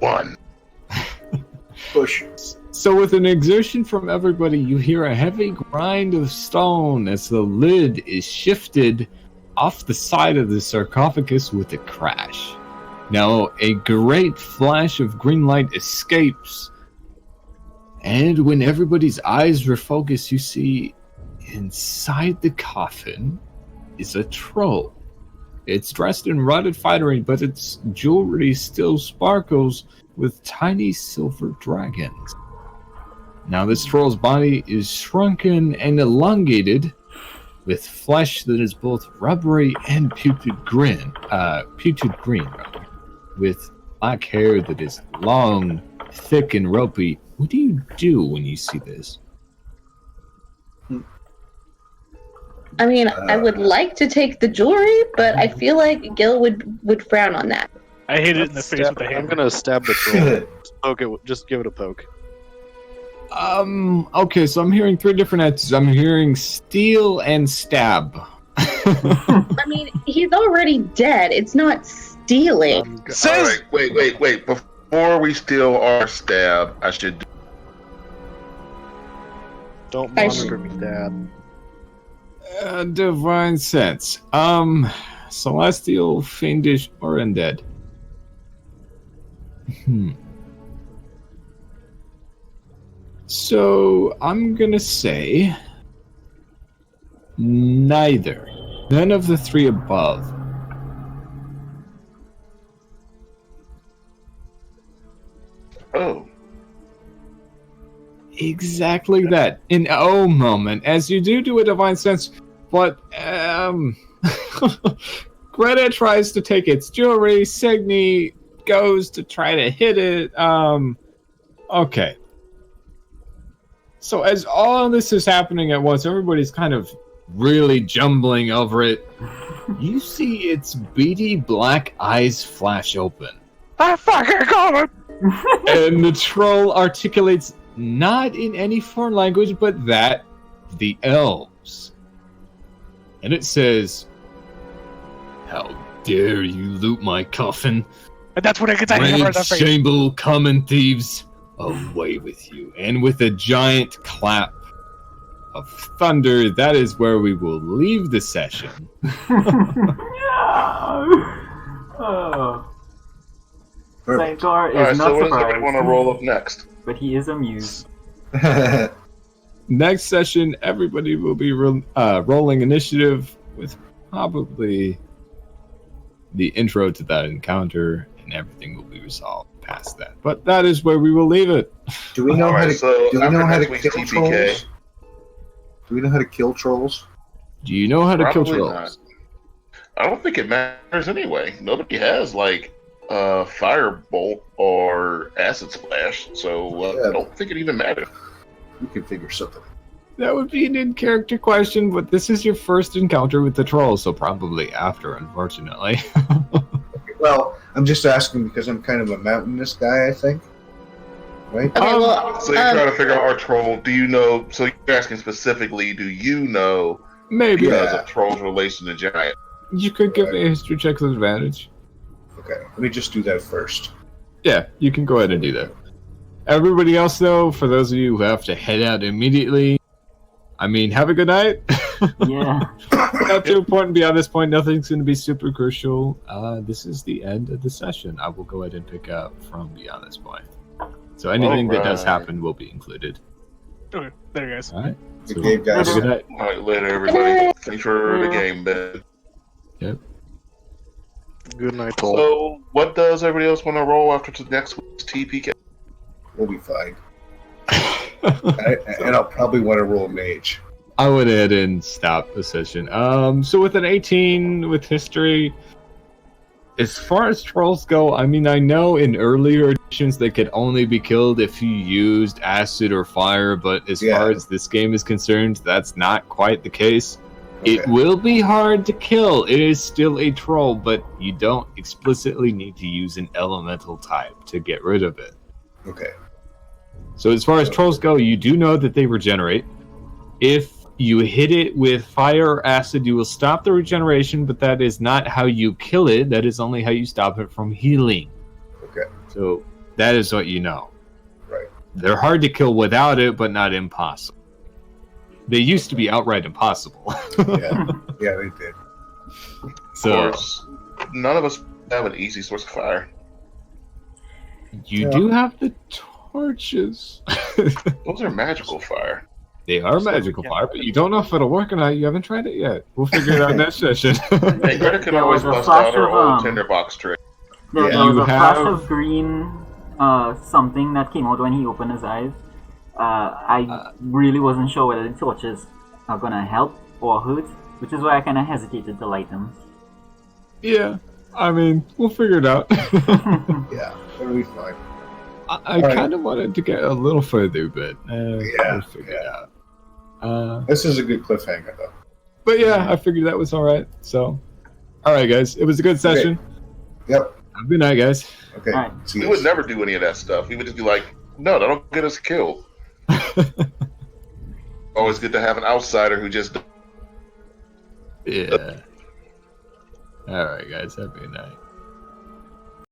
1. Push. So with an exertion from everybody, you hear a heavy grind of stone as the lid is shifted off the side of the sarcophagus with a crash. Now, a great flash of green light escapes, and when everybody's eyes refocus, you see inside the coffin is a troll. It's dressed in rotted finery, but its jewelry still sparkles with tiny silver dragons. Now, this troll's body is shrunken and elongated, with flesh that is both rubbery and putrid green, rather, with black hair that is long, thick, and ropey. What do you do when you see this? I mean, I would like to take the jewelry, but I feel like Gil would frown on that. I hit it in the face with a I'm hammer. gonna stab the troll. Poke it. Just give it a poke. Okay, so I'm hearing 3 different answers. I'm hearing steal and stab. I mean, he's already dead. It's not stealing. Alright, wait. Before we steal or stab, I should. Don't I monitor me, Dad. Divine sense. Celestial, fiendish, or undead? So, I'm gonna say neither. None of the 3 above. Oh. Exactly that. An oh moment, as you do a divine sense, but Greta tries to take its jewelry, Signy goes to try to hit it. Okay. So as all this is happening at once, everybody's kind of really jumbling over it. You see its beady black eyes flash open. I fucking got it! And the troll articulates not in any foreign language, but that of the elves. And it says, "How dare you loot my coffin? And that's when it gets a hammer in Red the face. shamble, common thieves, away with you." And with a giant clap of thunder, that is where we will leave the session. Oh. Perfect. Sankar is Alright, not so what does surprised, everyone want to roll up next? but he is amused. Next session, everybody will be rolling initiative with probably the intro to that encounter, and everything will be resolved past that. But that is where we will leave it. Do we know how Alright, to? so Do we know after how to next kill week's TPK. trolls? Do we know how to kill trolls? Do you know how to kill Probably trolls? not. I don't think it matters anyway. Nobody has like firebolt or acid splash, so Yeah. I don't think it even matters. We can figure something. That would be an in-character question, but this is your first encounter with the trolls, so probably after, unfortunately. Well, I'm just asking because I'm kind of a mountainous guy, I think. right? Okay, well, So you're trying to figure out our troll. Do you know? So you're asking specifically, do you know Maybe. because of troll's relation to giant? You could give me a history check with advantage. Okay, let me just do that first. Yeah, you can go ahead and do that. Everybody else, though, for those of you who have to head out immediately, I mean, have a good night. Yeah. Not too important beyond this point. Nothing's going to be super crucial. This is the end of the session. I will go ahead and pick up from beyond this point. So anything that does happen will be included. Okay, there you guys. All right. So, Okay, guys. have a good night. All right, later, everybody. Thanks for the game, Ben. Yep. Good night, all. So, what does everybody else want to roll after next week's TPK? We'll be fine. And I'll probably want to roll a mage. I went ahead and stopped the session. So with an 18 with history, as far as trolls go, I mean, I know in earlier editions they could only be killed if you used acid or fire, but as far as this game is concerned, that's not quite the case. Okay. It will be hard to kill. It is still a troll, but you don't explicitly need to use an elemental type to get rid of it. Okay. So as far as trolls go, you do know that they regenerate. If you hit it with fire or acid, you will stop the regeneration, but that is not how you kill it. That is only how you stop it from healing. Okay. So that is what you know. Right. They're hard to kill without it, but not impossible. They used to be outright impossible. Yeah, they did. So Of course, none of us have an easy source of fire. you do have the torches. Those are magical fire. They are magical fire, but you don't know if it'll work or not. You haven't tried it yet. We'll figure it out next session. Hey, Greta can There always was a bust flash out her of, old tinderbox trick. There Yeah. was You a flash have- of green something that came out when he opened his eyes. I really wasn't sure whether the torches are gonna help or hurt, which is why I kind of hesitated to light them. Yeah, I mean, we'll figure it out. Yeah, it'll be fine. I kind of wanted to get a little further, but Yeah, we'll figure it out. This is a good cliffhanger, though. But yeah, I figured that was all right. So, all right, guys, it was a good session. Yep. Have a good night, guys. Okay. All right. See We you. would never do any of that stuff. We would just be like, no, that'll get us killed. Always good to have an outsider who just. Yeah. All right, guys, have a good night.